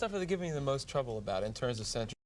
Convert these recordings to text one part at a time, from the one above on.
stuff are they giving you the most trouble about in terms of century?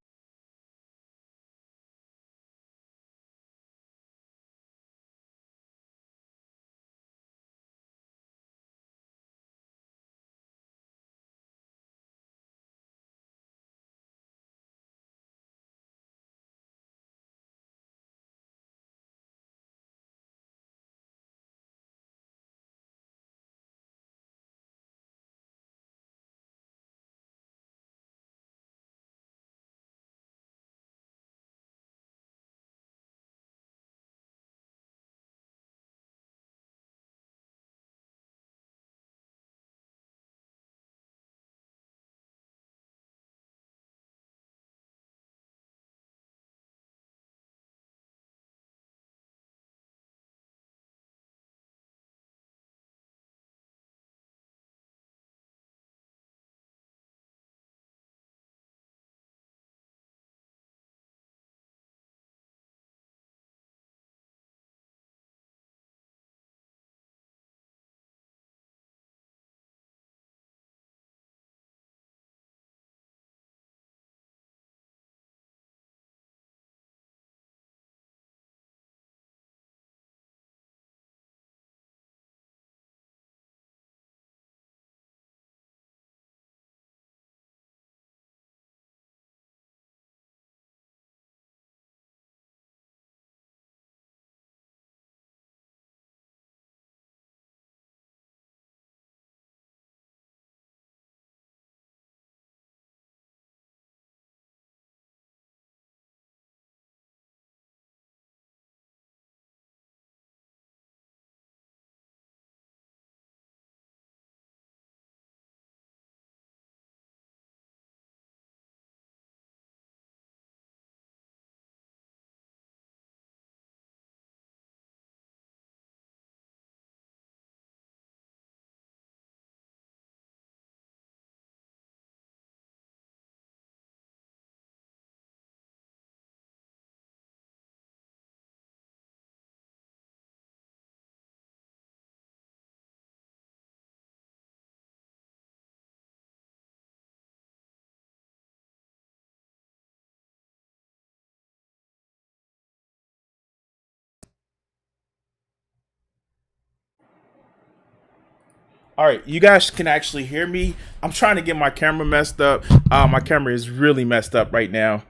All right, you guys can actually hear me. I'm trying to get my camera messed up. My camera is really messed up right now,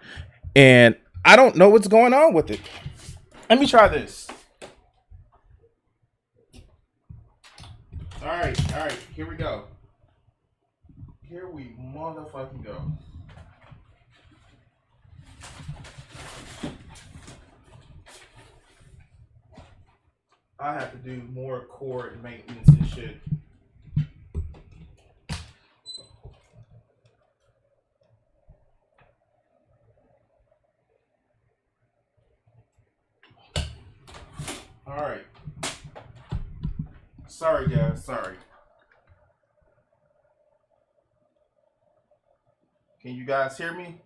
and I don't know what's going on with it. Let me try this. All right, here we go. Here we motherfucking go. I have to do more cord maintenance and shit. All right. Sorry, guys. Sorry. Can you guys hear me?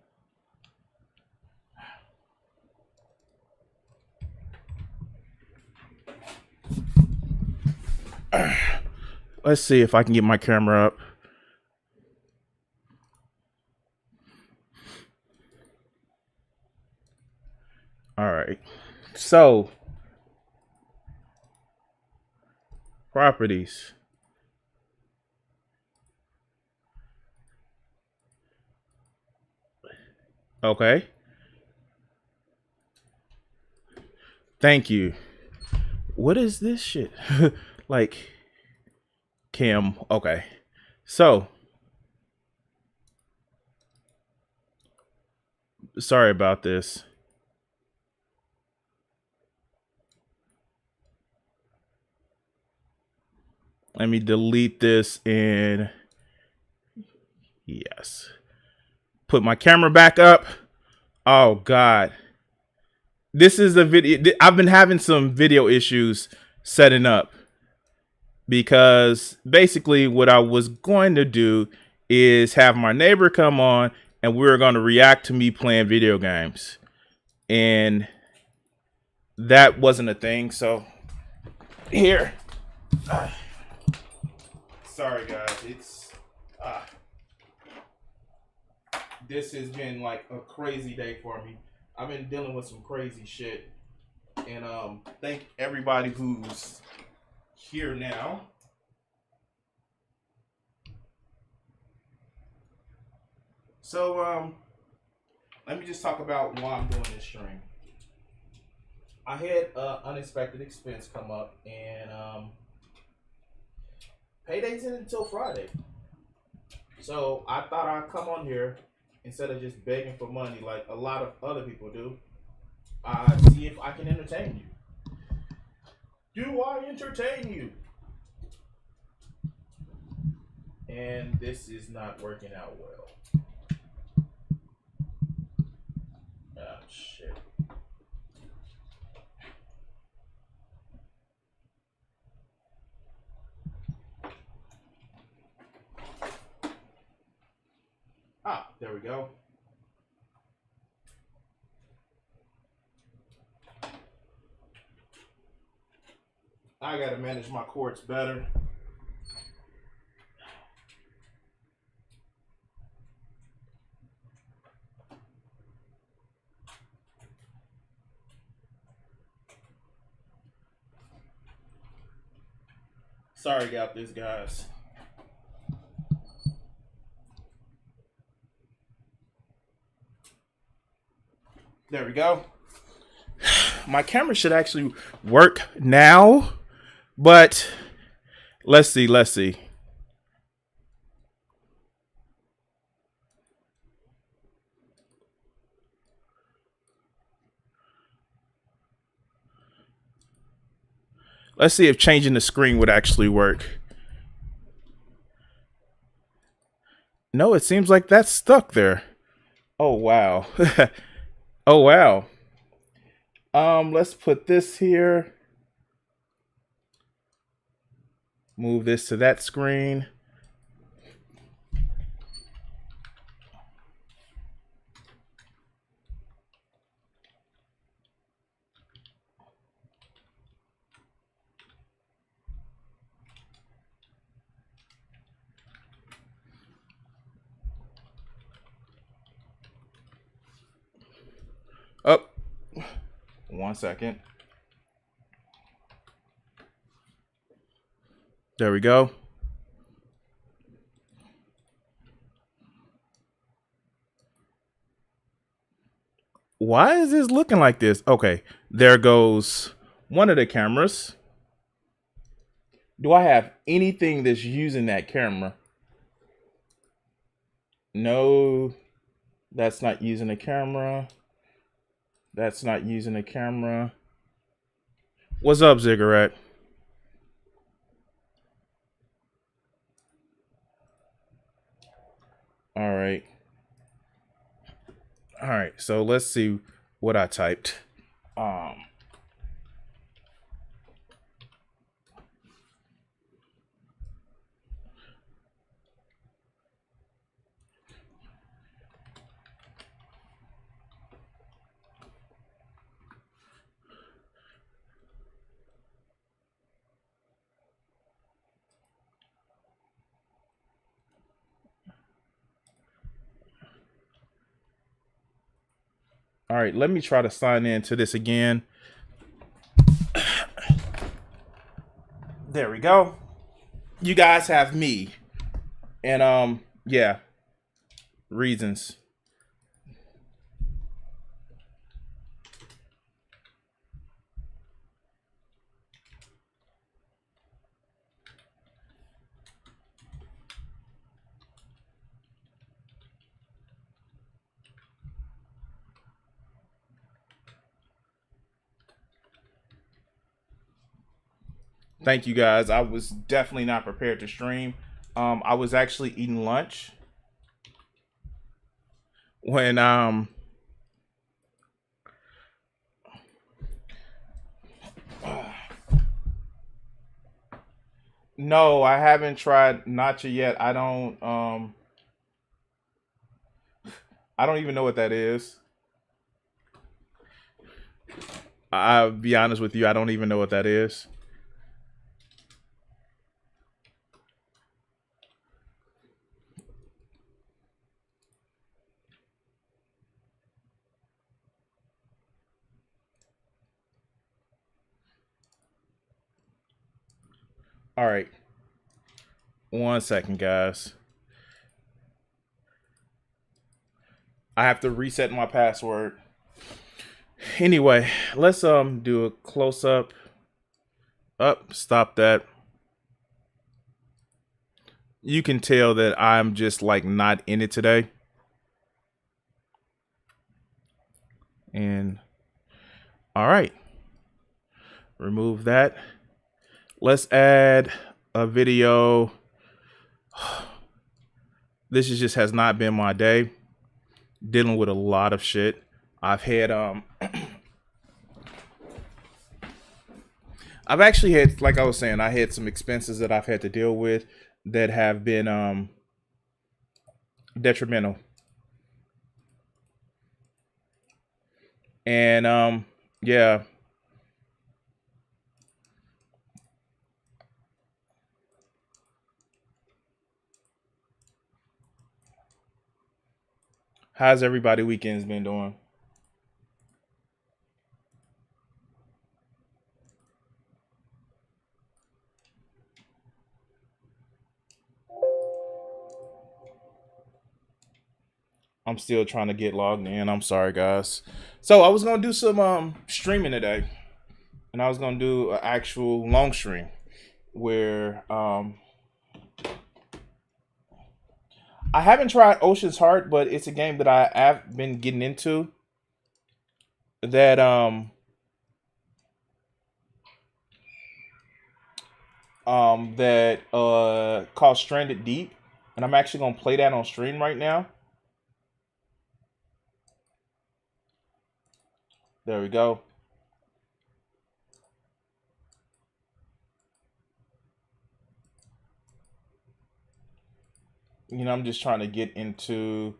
Let's see if I can get my camera up. All right. So, properties. Okay. Thank you. What is this shit? Like, Cam. Okay. So, sorry about this. Let me delete this and yes. Put my camera back up. Oh God. This is a video. I've been having some video issues setting up because basically what I was going to do is have my neighbor come on and we were going to react to me playing video games. And that wasn't a thing. So here. Sorry guys, it's this has been like a crazy day for me. I've been dealing with some crazy shit, and thank everybody who's here now. So let me just talk about why I'm doing this stream. I had an unexpected expense come up, and payday's in until Friday. So I thought I'd come on here instead of just begging for money like a lot of other people do. See if I can entertain you. Do I entertain you? And this is not working out well. Oh shit. There we go. I gotta manage my cords better. Sorry about this, guys. There we go. My camera should actually work now, but let's see. Let's see if changing the screen would actually work. No, it seems like that's stuck there. Oh, wow. Oh, wow. Let's put this here. Move this to that screen. Oh, 1 second. There we go. Why is this looking like this? Okay, there goes one of the cameras. Do I have anything that's using that camera? No, that's not using a camera. That's not using a camera. What's up, Ziggurat? All right. All right, so let's see what I typed. All right, let me try to sign into this again. There we go. You guys have me. And yeah. Reasons. Thank you guys. I was definitely not prepared to stream. I was actually eating lunch when no, I haven't tried Nacho yet. I don't even know what that is. I'll be honest with you, I don't even know what that is. All right. 1 second, guys. I have to reset my password. Anyway, let's do a close up. Stop that. You can tell that I'm just like not in it today. And all right. Remove that. Let's add a video. This just has not been my day. Dealing with a lot of shit. I've had I've actually had, like I was saying, I had some expenses that I've had to deal with that have been detrimental. And yeah. How's everybody weekends been doing? I'm still trying to get logged in. I'm sorry, guys. So I was gonna do some streaming today, and I was gonna do an actual long stream where I haven't tried Ocean's Heart, but it's a game that I have been getting into. That called Stranded Deep, and I'm actually gonna play that on stream right now. There we go. You know, I'm just trying to get into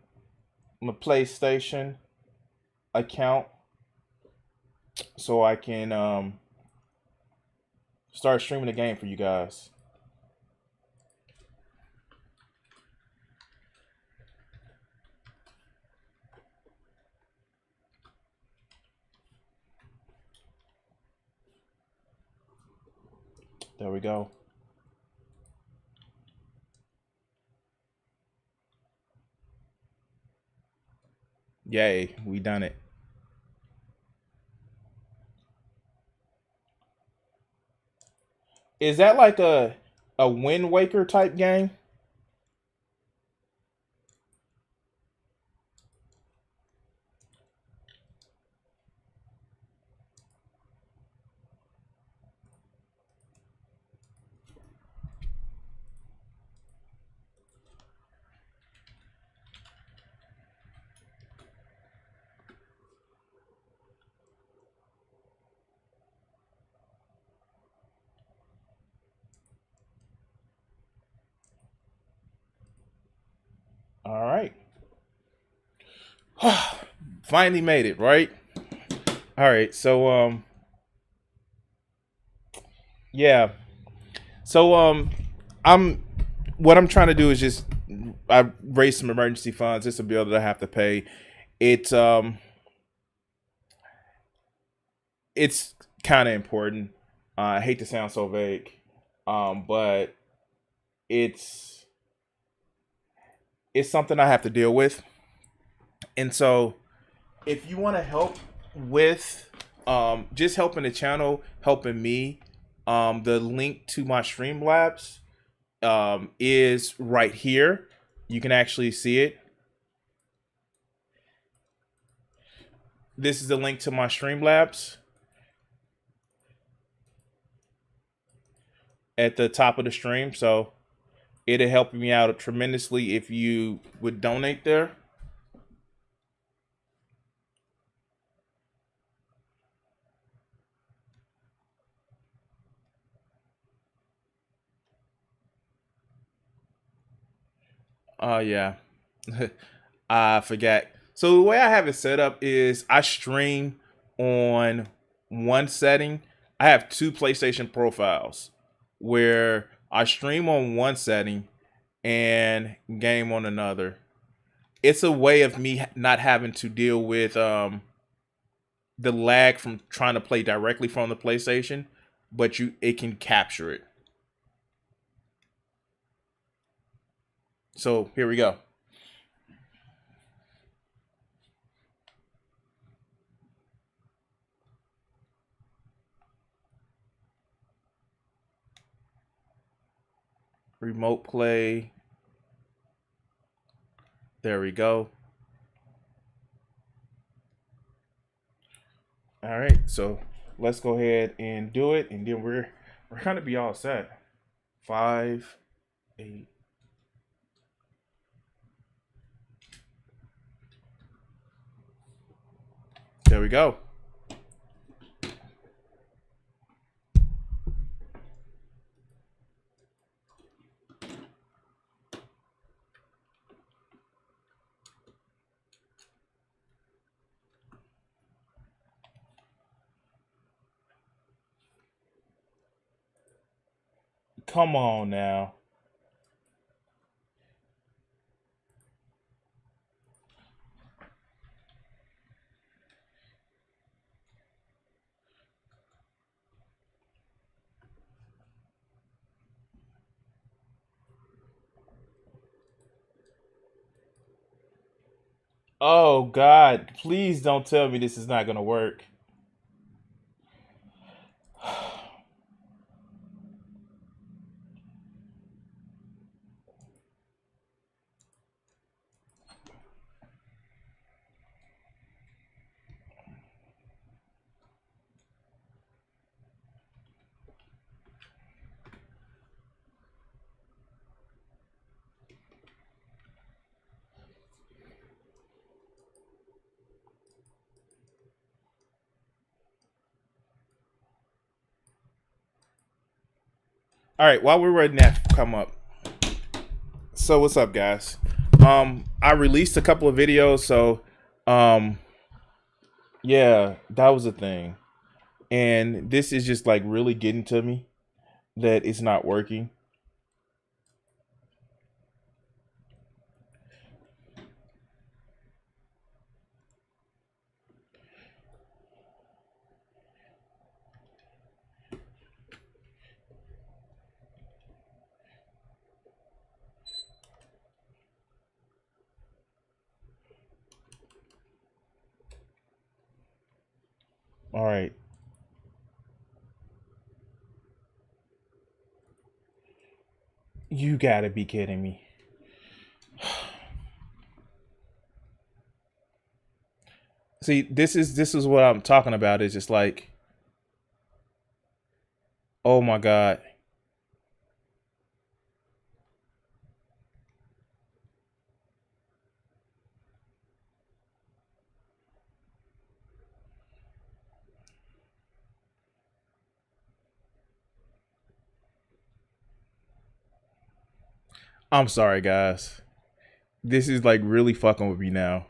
my PlayStation account so I can start streaming the game for you guys. There we go. Yay, we done it. Is that like a Wind Waker type game? All right. Finally made it, right? All right. So yeah. So I'm what I'm trying to do is just I raise some emergency funds. It's a bill that I have to pay. It's it's kind of important. I hate to sound so vague, but it's it's something I have to deal with. And so, if you want to help with just helping the channel, helping me, the link to my Streamlabs is right here. You can actually see it. This is the link to my Streamlabs at the top of the stream. So it'll help me out tremendously if you would donate there. Oh yeah. I forgot. So the way I have it set up is I stream on one setting. I have two PlayStation profiles where I stream on one setting and game on another. It's a way of me not having to deal with the lag from trying to play directly from the PlayStation, but it can capture it. So here we go. Remote play. There we go. All right, so let's go ahead and do it, and then we're gonna be all set. 5, 8. There we go. Come on now. Oh God, please don't tell me this is not gonna work. All right, while we're waiting that to come up. So what's up, guys? I released a couple of videos, so yeah, that was a thing. And this is just like really getting to me that it's not working. All right. You gotta be kidding me. See, this is what I'm talking about. It's just like, oh my God. I'm sorry, guys. This is like really fucking with me now.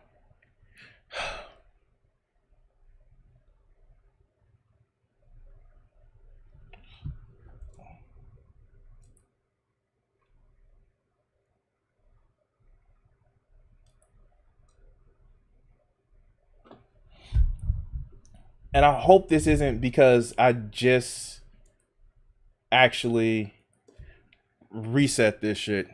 And I hope this isn't because I just actually reset this shit.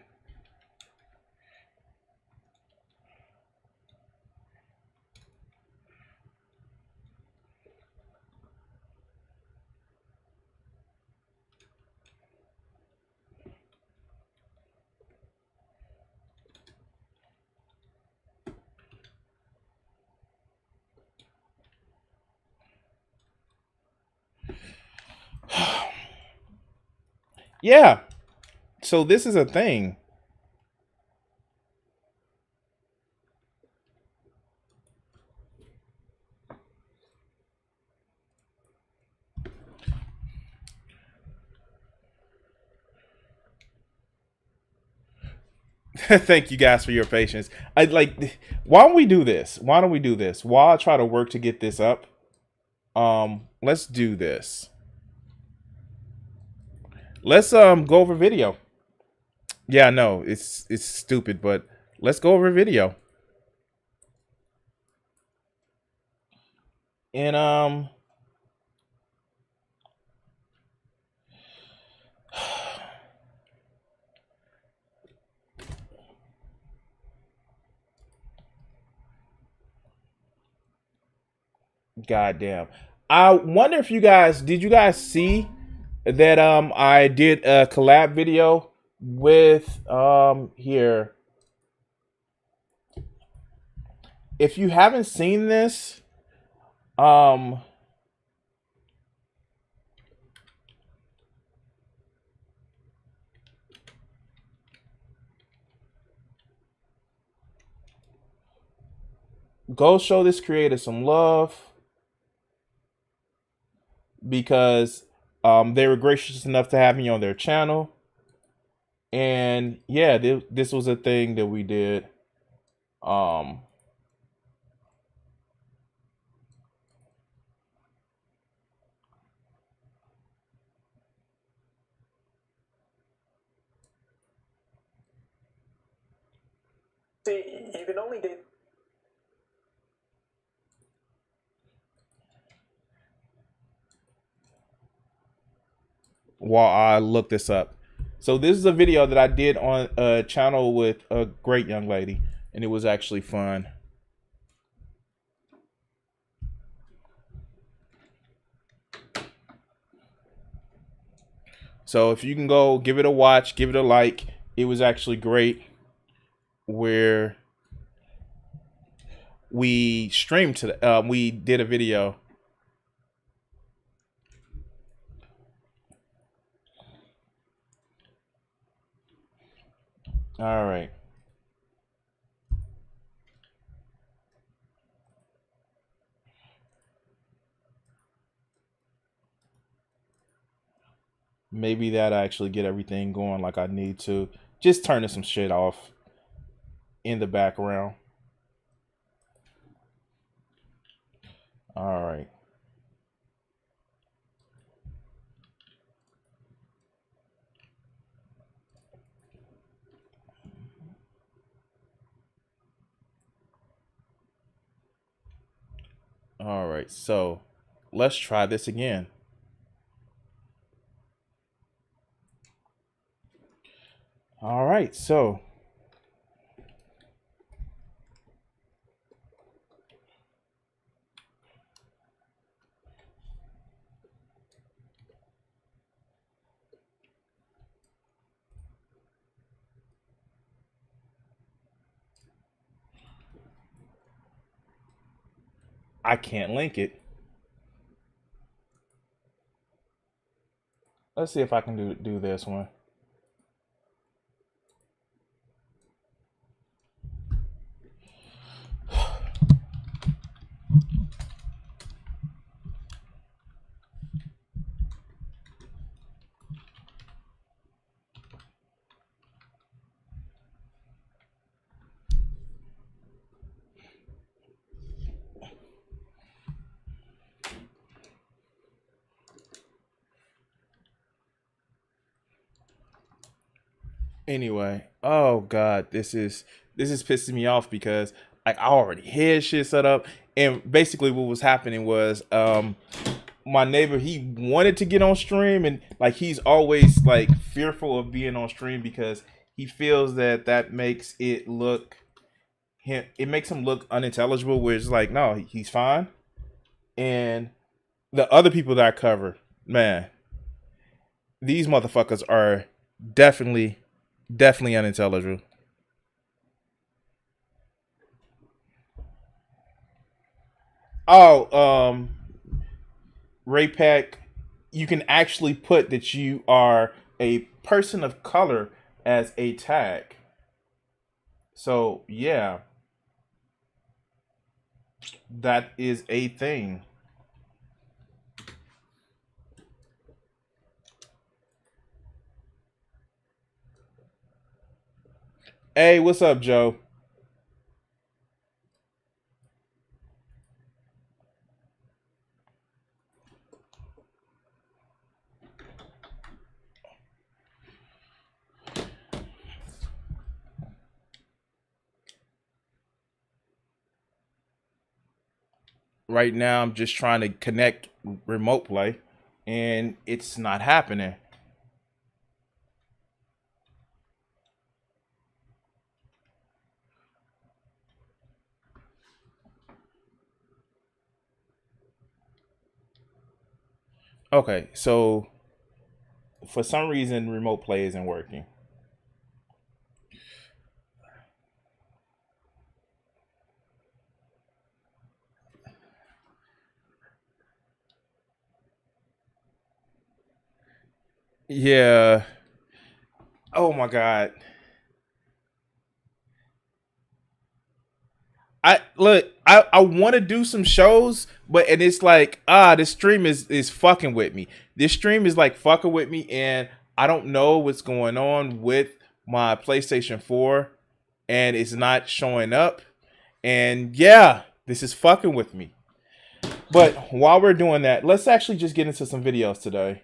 Yeah. So this is a thing. Thank you guys for your patience. I like why don't we do this? Why don't we do this? While I try to work to get this up, let's do this. Let's go over video. Yeah, no, it's stupid, but let's go over video. And goddamn. I wonder if did you guys see that I did a collab video with here. If you haven't seen this, um go show this creator some love because they were gracious enough to have me on their channel. And yeah, this was a thing that we did. Um See, you can only do. while I look this up. So this is a video that I did on a channel with a great young lady, and it was actually fun. So if you can go give it a watch, give it a like, it was actually great. Where we streamed to we did a video. All right. Maybe that actually get everything going like I need to. Just turning some shit off in the background. All right. All right. So let's try this again. All right. So I can't link it. Let's see if I can do this one. Anyway, oh god, this is pissing me off because like I already had shit set up, and basically what was happening was my neighbor, he wanted to get on stream, and like he's always like fearful of being on stream because he feels that makes it look it makes him look unintelligible, where it's like no, he's fine. And the other people that I cover, man, these motherfuckers are definitely unintelligible. Oh, Ray Pack, you can actually put that you are a person of color as a tag. So yeah, that is a thing. Hey, what's up, Joe? Right now, I'm just trying to connect remote play, and it's not happening. Okay, so for some reason, remote play isn't working. Yeah. Oh my god. I look. I want to do some shows, but and it's like this stream is fucking with me. This stream is like fucking with me, and I don't know what's going on with my PlayStation 4, and it's not showing up. And yeah, this is fucking with me. But while we're doing that, let's actually just get into some videos today.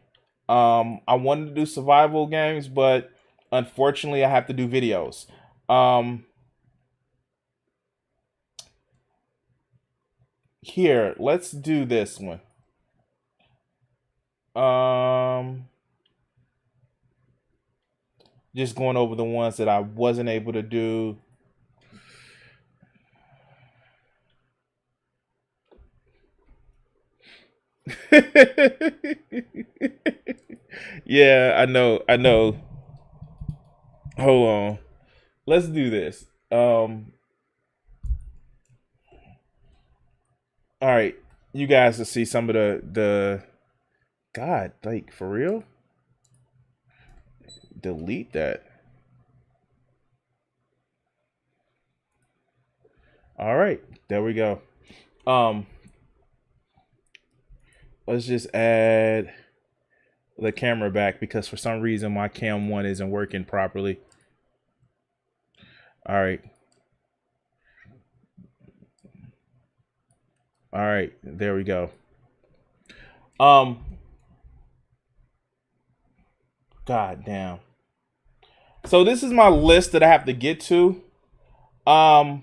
I wanted to do survival games, but unfortunately, I have to do videos. Here, let's do this one. Just going over the ones that I wasn't able to do. Yeah, I know. Hold on. Let's do this. All right. You guys will see some of the God, like for real? Delete that. All right. There we go. Um let's just add the camera back because for some reason my cam 1 isn't working properly. All right. All right, there we go. God damn. So this is my list that I have to get to. I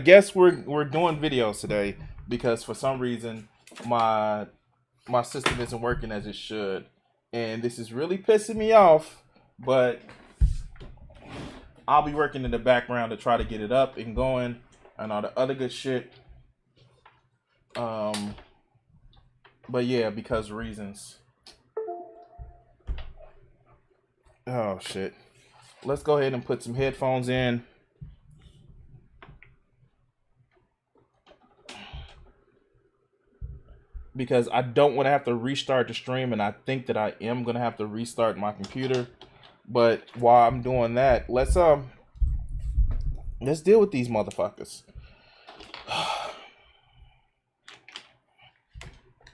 guess we're doing videos today because for some reason my system isn't working as it should, and this is really pissing me off. But I'll be working in the background to try to get it up and going and all the other good shit. But yeah, because reasons. Oh shit. Let's go ahead and put some headphones in. because I don't want to have to restart the stream, and I think that I am gonna have to restart my computer. But while I'm doing that, let's deal with these motherfuckers.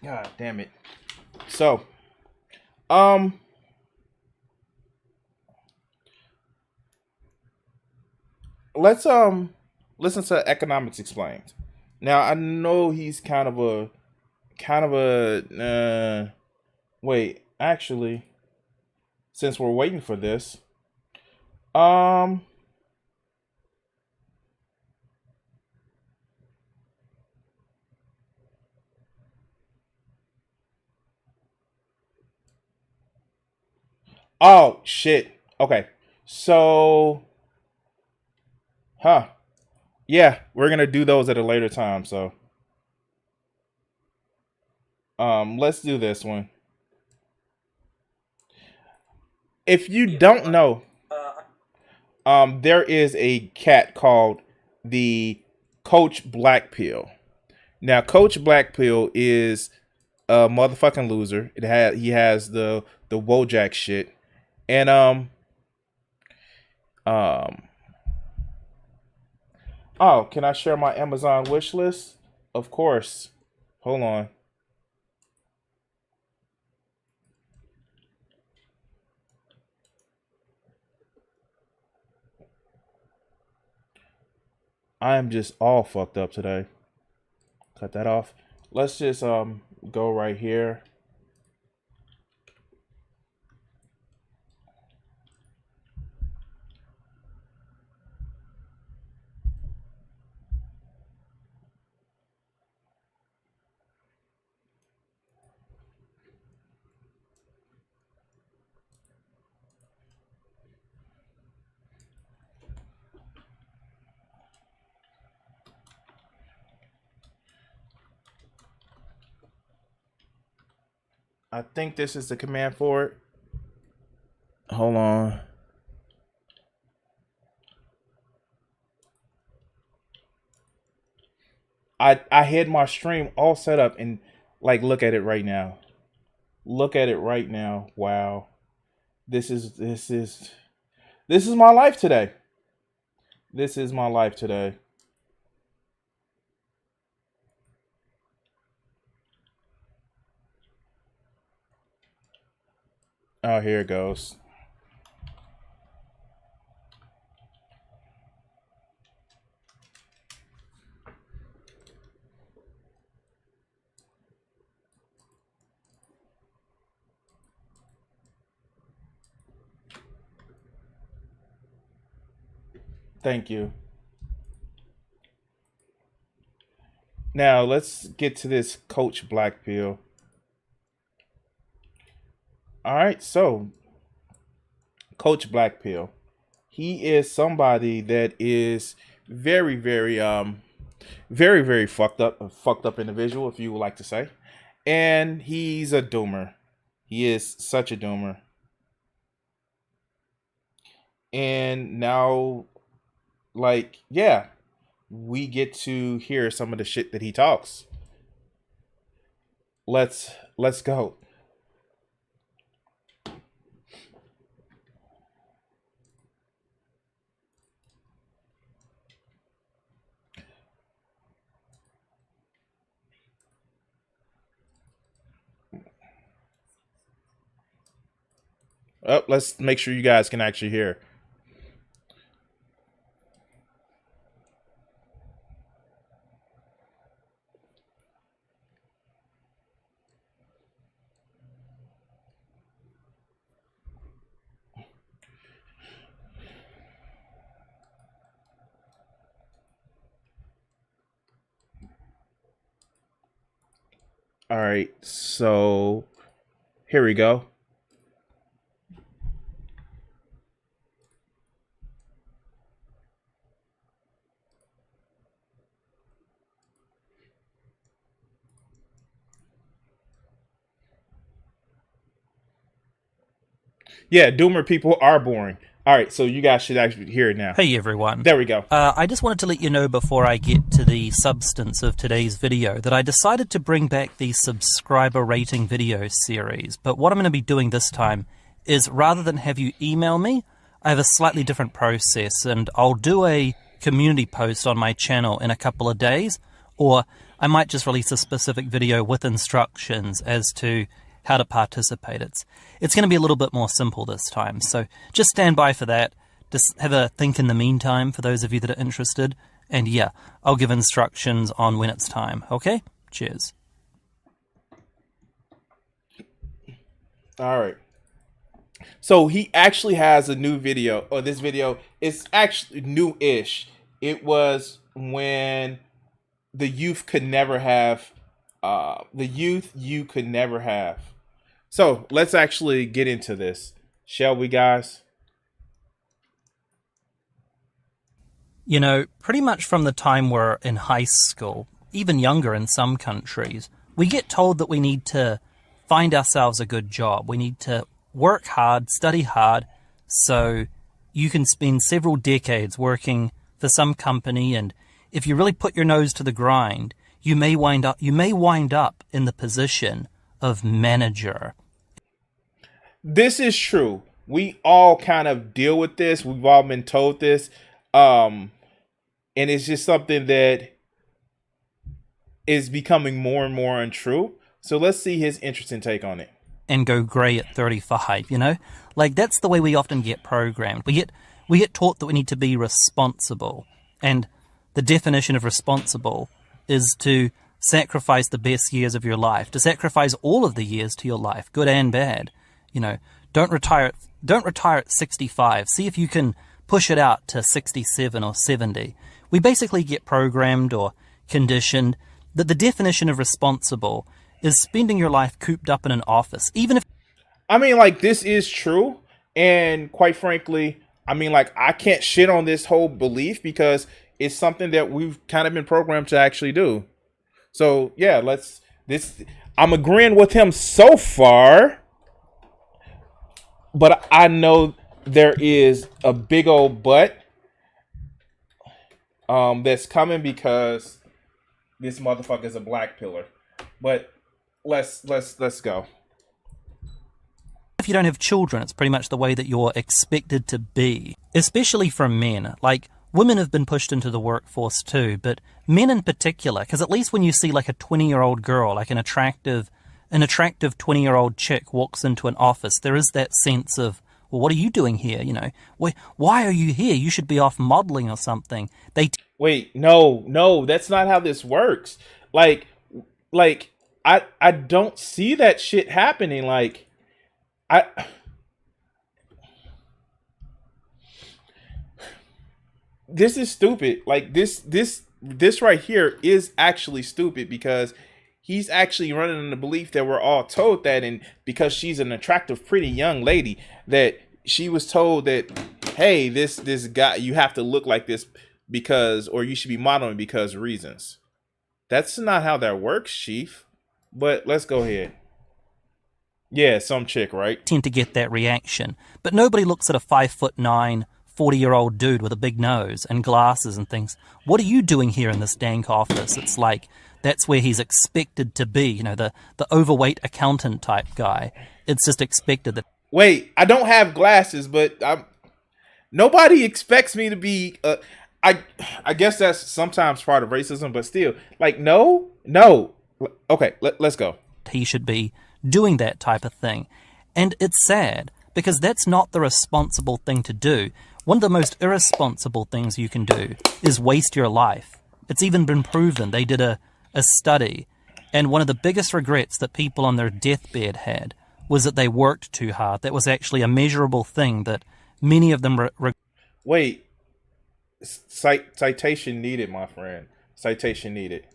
God damn it. So, let's listen to Economics Explained. Now I know he's kind of a wait, actually, since we're waiting for this, um oh shit. Okay. So, huh. Yeah, we're going to do those at a later time, so let's do this one. If you don't know, there is a cat called the Coach Blackpill. Now, Coach Blackpill is a motherfucking loser. He has the Wojak shit, and um oh, can I share my Amazon wish list? Of course. Hold on. I am just all fucked up today. Cut that off. Let's just go right here. I think this is the command for it. Hold on. I had my stream all set up, and like, look at it right now. Look at it right now. Wow. This is my life today. This is my life today. Oh, here it goes. Thank you. Now let's get to this Coach Blackpill. All right, so Coach Blackpill, he is somebody that is very, very fucked up individual, if you would like to say, and he's a doomer. He is such a doomer, and now, like, yeah, we get to hear some of the shit that he talks. Let's go. Let's make sure you guys can actually hear. All right, so here we go. Yeah, doomer people are boring. All right, so you guys should actually hear it now. Hey everyone. There we go. I just wanted to let you know before I get to the substance of today's video that I decided to bring back the subscriber rating video series. But what I'm going to be doing this time is, rather than have you email me, I have a slightly different process, and I'll do a community post on my channel in a couple of days, or I might just release a specific video with instructions as to how to participate. It's going to be a little bit more simple this time, so just stand by for that. Just have a think in the meantime for those of you that are interested, and yeah, I'll give instructions on when it's time. Okay? Cheers. All right. So he actually has a new video, or this video is actually new-ish. It was when the youth could never have, you could never have. So let's actually get into this, shall we, guys? You know, pretty much from the time we're in high school, even younger in some countries, we get told that we need to find ourselves a good job. We need to work hard, study hard, so you can spend several decades working for some company, and if you really put your nose to the grind, you may wind up in the position of manager. This is true. We all kind of deal with this. We've all been told this. And it's just something that is becoming more and more untrue. So let's see his interesting take on it. And go grey at 35, you know? Like, that's the way we often get programmed. We get taught that we need to be responsible. And the definition of responsible is to sacrifice the best years of your life, to sacrifice all of the years to your life, good and bad. You know, don't retire at 65. See if you can push it out to 67 or 70. We basically get programmed or conditioned that the definition of responsible is spending your life cooped up in an office, even if... I mean, like, this is true. And quite frankly, I mean, like, I can't shit on this whole belief because it's something that we've kind of been programmed to actually do. So, yeah, I'm agreeing with him so far. But I know there is a big old but that's coming because this motherfucker is a black pillar. But let's go. If you don't have children, it's pretty much the way that you're expected to be, especially from men. Like, women have been pushed into the workforce too, but men in particular, because at least when you see like a 20-year-old girl, like an attractive 20-year-old chick walks into an office, there is that sense of, well, what are you doing here? You know, why are you here? You should be off modeling or something. Wait, no, that's not how this works. Like, I don't see that shit happening. Like, this is stupid. Like, this right here is actually stupid because he's actually running in the belief that we're all told that, and because she's an attractive, pretty young lady, that she was told that, hey, this guy, you have to look like this because, or you should be modeling because reasons. That's not how that works, Chief. But let's go ahead. Yeah, some chick, right? Tend to get that reaction, but nobody looks at a 5'9", 40-year-old dude with a big nose and glasses and thinks, what are you doing here in this dank office? It's like, that's where he's expected to be, you know, the overweight accountant type guy. It's just expected that. Wait, I don't have glasses, but nobody expects me to be. I guess that's sometimes part of racism, but still, like, no. Okay, let's go. He should be doing that type of thing, and it's sad because that's not the responsible thing to do. One of the most irresponsible things you can do is waste your life. It's even been proven. They did a study, and one of the biggest regrets that people on their deathbed had was that they worked too hard. That was actually a measurable thing that many of them Wait, citation needed, my friend. Citation needed.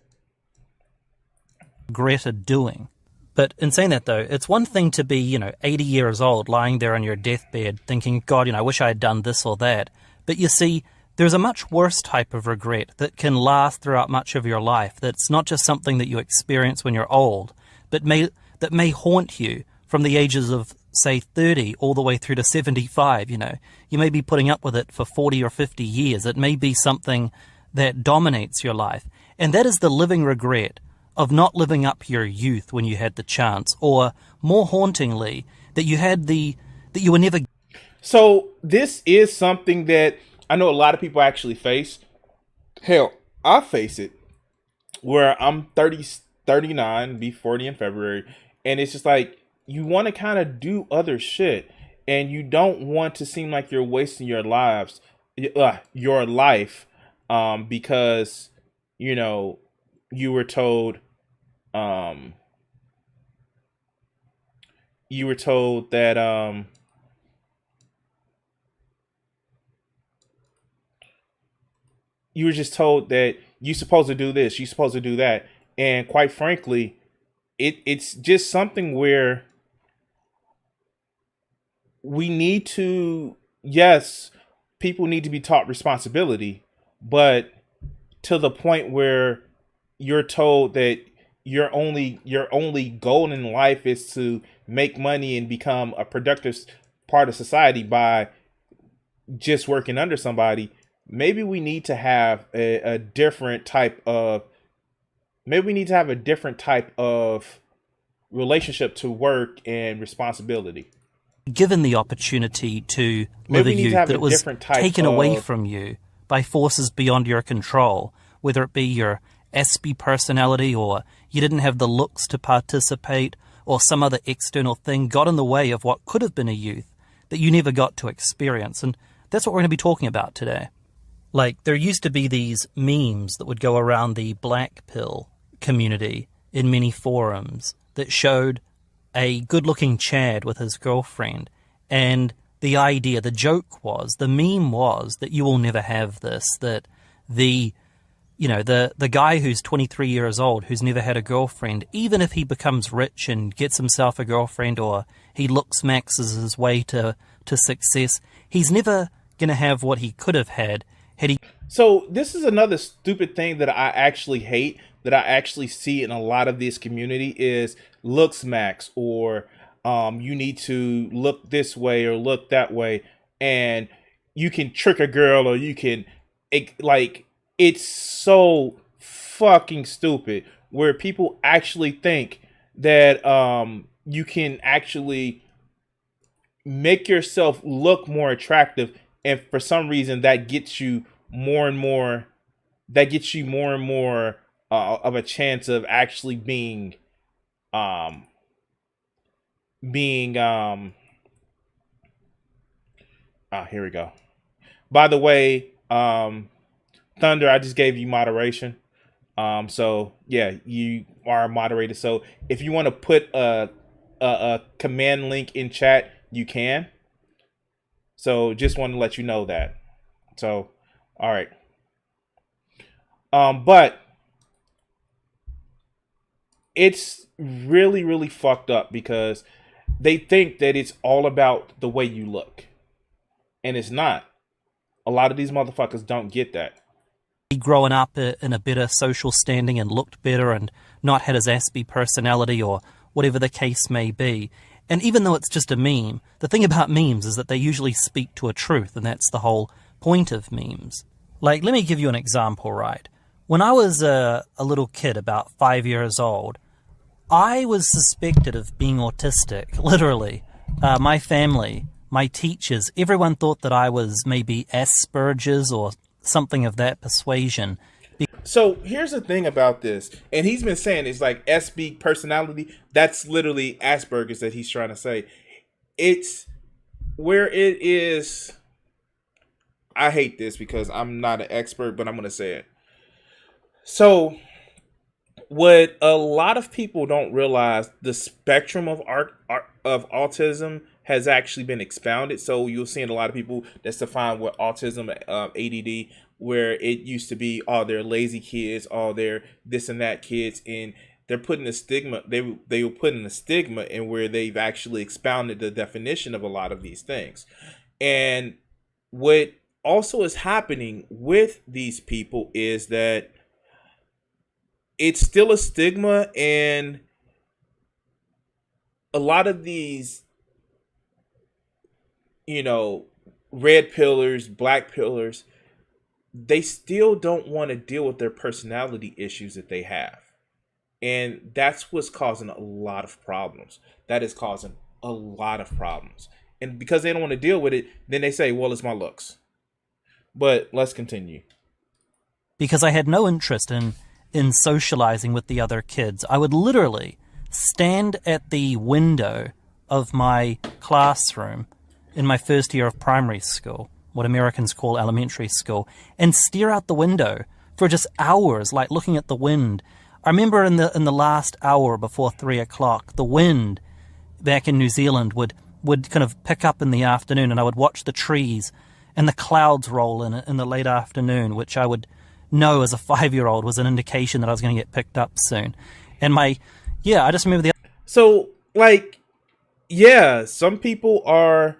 Regretted doing. But in saying that, though, it's one thing to be, 80 years old, lying there on your deathbed, thinking, God, I wish I had done this or that. But you see, there's a much worse type of regret that can last throughout much of your life. That's not just something that you experience when you're old, but that may haunt you from the ages of say 30 all the way through to 75, you may be putting up with it for 40 or 50 years. It may be something that dominates your life. And that is the living regret of not living up your youth when you had the chance, or more hauntingly, that you were never. So this is something that I know a lot of people actually face. Hell, I face it, where I'm 30, 39, be 40 in February. And it's just like, you want to kind of do other shit, and you don't want to seem like you're wasting your life, because, you were told, that, you were just told that you're supposed to do this, you're supposed to do that. And quite frankly, it's just something where we need to, yes, people need to be taught responsibility, but to the point where you're told that your only goal in life is to make money and become a productive part of society by just working under somebody. Maybe we need to have a different type of relationship to work and responsibility. Given the opportunity to live a youth, that it was taken away from you by forces beyond your control, whether it be your SB personality, or you didn't have the looks to participate, or some other external thing got in the way of what could have been a youth that you never got to experience. And that's what we're going to be talking about today. Like, there used to be these memes that would go around the black pill community in many forums that showed a good-looking Chad with his girlfriend, and the joke was, the meme was that you will never have this, that the guy who's 23 years old, who's never had a girlfriend, even if he becomes rich and gets himself a girlfriend, or he looks maxes his way to success, he's never going to have what he could have had he. So this is another stupid thing that I actually hate, that I actually see in a lot of this community, is looks max, or you need to look this way or look that way, and you can trick a girl, or you can, it's so fucking stupid, where people actually think that you can actually make yourself look more attractive, and for some reason that gets you more and more of a chance of actually being here we go. By the way, Thunder, I just gave you moderation. So yeah, you are moderated. So if you want to put a command link in chat, you can. So just want to let you know that. So, all right. But it's really, really fucked up, because they think that it's all about the way you look, and it's not. A lot of these motherfuckers don't get that. Growing up in a better social standing and looked better and not had his aspy personality, or whatever the case may be. And even though it's just a meme, the thing about memes is that they usually speak to a truth, and that's the whole point of memes. Like, let me give you an example, right? When I was a little kid, about 5 years old, I was suspected of being autistic, literally. My family, my teachers, everyone thought that I was maybe Asperger's or something of that persuasion. So here's the thing about this, and he's been saying it's like SB personality. That's literally Asperger's that he's trying to say. It's where it is. I hate this because I'm not an expert, but I'm going to say it. So what a lot of people don't realize, the spectrum of autism has actually been expounded. So you'll see in a lot of people that's defined with autism, ADD, where it used to be, oh, they're lazy kids, oh, they're this and that kids, and they're putting a stigma. They were putting a stigma in where they've actually expounded the definition of a lot of these things. And what also is happening with these people is that it's still a stigma, and a lot of these you know, red pillars, black pillars, they still don't want to deal with their personality issues that they have. And that's what's causing a lot of problems. That is causing a lot of problems. And because they don't want to deal with it, then they say, well, it's my looks. But let's continue. Because I had no interest in socializing with the other kids. I would literally stand at the window of my classroom in my first year of primary school, what Americans call elementary school, and stare out the window for just hours, like looking at the wind. I remember in the last hour before 3 o'clock, the wind back in New Zealand would kind of pick up in the afternoon, and I would watch the trees and the clouds roll in the late afternoon, which I would know as a 5-year-old was an indication that I was going to get picked up soon. And I just remember So, like, yeah, some people are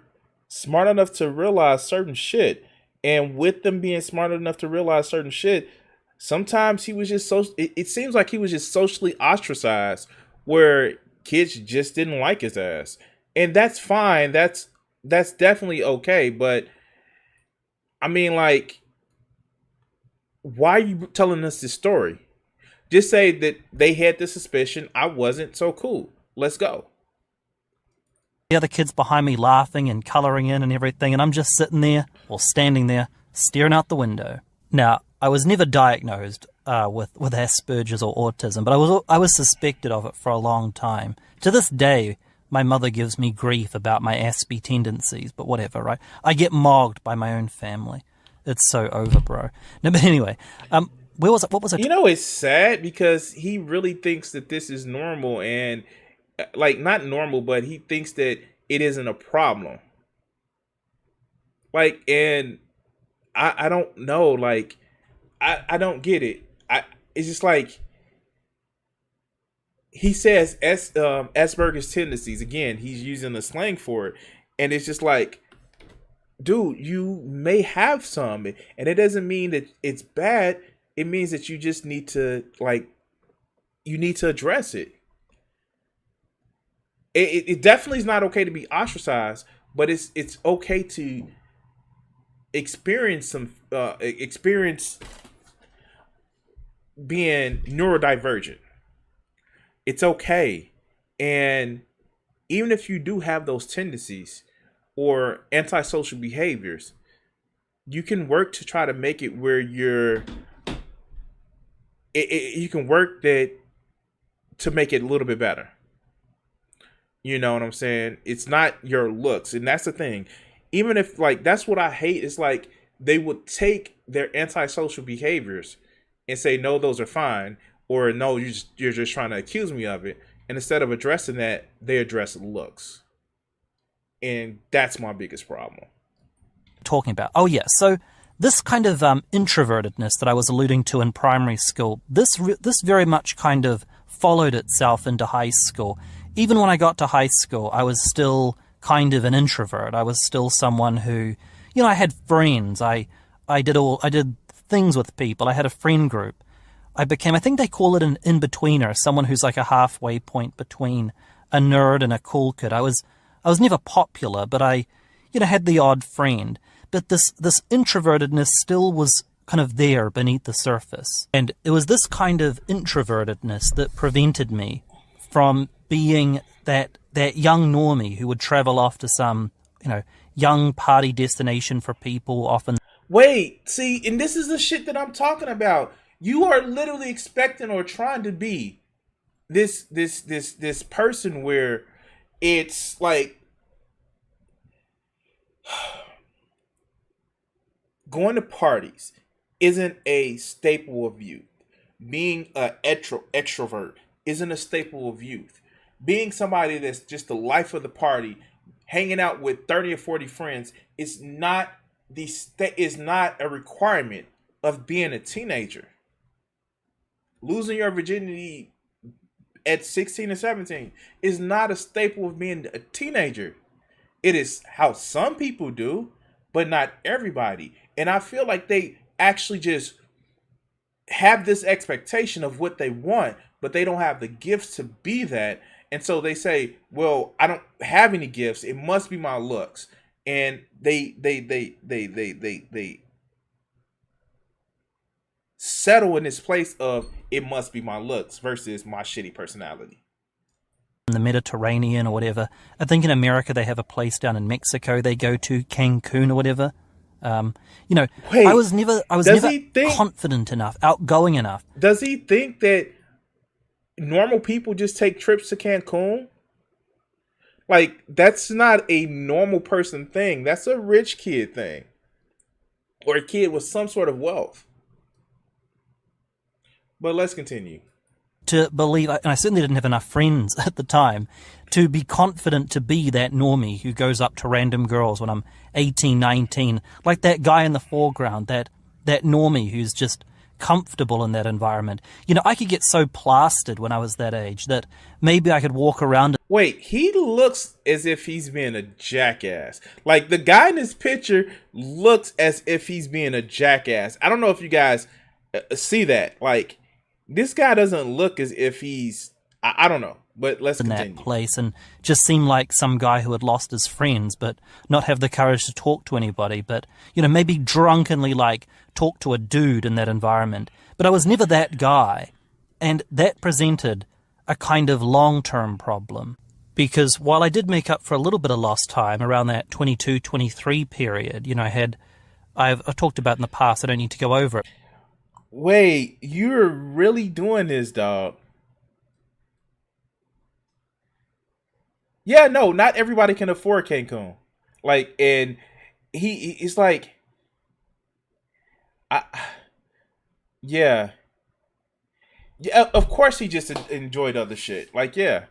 smart enough to realize certain shit. And with them being smart enough to realize certain shit, sometimes he was just it seems like he was just socially ostracized, where kids just didn't like his ass. And that's fine. That's definitely okay. But I mean, like, why are you telling us this story? Just say that they had the suspicion I wasn't so cool. Let's go. the other kids behind me laughing and colouring in and everything, and I'm just sitting there, or standing there, staring out the window. Now, I was never diagnosed with Asperger's or autism, but I was suspected of it for a long time. To this day, my mother gives me grief about my Aspie tendencies, but whatever, right? I get mogged by my own family. It's so over, bro. No, but anyway, where was it? What was it? You know, it's sad because he really thinks that this is normal, and like, not normal, but he thinks that it isn't a problem. Like, and I don't know, like, I don't get it. It's just like, he says Asperger's tendencies. Again, he's using the slang for it, and it's just like, dude, you may have some, and it doesn't mean that it's bad. It means that you just need to, like, you need to address it. It definitely is not okay to be ostracized, but it's okay to experience being neurodivergent. It's okay. And even if you do have those tendencies or antisocial behaviors, you can work to try to make it where you can work that to make it a little bit better. You know what I'm saying? It's not your looks. And that's the thing. Even if, like, that's what I hate. It's like they would take their antisocial behaviors and say, no, those are fine. Or no, you're just trying to accuse me of it. And instead of addressing that, they address looks. And that's my biggest problem. Talking about? Oh, yeah. So this kind of introvertedness that I was alluding to in primary school, this very much kind of followed itself into high school. Even when I got to high school, I was still kind of an introvert. I was still someone who, you know, I had friends. I did things with people. I had a friend group. I think they call it an in-betweener, someone who's like a halfway point between a nerd and a cool kid. I was never popular, but I, you know, had the odd friend. But this introvertedness still was kind of there beneath the surface. And it was this kind of introvertedness that prevented me from being that young normie who would travel off to some, you know, young party destination for people often. Wait, see, and this is the shit that I'm talking about. You are literally expecting or trying to be this person where it's like going to parties isn't a staple of youth. Being an extrovert isn't a staple of youth. Being somebody that's just the life of the party, hanging out with 30 or 40 friends is not a requirement of being a teenager. Losing your virginity at 16 or 17 is not a staple of being a teenager. It is how some people do, but not everybody. And I feel like they actually just have this expectation of what they want, but they don't have the gifts to be that. And so they say, well, I don't have any gifts. It must be my looks. and they settle in this place of it must be my looks versus my shitty personality. In the Mediterranean or whatever. I think in America they have a place down in Mexico they go to, Cancun or whatever. You know, Wait, I was never he think- confident enough, outgoing enough. Does he think that normal people just take trips to Cancun? Like, that's not a normal person thing. That's a rich kid thing. Or a kid with some sort of wealth. But let's continue. To believe, and I certainly didn't have enough friends at the time, to be confident to be that normie who goes up to random girls when I'm 18, 19, like that guy in the foreground, that normie who's just comfortable in that environment. You know, I could get so plastered when I was that age that maybe I could walk around. Wait, he looks as if he's being a jackass. Like, the guy in this picture looks as if he's being a jackass. I don't know if you guys see that. Like, this guy doesn't look as if he's... I don't know, but let's continue. That place and just seem like some guy who had lost his friends but not have the courage to talk to anybody, but, you know, maybe drunkenly, like, talk to a dude in that environment. But I was never that guy, and that presented a kind of long-term problem. Because while I did make up for a little bit of lost time around that 22, 23 period, you know, I've talked about in the past, I don't need to go over it. Wait, you're really doing this, dog? Yeah, no, not everybody can afford Cancun. Like, and he's like, yeah, of course he just enjoyed other shit. Like, yeah,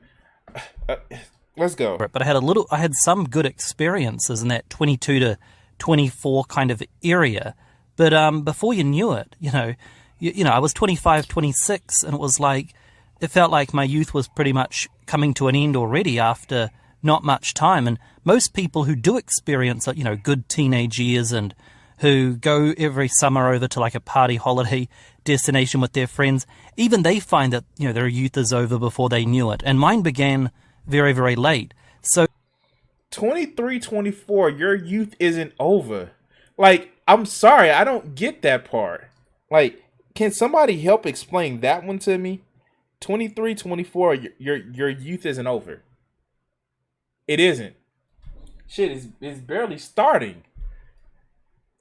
let's go. But I had some good experiences in that 22 to 24 kind of area. But before you knew it, you know, I was 25, 26, and it was like, it felt like my youth was pretty much coming to an end already after not much time. And most people who do experience, you know, good teenage years and who go every summer over to like a party holiday destination with their friends, even they find that, you know, their youth is over before they knew it. And mine began very, very late. So 23, 24, your youth isn't over. Like, I'm sorry, I don't get that part. Like, can somebody help explain that one to me? 23, 24, your youth isn't over. It isn't. Shit is barely starting.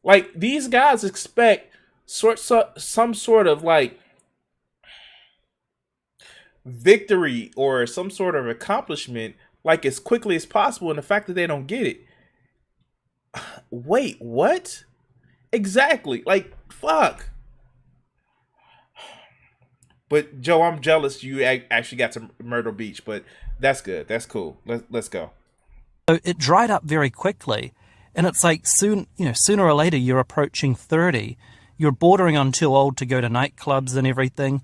Like, these guys expect some sort of like victory or some sort of accomplishment like as quickly as possible, and the fact that they don't get it. Wait, what? Exactly. Like, fuck. But Joe, I'm jealous you actually got to Myrtle Beach, but that's good. That's cool. Let's go. So it dried up very quickly, and it's like sooner or later you're approaching 30. You're bordering on too old to go to nightclubs and everything,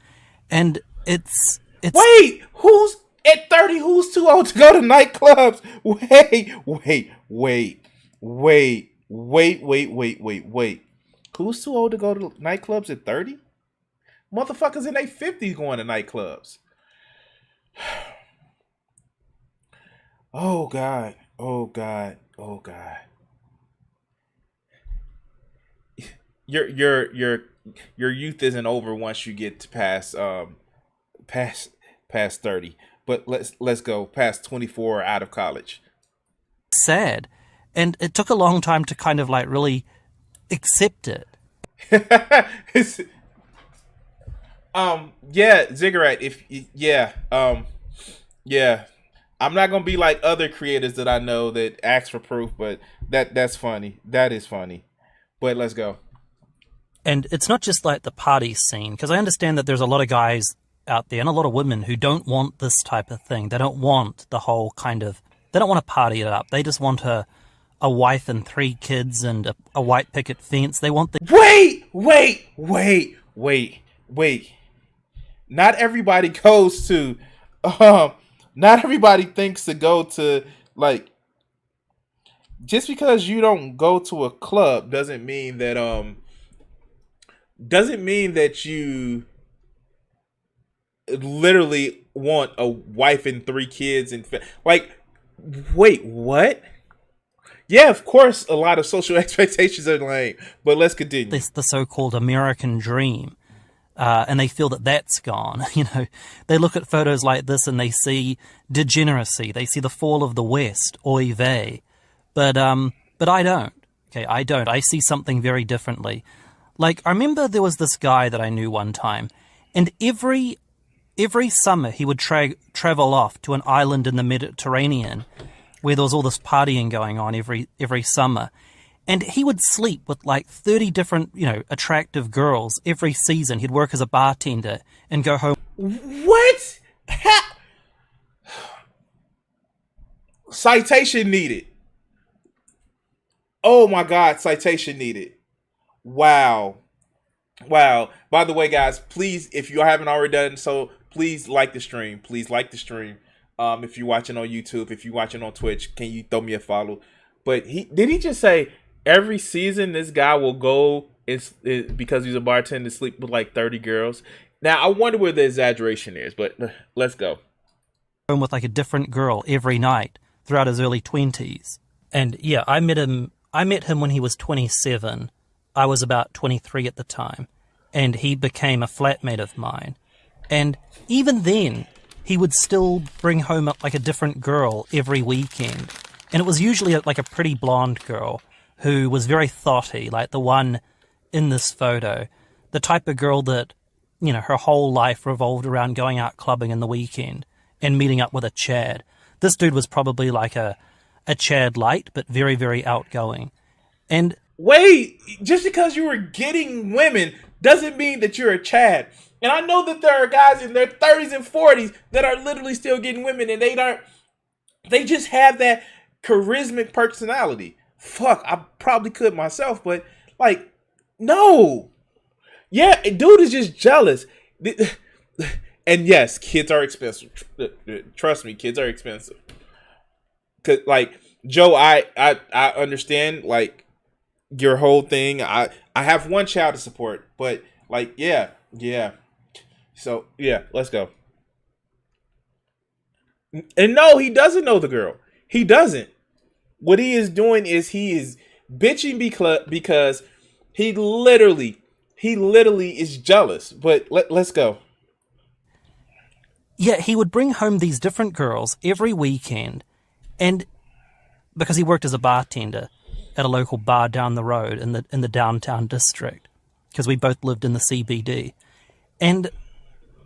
and it's. Wait, who's at 30? Who's too old to go to nightclubs? Wait. Who's too old to go to nightclubs at 30? Motherfuckers in their 50s going to nightclubs. Oh God. Your youth isn't over once you get to past 30. But let's go past 24 out of college. Sad. And it took a long time to kind of like really accept it. Yeah, Ziggurat, yeah. I'm not gonna be like other creators that I know that ask for proof, but that's funny. That is funny. But let's go. And it's not just like the party scene, because I understand that there's a lot of guys out there and a lot of women who don't want this type of thing. They don't want the whole kind of, they don't want to party it up. They just want a wife and 3 kids and a white picket fence. They want the... Wait. Not everybody goes to, not everybody thinks to go to, like, just because you don't go to a club doesn't mean that you literally want a wife and 3 kids and like, wait, what? Yeah, of course, a lot of social expectations are lame, but let's continue. This the so-called American dream, and they feel that that's gone. You know, they look at photos like this and they see degeneracy. They see the fall of the West, oy vey. But I don't. Okay, I don't. I see something very differently. Like, I remember there was this guy that I knew one time, and every summer he would travel off to an island in the Mediterranean where there was all this partying going on every summer. And he would sleep with like 30 different, attractive girls every season. He'd work as a bartender and go home. What? Citation needed. Oh my God, citation needed. Wow. By the way, guys, please, if you haven't already done so, please like the stream. Please like the stream. If you're watching on YouTube, if you're watching on Twitch, can you throw me a follow? But did he just say every season this guy will go because he's a bartender sleep with like 30 girls? Now I wonder where the exaggeration is, but let's go. Home with like a different girl every night throughout his early 20s. And yeah, I met him when he was 27. I was about 23 at the time, and he became a flatmate of mine. And even then, he would still bring home like a different girl every weekend. And it was usually like a pretty blonde girl who was very thotty, like the one in this photo. The type of girl that, her whole life revolved around going out clubbing in the weekend and meeting up with a Chad. This dude was probably like a Chad light, but very, very outgoing. And wait, just because you were getting women doesn't mean that you're a Chad. And I know that there are guys in their 30s and 40s that are literally still getting women, and they just have that charismatic personality. Fuck, I probably could myself, but like, no. Yeah, dude is just jealous. And yes, kids are expensive. Trust me, kids are expensive. Cause like Joe, I understand like your whole thing. I have one child to support, but like yeah. So yeah, let's go. And no, he doesn't know the girl. He doesn't. What he is doing is he is bitching because he literally is jealous. But let's go. Yeah, he would bring home these different girls every weekend, and because he worked as a bartender at a local bar down the road in the downtown district, because we both lived in the CBD. And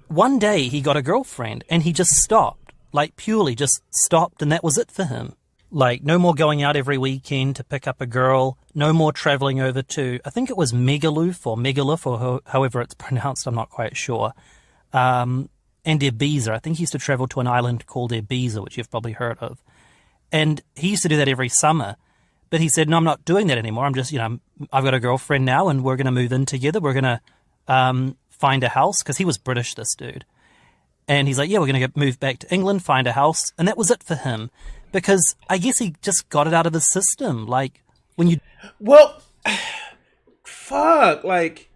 one day he got a girlfriend and he just stopped, like purely just stopped, and that was it for him. Like no more going out every weekend to pick up a girl, no more traveling over to, I think it was Megaloof or however it's pronounced, I'm not quite sure. And Ibiza. I think he used to travel to an island called Ibiza, which you've probably heard of. And he used to do that every summer. But he said, no, I'm not doing that anymore. I'm just, I've got a girlfriend now and we're going to move in together. We're going to find a house, because he was British, this dude. And he's like, yeah, we're going to move back to England, find a house. And that was it for him, because I guess he just got it out of his system. Like when you... Well, fuck, like,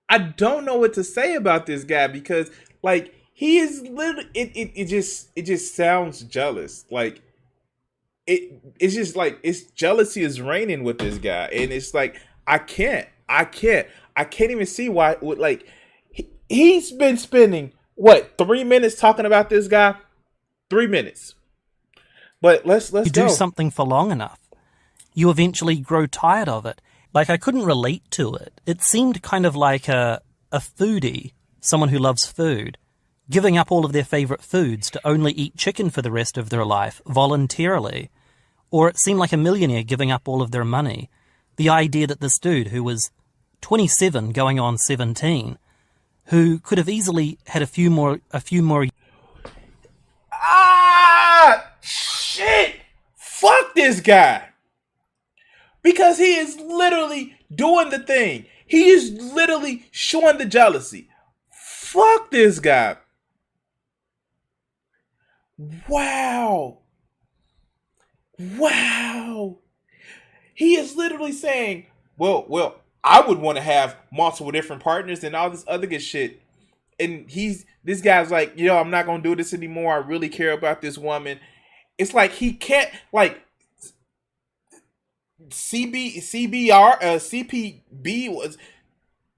I don't know what to say about this guy, because like he is literally, it just sounds jealous. Like it's just like, it's jealousy is reigning with this guy. And it's like, I can't even see why. Like he's been spending what 3 minutes talking about this guy. 3 minutes. But let's you go. do something for long enough, you eventually grow tired of it. Like I couldn't relate to it. It seemed kind of like a foodie, someone who loves food, giving up all of their favorite foods to only eat chicken for the rest of their life voluntarily. Or it seemed like a millionaire giving up all of their money. The idea that this dude, who was 27 going on 17, who could have easily had a few more. Shit! Fuck this guy! Because he is literally doing the thing. He is literally showing the jealousy. Fuck this guy. Wow. He is literally saying, well, I would want to have multiple different partners and all this other good shit. And this guy's like, I'm not going to do this anymore. I really care about this woman. It's like he can't, like, CPB was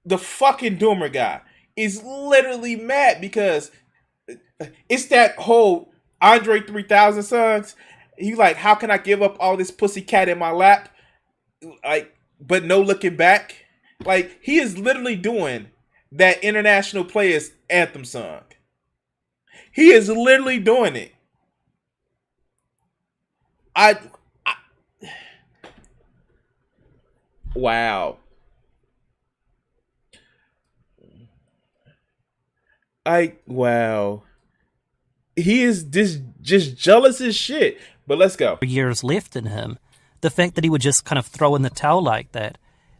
the fucking Doomer guy is literally mad because it's that whole Andre 3000 songs. He like, how can I give up all this pussy cat in my lap? Like, but no looking back. Like, he is literally doing that International Players Anthem song. He is literally doing it. Wow. Wow. He is just jealous as shit. But let's go. Years left in him. The fact that he would just kind of throw in the towel like that,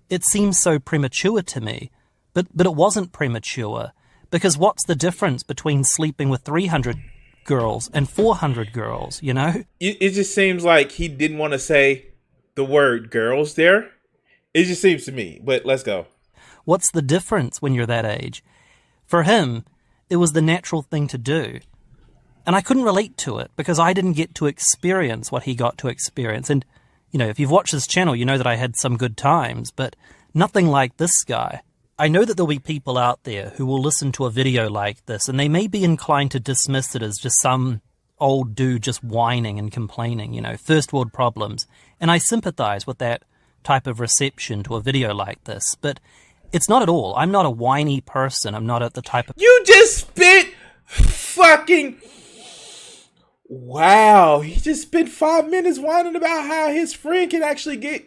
it seems so premature to me. But it wasn't premature. Because what's the difference between sleeping with 300 girls and 400 girls, you know? It just seems like he didn't want to say the word girls there. It just seems to me. But let's go. What's the difference when you're that age? For him, it was the natural thing to do. And I couldn't relate to it because I didn't get to experience what he got to experience. And, you know, if you've watched this channel, you know that I had some good times, but nothing like this guy. I know that there'll be people out there who will listen to a video like this and they may be inclined to dismiss it as just some old dude just whining and complaining, you know, first world problems. And I sympathize with that type of reception to a video like this, but it's not at all. I'm not a whiny person. I'm not at the type of... You just spit fucking... Wow. He just spent 5 minutes whining about how his friend can actually get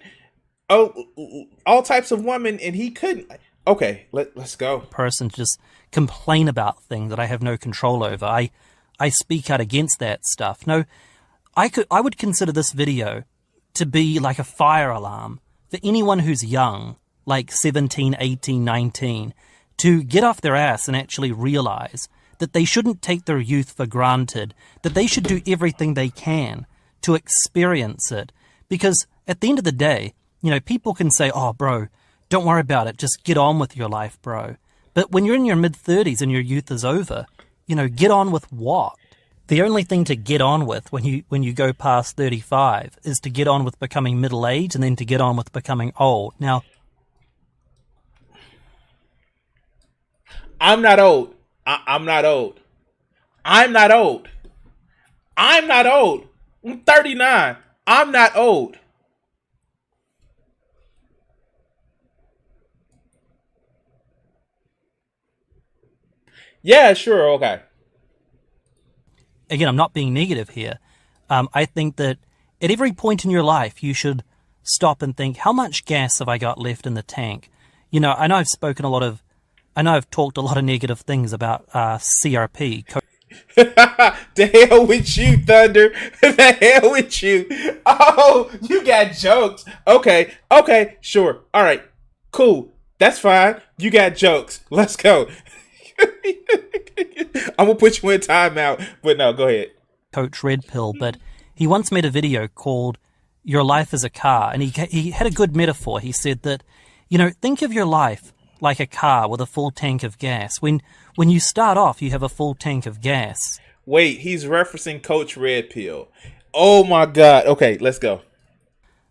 all types of women and he couldn't. Okay, let's go. Person to just complain about things that I have no control over. I speak out against that stuff. No, I would consider this video to be like a fire alarm for anyone who's young, like 17, 18, 19, to get off their ass and actually realize that they shouldn't take their youth for granted, that they should do everything they can to experience it. Because at the end of the day, you know, people can say, oh, bro, don't worry about it. Just get on with your life, bro. But when you're in your mid-30s and your youth is over, you know, get on with what? The only thing to get on with when you go past 35 is to get on with becoming middle-aged and then to get on with becoming old. Now, I'm not old. I'm not old. I'm not old. I'm not old. I'm 39. I'm not old. Yeah, sure, okay. Again, I'm not being negative here. I think that at every point in your life, you should stop and think, how much gas have I got left in the tank? You know, I know I've talked a lot of negative things about CRP. The hell with you, Thunder. The hell with you. Oh, you got jokes. Okay, sure. All right, cool. That's fine. You got jokes. Let's go. I'm going to put you in timeout, but no, go ahead. Coach Red Pill, but he once made a video called Your Life is a Car, and he had a good metaphor. He said that, you know, think of your life like a car with a full tank of gas. When you start off, you have a full tank of gas. Wait, he's referencing Coach Red Pill. Oh my God. Okay, let's go.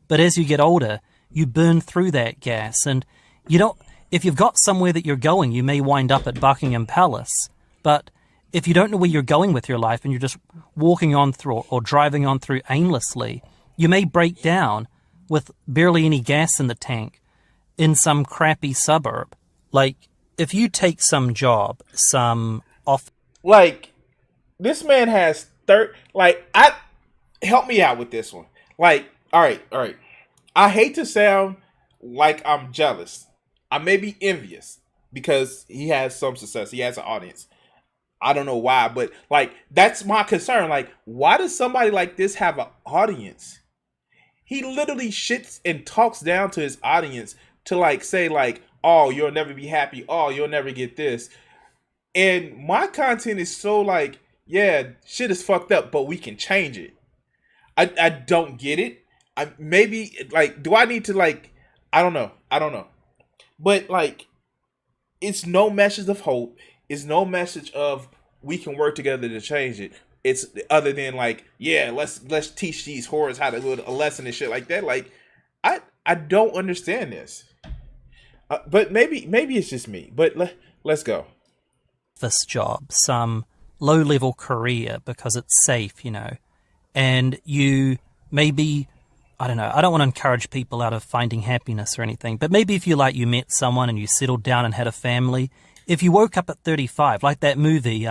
But as you get older, you burn through that gas, and you don't... If you've got somewhere that you're going, you may wind up at Buckingham Palace. But if you don't know where you're going with your life and you're just walking on through or driving on through aimlessly, you may break down with barely any gas in the tank in some crappy suburb. Like, if you take some job, some off... Like, this man has help me out with this one. Like, all right. I hate to sound like I'm jealous. I may be envious because he has some success. He has an audience. I don't know why, but like, that's my concern. Like, why does somebody like this have an audience? He literally shits and talks down to his audience to like say like, oh, you'll never be happy. Oh, you'll never get this. And my content is so like, yeah, shit is fucked up, but we can change it. I don't get it. Maybe like, do I need to like, I don't know. But like, it's no message of hope. It's no message of we can work together to change it. It's other than like, yeah, let's teach these whores how to do a lesson and shit like that. Like, I don't understand this. But maybe it's just me. But let's go. This job, some low-level career because it's safe, and you maybe, I don't know, I don't want to encourage people out of finding happiness or anything, but maybe if you met someone and you settled down and had a family, if you woke up at 35, like that movie,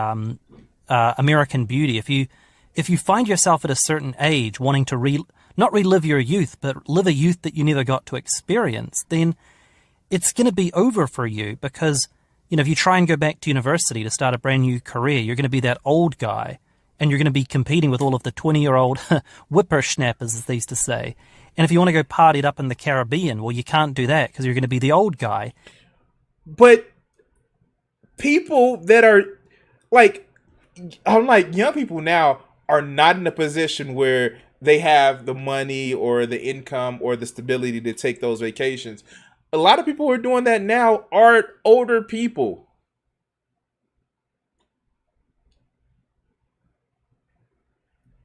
American Beauty, if you find yourself at a certain age wanting to not relive your youth, but live a youth that you never got to experience, then it's going to be over for you because, if you try and go back to university to start a brand new career, you're going to be that old guy and you're going to be competing with all of the 20-year-old whippersnappers, as they used to say. And if you want to go party it up in the Caribbean, well, you can't do that because you're going to be the old guy. But people that are young people now are not in a position where they have the money or the income or the stability to take those vacations. A lot of people who are doing that now are older people.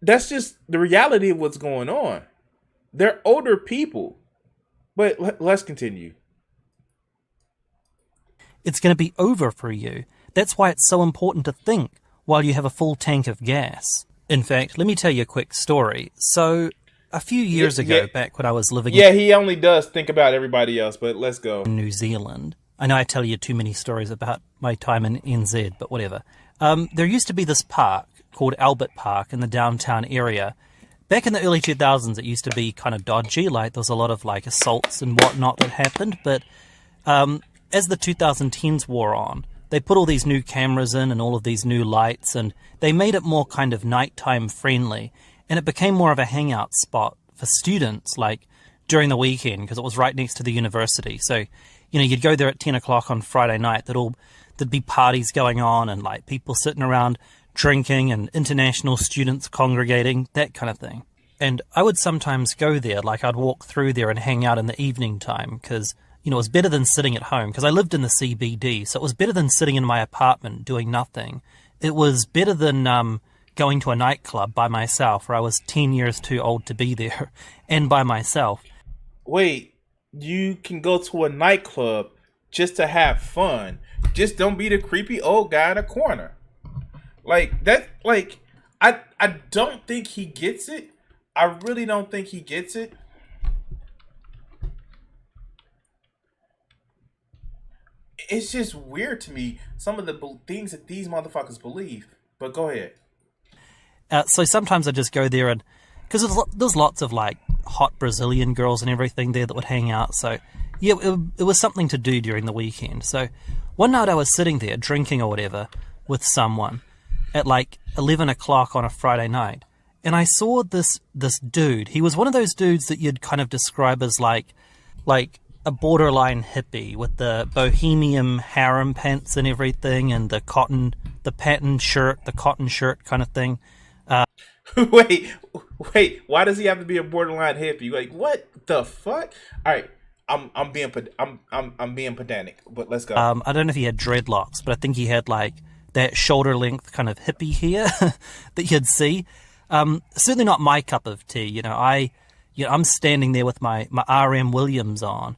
That's just the reality of what's going on. They're older people. But let's continue. It's going to be over for you. That's why it's so important to think while you have a full tank of gas. In fact, let me tell you a quick story. So, a few years ago, back when I was living he only does think about everybody else, but let's go. In New Zealand. I know I tell you too many stories about my time in NZ, but whatever. There used to be this park called Albert Park in the downtown area. Back in the early 2000s, it used to be kind of dodgy, like there was a lot of assaults and whatnot that happened, but as the 2010s wore on, they put all these new cameras in and all of these new lights, and they made it more kind of nighttime friendly, and it became more of a hangout spot for students, during the weekend, because it was right next to the university. So, you'd go there at 10 o'clock on Friday night, there'd be parties going on, and people sitting around drinking, and international students congregating, that kind of thing. And I would sometimes go there, I'd walk through there and hang out in the evening time, because it was better than sitting at home, because I lived in the CBD, so it was better than sitting in my apartment doing nothing. It was better than going to a nightclub by myself, where I was 10 years too old to be there, and by myself. Wait, you can go to a nightclub just to have fun. Just don't be the creepy old guy in the corner. I don't think he gets it. I really don't think he gets it. It's just weird to me, some of the things that these motherfuckers believe. But go ahead. So sometimes I just go there, and because there's lots of hot Brazilian girls and everything there that would hang out. So yeah, it was something to do during the weekend. So one night I was sitting there drinking or whatever with someone at 11 o'clock on a Friday night, and I saw this dude. He was one of those dudes that you'd kind of describe as like a borderline hippie with the bohemian harem pants and everything, and the cotton shirt kind of thing. Wait, why does he have to be a borderline hippie? What the fuck? All right, I'm being pedantic, but let's go. I don't know if he had dreadlocks, but I think he had that shoulder length kind of hippie hair that you'd see. Certainly not my cup of tea. I'm standing there with my RM Williams on,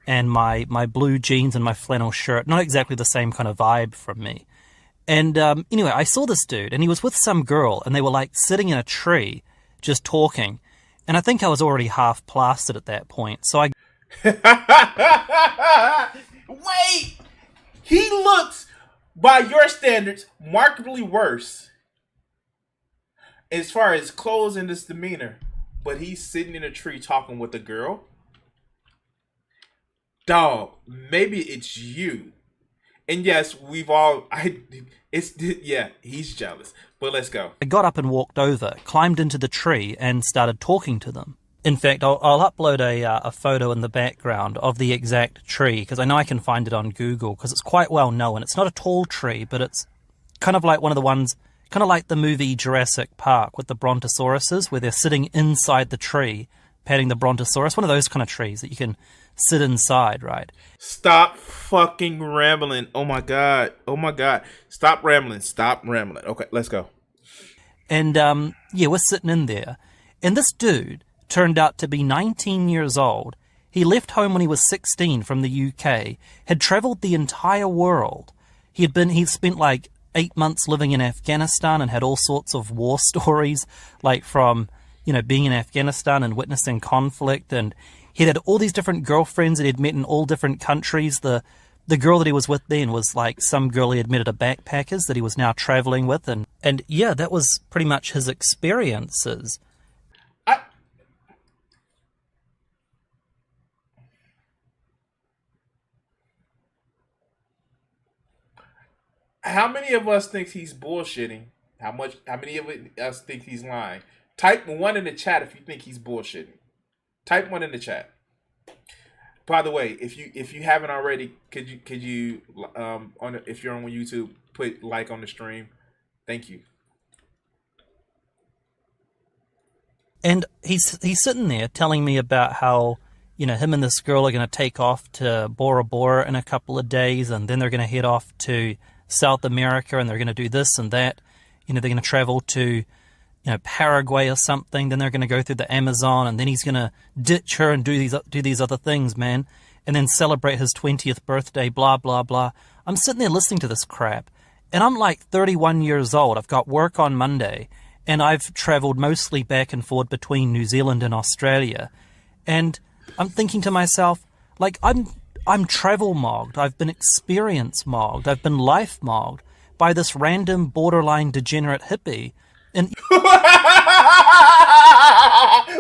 and my blue jeans and my flannel shirt. Not exactly the same kind of vibe from me. And anyway, I saw this dude, and he was with some girl, and they were sitting in a tree, just talking. And I think I was already half plastered at that point, so I... Wait! He looks, by your standards, markedly worse as far as clothes and his demeanor. But he's sitting in a tree talking with a girl. Dog, maybe it's you. And yes, he's jealous. But let's go. I got up and walked over, climbed into the tree, and started talking to them. In fact, I'll upload a photo in the background of the exact tree, because I know I can find it on Google, because it's quite well known. It's not a tall tree, but it's kind of like one of the ones, kind of like the movie Jurassic Park with the brontosauruses, where they're sitting inside the tree, patting the brontosaurus. One of those kind of trees that you can sit inside, right? Stop fucking rambling. Oh my god. Stop rambling. Okay, let's go. And we're sitting in there, and this dude turned out to be 19 years old. He left home when he was 16 from the UK, had travelled the entire world. He'd spent like 8 months living in Afghanistan and had all sorts of war stories, like from, being in Afghanistan and witnessing conflict. And he'd had all these different girlfriends that he'd met in all different countries. The girl that he was with then was like some girl he had met at a backpackers that he was now travelling with. And yeah, that was pretty much his experiences. How many of us think he's bullshitting? How many of us think he's lying? Type 1 in the chat if you think he's bullshitting. Type 1 in the chat. By the way, if you haven't already, could you if you're on YouTube, put like on the stream. Thank you. And he's sitting there telling me about how, him and this girl are going to take off to Bora Bora in a couple of days, and then they're going to head off to South America, and they're going to do this and that. They're going to travel to, Paraguay or something. Then they're going to go through the Amazon, and then he's going to ditch her and do these other things, man. And then celebrate his 20th birthday, blah, blah, blah. I'm sitting there listening to this crap, and I'm like 31 years old. I've got work on Monday, and I've traveled mostly back and forth between New Zealand and Australia. And I'm thinking to myself, like, I'm travel mogged. I've been experience mogged. I've been life mogged by this random borderline degenerate hippie. And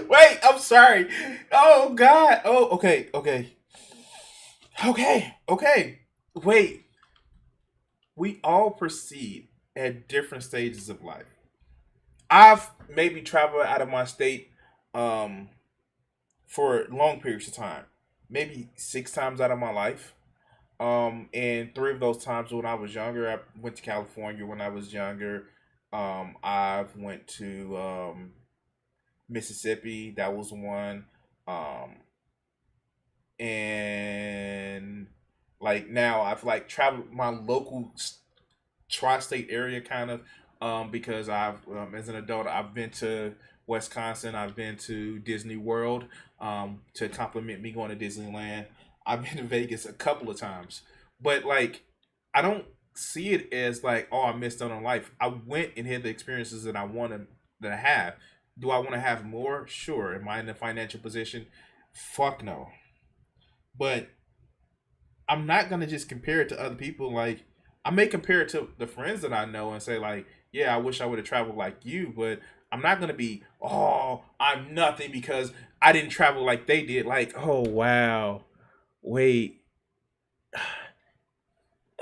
wait, I'm sorry. Oh God. Oh, okay. Wait. We all proceed at different stages of life. I've maybe traveled out of my state for long periods of time. Maybe 6 times out of my life. And 3 of those times when I was younger. I went to California when I was younger. I've went to Mississippi. That was one. And like now I've like traveled my local tri-state area kind of because I've as an adult I've been to Wisconsin. I've been to Disney World to compliment me going to Disneyland. I've been to Vegas a couple of times, but like I don't see it as like, oh, I missed out on life. I went and had the experiences that I have. Do I want to have more? Sure. Am I in a financial position? Fuck no. But I'm not gonna just compare it to other people. Like I may compare it to the friends that I know and say like, yeah, I wish I would have traveled like you, but I'm not going to be, oh, I'm nothing because I didn't travel like they did. Like, oh, wow. Wait.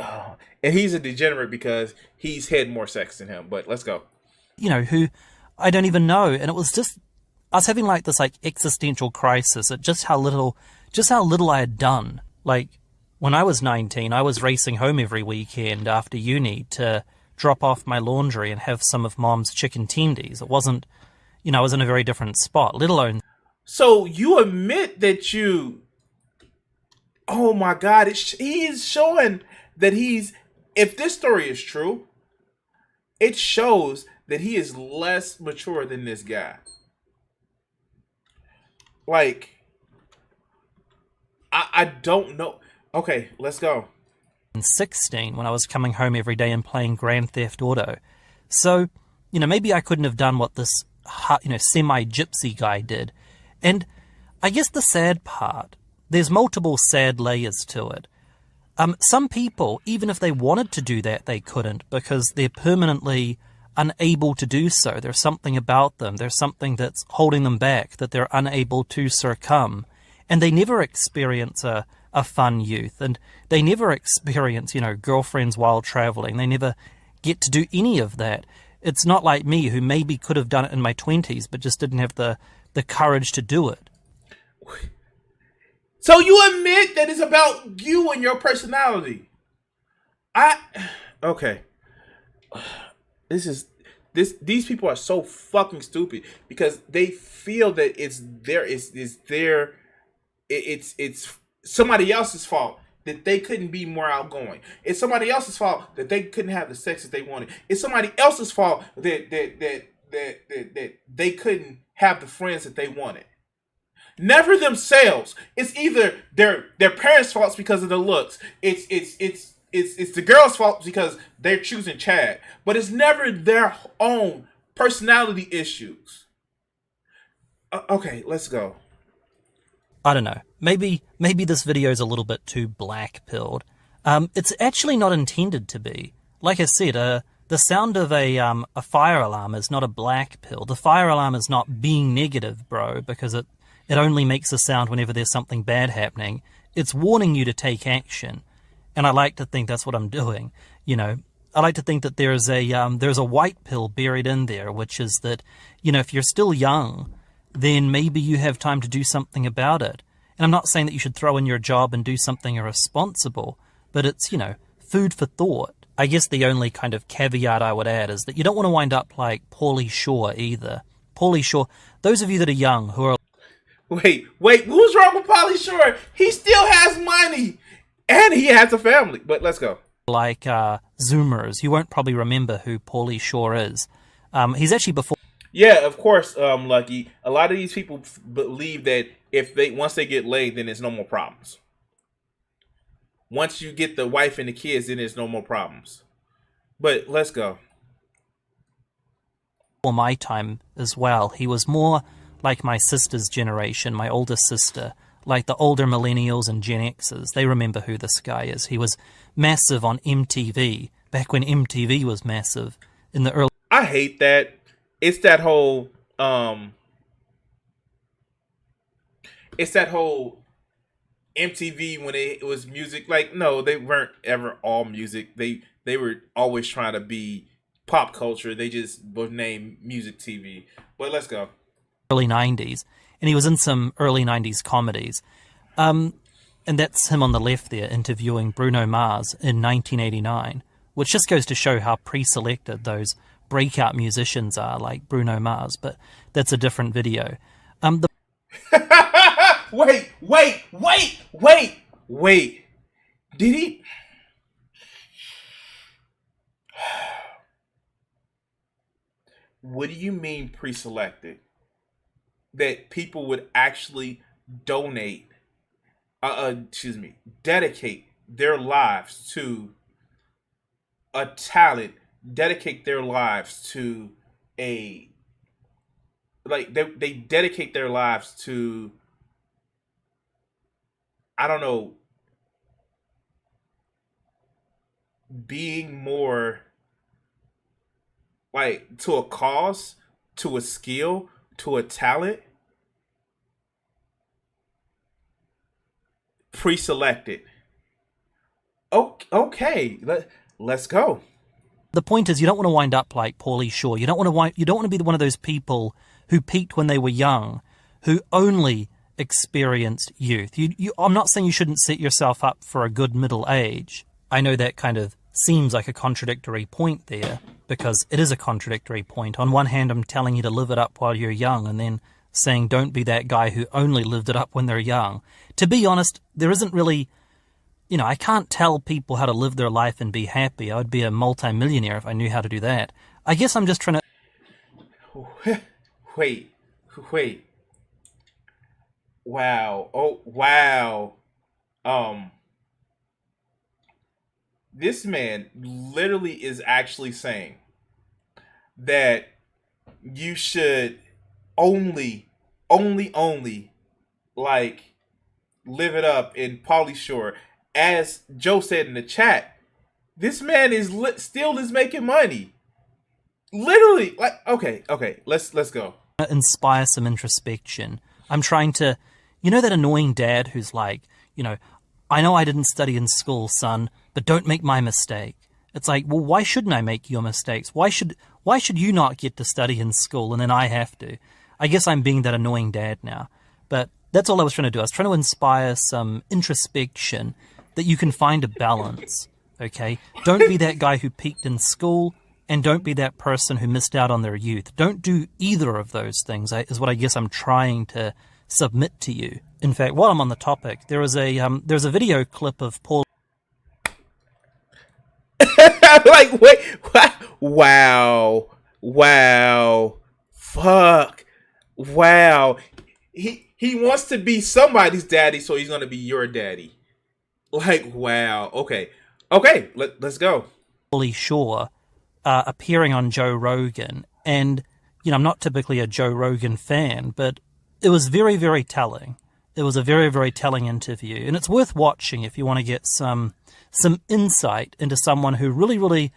Oh. And he's a degenerate because he's had more sex than him. But let's go. Who I don't even know. And it was just, I was having like this like existential crisis at just how little I had done. Like when I was 19, I was racing home every weekend after uni to drop off my laundry and have some of Mom's chicken tendies. It wasn't, I was in a very different spot, let alone. So you admit that oh my God, he is showing that if this story is true, it shows that he is less mature than this guy. Like, I don't know. Okay, let's go. 16 when I was coming home every day and playing Grand Theft Auto. So, maybe I couldn't have done what this, semi-gypsy guy did. And I guess the sad part, there's multiple sad layers to it. Some people, even if they wanted to do that, they couldn't because they're permanently unable to do so. There's something about them. There's something that's holding them back that they're unable to succumb. And they never experience a fun youth, and they never experience, girlfriends while traveling. They never get to do any of that. It's not like me, who maybe could have done it in my 20s, but just didn't have the courage to do it. So you admit that it's about you and your personality. Okay. These people are so fucking stupid because they feel that it's somebody else's fault that they couldn't be more outgoing. It's somebody else's fault that they couldn't have the sex that they wanted. It's somebody else's fault that they couldn't have the friends that they wanted. Never themselves. It's either their parents' faults because of the looks. It's the girl's fault because they're choosing Chad. But it's never their own personality issues. Okay, let's go. I don't know. Maybe this video is a little bit too black-pilled. It's actually not intended to be. Like I said, the sound of a fire alarm is not a black pill. The fire alarm is not being negative, bro, because it only makes a sound whenever there's something bad happening. It's warning you to take action. And I like to think that's what I'm doing. You know, I like to think that there's a white pill buried in there, which is that, you know, if you're still young, then maybe you have time to do something about it. And I'm not saying that you should throw in your job and do something irresponsible, but it's, you know, food for thought. I guess the only kind of caveat I would add is that you don't want to wind up like Pauly Shore either. Pauly Shore, those of you that are young who are... Wait, who's wrong with Pauly Shore? He still has money, and he has a family, but let's go. Like Zoomers, you won't probably remember who Pauly Shore is. He's actually before... Yeah, of course, Lucky. A lot of these people believe that once they get laid, then there's no more problems. Once you get the wife and the kids, then there's no more problems. But let's go. For my time as well, he was more like my sister's generation, my older sister, like the older millennials and Gen Xers. They remember who this guy is. He was massive on MTV, back when MTV was massive in the early... I hate that. It's that whole MTV when it was music. Like, no, they weren't ever all music. They were always trying to be pop culture. They just were named Music TV. But let's go. Early 90s. And he was in some early 90s comedies. And that's him on the left there interviewing Bruno Mars in 1989, which just goes to show how pre-selected those breakout musicians are, like Bruno Mars. But that's a different video. Wait. Did he? What do you mean pre-selected? That people would actually dedicate their lives to a talent, dedicate their lives to they dedicate their lives to, I don't know, being more like to a cause, to a skill, to a talent. Pre-selected. Okay, let's go. The point is, you don't want to wind up like Pauly Shore. You don't want to be one of those people who peaked when they were young, who only experienced youth. I'm not saying you shouldn't set yourself up for a good middle age. I know that kind of seems like a contradictory point there, because it is a contradictory point. On one hand, I'm telling you to live it up while you're young, and then saying don't be that guy who only lived it up when they're young. To be honest, there isn't really, you know, I can't tell people how to live their life and be happy. I would be a multimillionaire if I knew how to do that. I guess I'm just trying to... Wait. Wow. Oh, wow. This man literally is actually saying that you should only like live it up in Pauly Shore. As Joe said in the chat, this man is still making money. Literally, like, okay, let's go. Inspire some introspection. I'm trying to, you know, that annoying dad who's like, you know, I know I didn't study in school, son, but don't make my mistake. It's like, well, why shouldn't I make your mistakes? Why should you not get to study in school and then I have to? I guess I'm being that annoying dad now. But that's all I was trying to do. I was trying to inspire some introspection, that you can find a balance, okay? Don't be that guy who peaked in school, and don't be that person who missed out on their youth. Don't do either of those things, is what I guess I'm trying to submit to you. In fact, while I'm on the topic, there's a video clip of Paul. Like, wait, wow, fuck, wow. he wants to be somebody's daddy, so he's gonna be your daddy. Like, wow. Okay. Let's go. Pauly Shore appearing on Joe Rogan, and I'm not typically a Joe Rogan fan, but it was very, very telling. It was a very, very telling interview, and it's worth watching if you want to get some insight into someone who really, really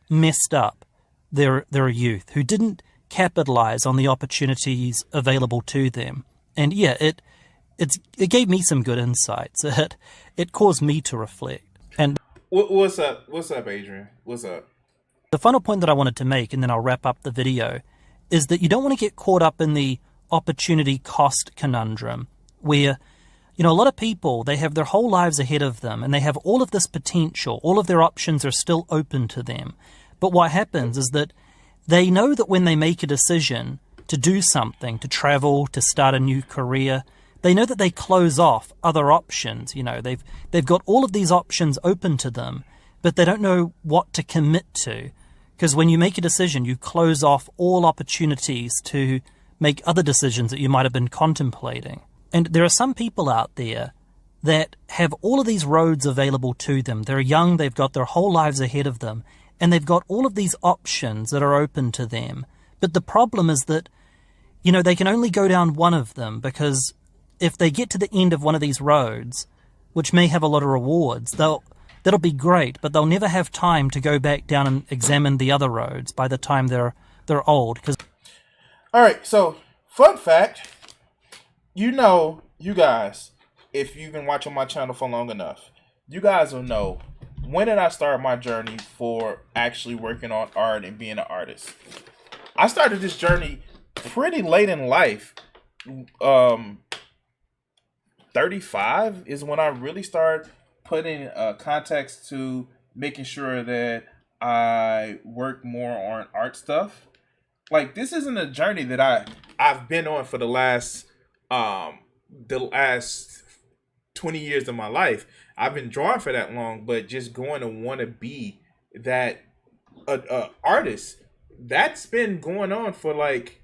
messed up their youth, who didn't capitalize on the opportunities available to them. And yeah, it gave me some good insights. It caused me to reflect. And what's up, Adrian? What's up? The final point that I wanted to make, and then I'll wrap up the video, is that you don't want to get caught up in the opportunity cost conundrum, where a lot of people, they have their whole lives ahead of them and they have all of this potential, all of their options are still open to them. But what happens is that they know that when they make a decision to do something, to travel, to start a new career, they know that they close off other options. They've got all of these options open to them, but they don't know what to commit to. Because when you make a decision, you close off all opportunities to make other decisions that you might have been contemplating. And there are some people out there that have all of these roads available to them. They're young, they've got their whole lives ahead of them, and they've got all of these options that are open to them. But the problem is that, they can only go down one of them, because if they get to the end of one of these roads, which may have a lot of rewards, that'll be great, but they'll never have time to go back down and examine the other roads by the time they're old. All right, so fun fact, you guys, if you've been watching my channel for long enough, you guys will know, when did I start my journey for actually working on art and being an artist? I started this journey pretty late in life. 35 is when I really started putting context to making sure that I work more on art stuff. Like, this isn't a journey that I've been on for the last 20 years of my life. I've been drawing for that long, but just going to want to be that artist, that's been going on for like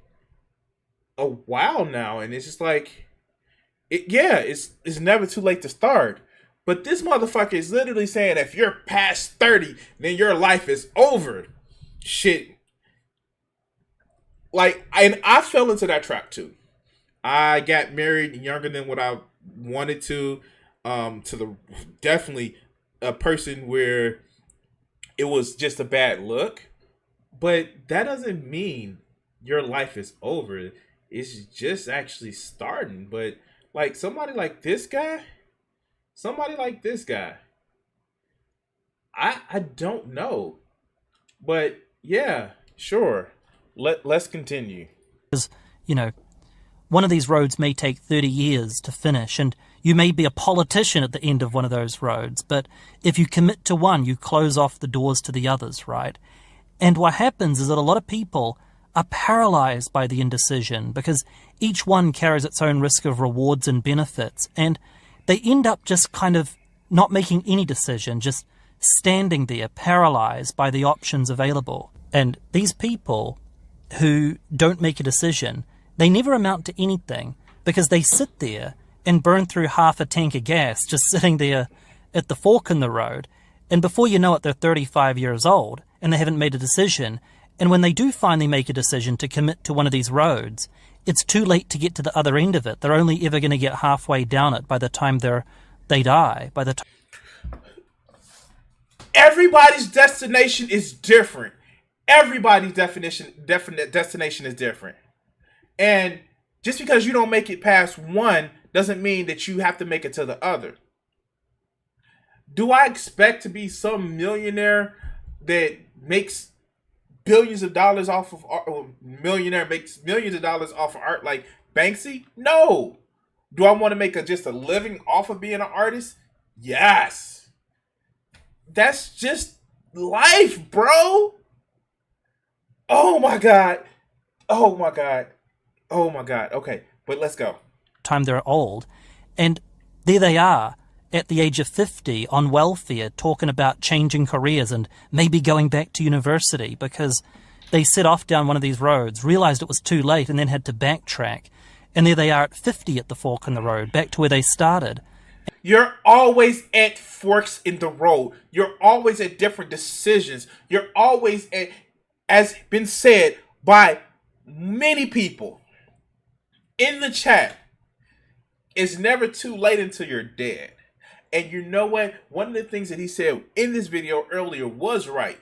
a while now. And it's just like, it's never too late to start. But this motherfucker is literally saying if you're past 30, then your life is over. Shit. Like, and I fell into that trap too. I got married younger than what I wanted to definitely a person where it was just a bad look. But that doesn't mean your life is over. It's just actually starting. But like somebody like this guy, I don't know. But yeah, sure. Let's continue. Because, one of these roads may take 30 years to finish, and you may be a politician at the end of one of those roads, but if you commit to one, you close off the doors to the others, right? And what happens is that a lot of people are paralyzed by the indecision, because each one carries its own risk of rewards and benefits, and they end up just kind of not making any decision, just standing there paralyzed by the options available. And these people who don't make a decision, they never amount to anything, because they sit there and burn through half a tank of gas just sitting there at the fork in the road, and before you know it, they're 35 years old and they haven't made a decision. And when they do finally make a decision to commit to one of these roads, it's too late to get to the other end of it. They're only ever going to get halfway down it by the time they die. By the time everybody's destination is different. Everybody's destination is different. And just because you don't make it past one doesn't mean that you have to make it to the other. Do I expect to be some millionaire that makes billions of dollars off of art, or millionaire makes millions of dollars off of art like Banksy? No. Do I want to make just a living off of being an artist? Yes. That's just life, bro. Oh my God. Oh my God. Oh my God. Okay, but let's go. Time they're old, and there they are at the age of 50 on welfare talking about changing careers and maybe going back to university because they set off down one of these roads, realized it was too late, and then had to backtrack. And there they are at 50 at the fork in the road, back to where they started. You're always at forks in the road. You're always at different decisions. You're always at, as been said by many people in the chat, it's never too late until you're dead. And you know what? One of the things that he said in this video earlier was right.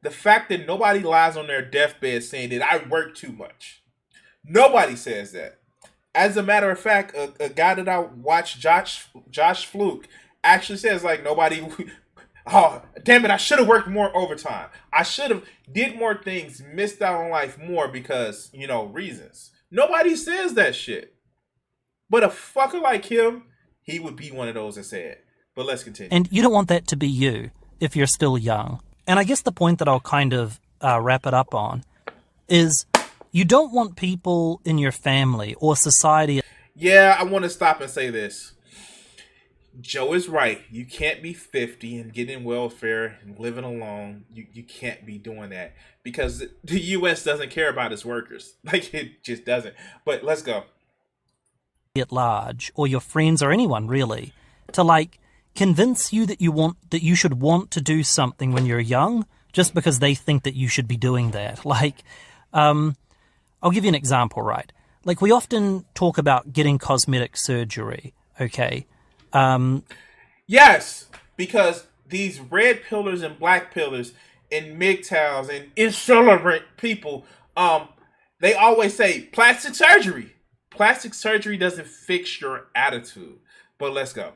The fact that nobody lies on their deathbed saying that I work too much. Nobody says that. As a matter of fact, a guy that I watched, Josh Fluke, actually says like nobody. Oh, damn it! I should have worked more overtime. I should have did more things, missed out on life more because reasons. Nobody says that shit. But a fucker like him, he would be one of those that said. But let's continue. And you don't want that to be you if you're still young. And I guess the point that I'll kind of wrap it up on is you don't want people in your family or society. Yeah, I want to stop and say this. Joe is right. You can't be 50 and getting welfare and living alone. You can't be doing that because the U.S. doesn't care about its workers. Like, it just doesn't. But let's go. At large, or your friends or anyone really, to like convince you that you should want to do something when you're young just because they think that you should be doing that. Like, I'll give you an example, right? Like, we often talk about getting cosmetic surgery, okay? Yes, because these red pillars and black pillars and MGTOWs and intolerant people, they always say plastic surgery. Plastic surgery doesn't fix your attitude. But let's go.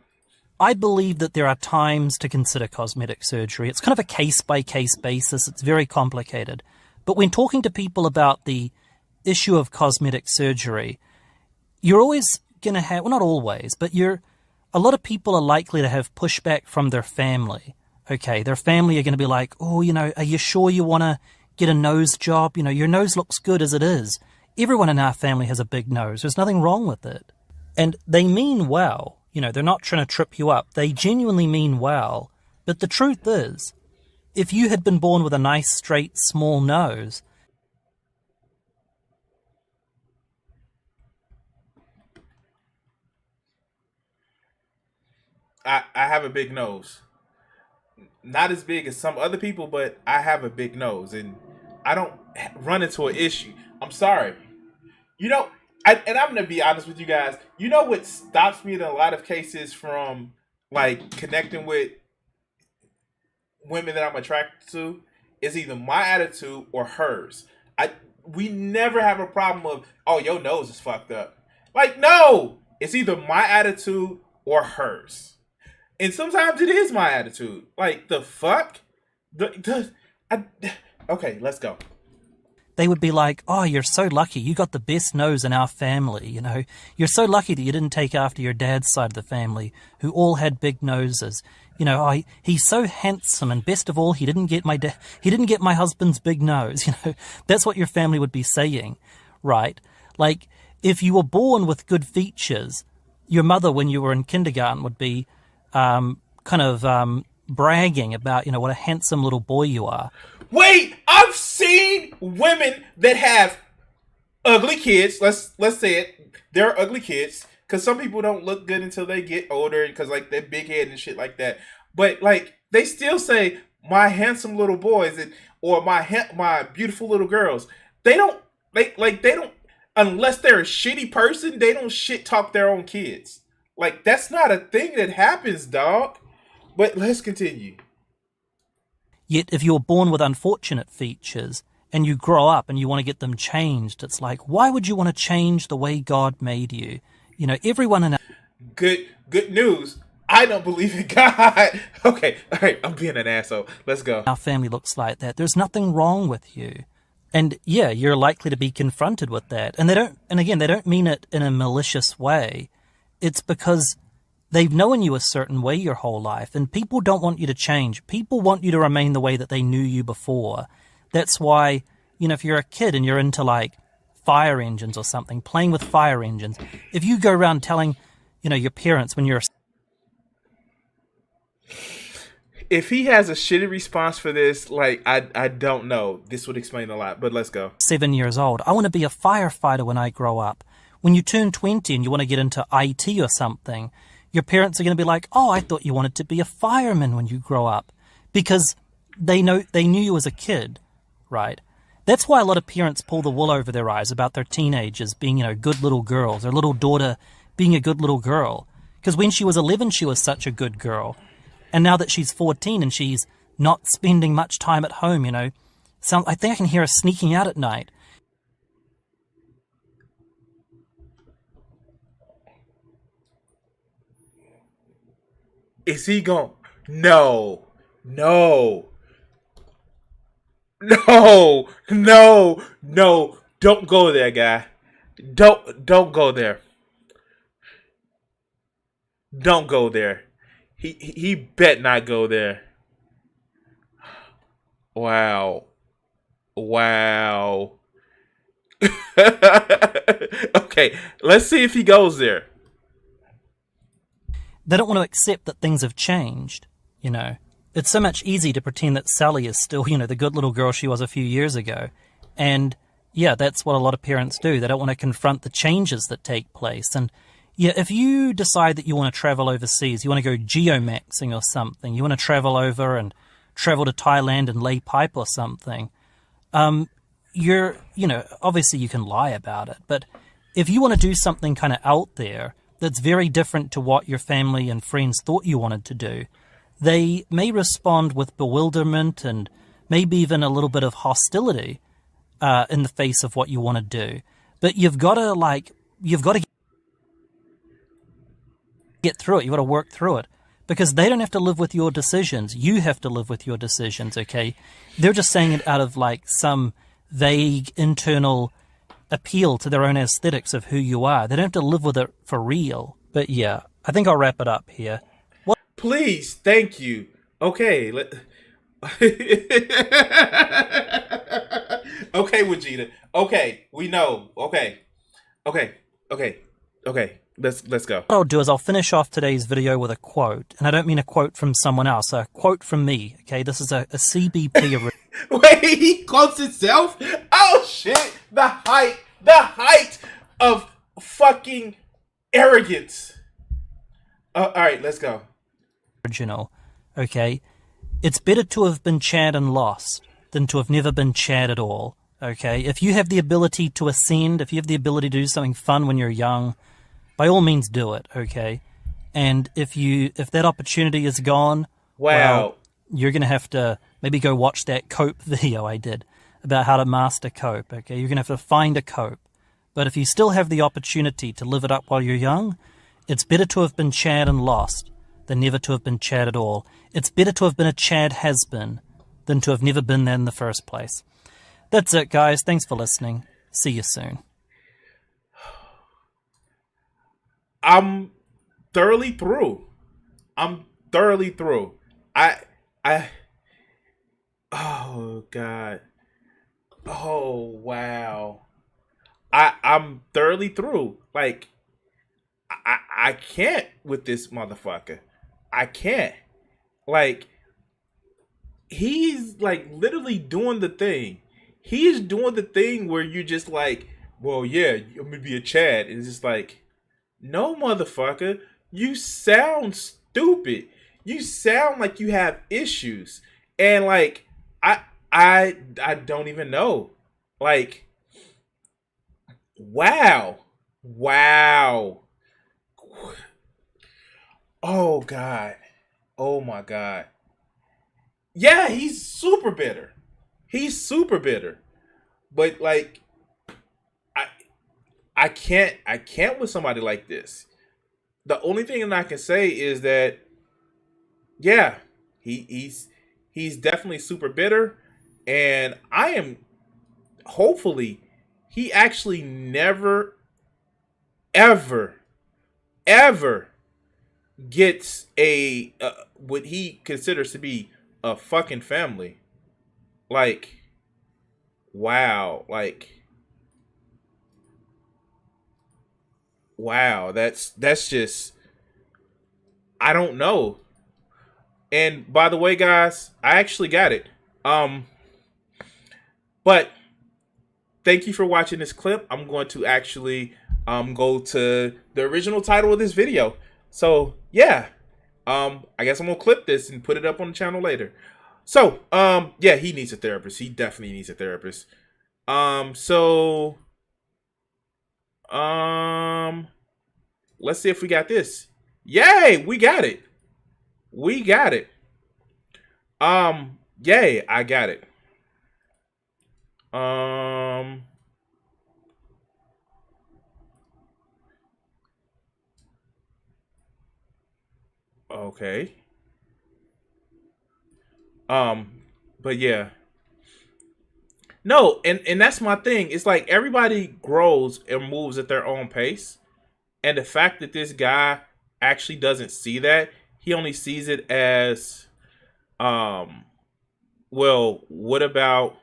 I believe that there are times to consider cosmetic surgery. It's kind of a case-by-case basis. It's very complicated. But when talking to people about the issue of cosmetic surgery, you're always going to have, well, not always, but a lot of people are likely to have pushback from their family. Okay, their family are going to be like, oh, are you sure you want to get a nose job? Your nose looks good as it is. Everyone in our family has a big nose. There's nothing wrong with it. And they mean well. They're not trying to trip you up. They genuinely mean well. But the truth is, if you had been born with a nice, straight, small nose, I have a big nose. Not as big as some other people, but I have a big nose. And I don't run into an issue. I'm sorry. I'm going to be honest with you guys. What stops me in a lot of cases from, like, connecting with women that I'm attracted to is either my attitude or hers. We never have a problem of, oh, your nose is fucked up. Like, no! It's either my attitude or hers. And sometimes it is my attitude. Like, the fuck? Okay, let's go. They would be like, oh, you're so lucky. You got the best nose in our family, You're so lucky that you didn't take after your dad's side of the family, who all had big noses. Oh, he's so handsome, and best of all, he didn't get my husband's big nose. That's what your family would be saying, right? Like, if you were born with good features, your mother, when you were in kindergarten, would be bragging about, what a handsome little boy you are. Wait, I've seen women that have ugly kids. Let's say it. They're ugly kids because some people don't look good until they get older because like they're big head and shit like that. But like they still say my handsome little boys or my beautiful little girls. They don't unless they're a shitty person. They don't shit talk their own kids. Like that's not a thing that happens, dog. But let's continue. Yet if you're born with unfortunate features and you grow up and you want to get them changed, it's like, why would you want to change the way God made you? Everyone in Good news. I don't believe in God. Okay, all right, I'm being an asshole. Let's go. our family looks like that. There's nothing wrong with you. And yeah, you're likely to be confronted with that. And they don't mean it in a malicious way. It's because they've known you a certain way your whole life, and people don't want you to change. People want you to remain the way that they knew you before. That's why, if you're a kid and you're into like fire engines or something, playing with fire engines, if you go around telling, your parents when you're If he has a shitty response for this, like, I don't know. This would explain a lot, but let's go. 7 years old, I want to be a firefighter when I grow up. When you turn 20 and you want to get into IT or something, your parents are going to be like, oh, I thought you wanted to be a fireman when you grow up, because they knew you as a kid, right? That's why a lot of parents pull the wool over their eyes about their teenagers being, good little girls, their little daughter being a good little girl. Because when she was 11, she was such a good girl. And now that she's 14 and she's not spending much time at home, I think I can hear her sneaking out at night. Is he going? No. No. No. No. No. Don't go there, guy. Don't go there. Don't go there. He bet not go there. Wow. Wow. Okay, let's see if he goes there. They don't want to accept that things have changed, It's so much easier to pretend that Sally is still, the good little girl she was a few years ago. And, yeah, that's what a lot of parents do. They don't want to confront the changes that take place. And, yeah, if you decide that you want to travel overseas, you want to go geomaxing or something, you want to travel over and travel to Thailand and lay pipe or something, obviously you can lie about it. But if you want to do something kind of out there that's very different to what your family and friends thought you wanted to do, they may respond with bewilderment and maybe even a little bit of hostility in the face of what you want to do. But you've got to get through it. You've got to work through it, because they don't have to live with your decisions. You have to live with your decisions, okay? They're just saying it out of some vague internal appeal to their own aesthetics of who you are. They don't have to live with it for real. But yeah, I think I'll wrap it up here. Please, thank you. Okay, okay, Vegeta. Okay, we know. Okay. Let's go. What I'll do is I'll finish off today's video with a quote, and I don't mean a quote from someone else, a quote from me. Okay, this is a CBP. Wait, he quotes himself? Oh shit! The height of fucking arrogance. All right, let's go. Original. Okay, it's better to have been Chad and lost than to have never been Chad at all. Okay, if you have the ability to ascend, if you have the ability to do something fun when you're young, by all means do it, okay? And if that opportunity is gone, well, you're going to have to maybe go watch that cope video I did about how to master cope, okay? You're going to have to find a cope. But if you still have the opportunity to live it up while you're young, it's better to have been Chad and lost than never to have been Chad at all. It's better to have been a Chad has-been than to have never been there in the first place. That's it, guys. Thanks for listening. See you soon. I'm thoroughly through. Oh God. Oh wow. I'm thoroughly through. I can't with this motherfucker. I can't. He's literally doing the thing. He is doing the thing where you're just well, yeah, I'm gonna be a Chad. And it's just no, motherfucker. You sound stupid. You sound like you have issues. And I don't even know. Wow. Oh God. Oh my God. Yeah, he's super bitter. But I can't with somebody like this. The only thing that I can say is that, yeah, he's definitely super bitter, and I am hopefully he actually never, ever gets a what he considers to be a fucking family. Wow, wow, that's just, I don't know. And by the way, guys, I actually got it. But thank you for watching this clip. I'm going to actually go to the original title of this video. So yeah, I guess I'm gonna clip this and put it up on the channel later. So yeah, he needs a therapist. He definitely needs a therapist. So let's see if we got this. Yay, we got it. We got it. Yay, I got it. Okay. But yeah. No, and that's my thing. It's like everybody grows and moves at their own pace. And the fact that this guy actually doesn't see that, he only sees it as well, what about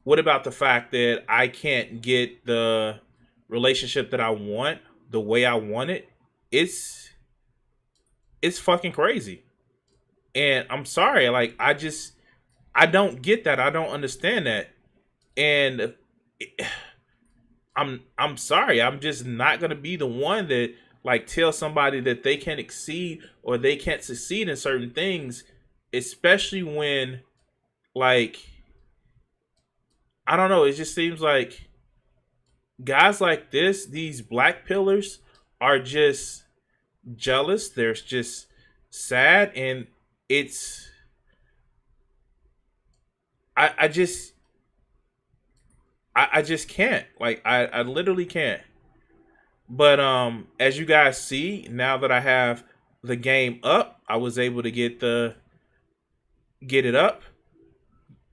the fact that I can't get the relationship that I want the way I want it? It's fucking crazy. And I'm sorry, like I don't get that. I don't understand that. And I'm sorry. I'm just not going to be the one that like tell somebody that they can't exceed or they can't succeed in certain things, especially when like I don't know, it just seems like guys like this, these black pillars are just jealous. They're just sad, and it's I just can't. Like I literally can't. But as you guys see, now that I have the game up, I was able to get it up.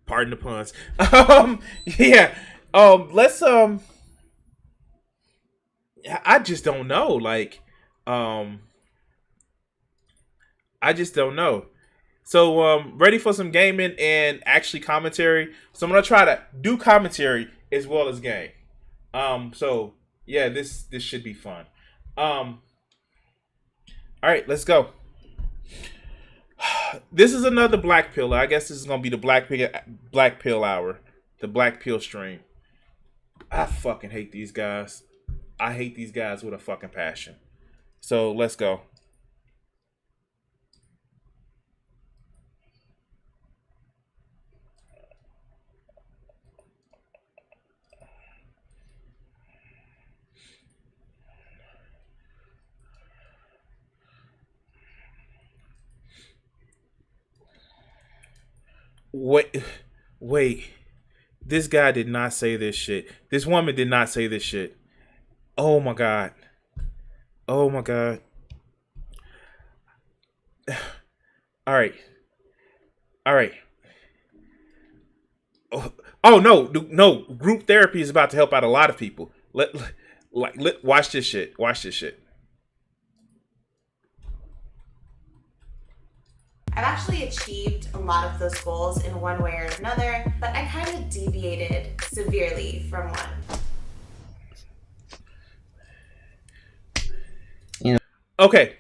Pardon the puns. Yeah. Let's I just don't know. Like I just don't know. So ready for some gaming and actually commentary. So I'm gonna try to do commentary as well as game. So yeah, this should be fun. All right, let's go. This is another black pill. I guess this is gonna be the black pill hour, the black pill stream. I fucking hate these guys. I hate these guys with a fucking passion. So let's go. Wait. This guy did not say this shit. This woman did not say this shit. Oh my god. Oh my god. All right. Oh no. Group therapy is about to help out a lot of people. Let watch this shit. Watch this shit. I've actually achieved a lot of those goals in one way or another, but I kind of deviated severely from one. Okay.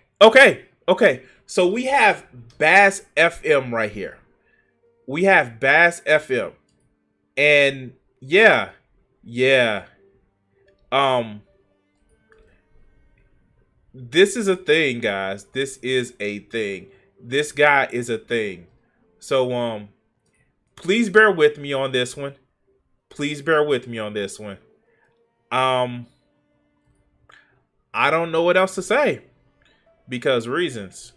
So we have Bass FM right here. We have Bass FM. And yeah. This is a thing, guys. This is a thing. This guy is a thing. So please bear with me on this one. I don't know what else to say because reasons.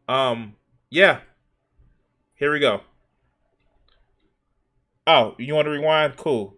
Yeah. Here we go. Oh, you want to rewind? Cool.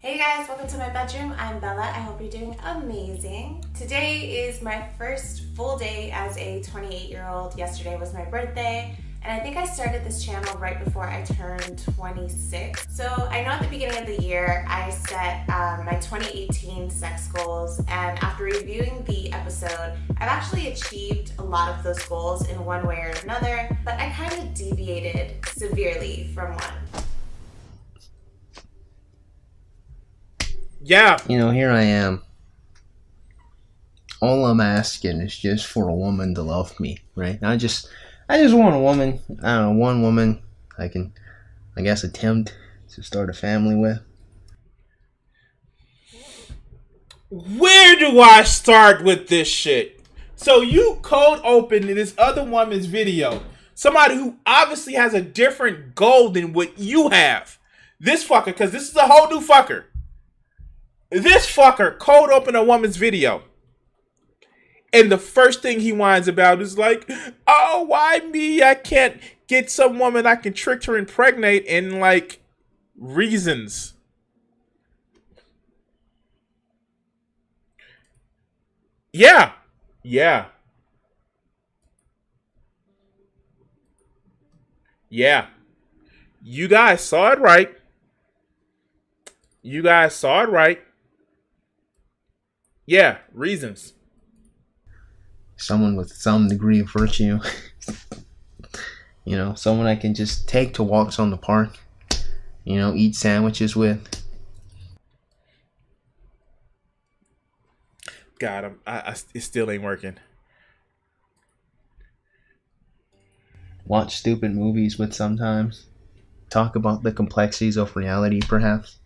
Hey guys, welcome to my bedroom. I'm Bella. I hope you're doing amazing. Today is my first full day as a 28-year-old. Yesterday was my birthday, and I think I started this channel right before I turned 26. So I know at the beginning of the year, I set my 2018 sex goals, and after reviewing the episode, I've actually achieved a lot of those goals in one way or another, but I kind of deviated severely from one. Yeah. You know, here I am. All I'm asking is just for a woman to love me, right? I just want a woman. I don't know, one woman I can, I guess, attempt to start a family with. Where do I start with this shit? So you cold open this other woman's video. Somebody who obviously has a different goal than what you have. This fucker, because this is a whole new fucker. This fucker cold open a woman's video. And the first thing he whines about is like, oh, why me? I can't get some woman I can trick her and impregnate, and like reasons. Yeah. Yeah. Yeah. You guys saw it right. You guys saw it right. Yeah, reasons. Someone with some degree of virtue. You know, someone I can just take to walks on the park. You know, eat sandwiches with. God, it still ain't working. Watch stupid movies with sometimes. Talk about the complexities of reality, perhaps.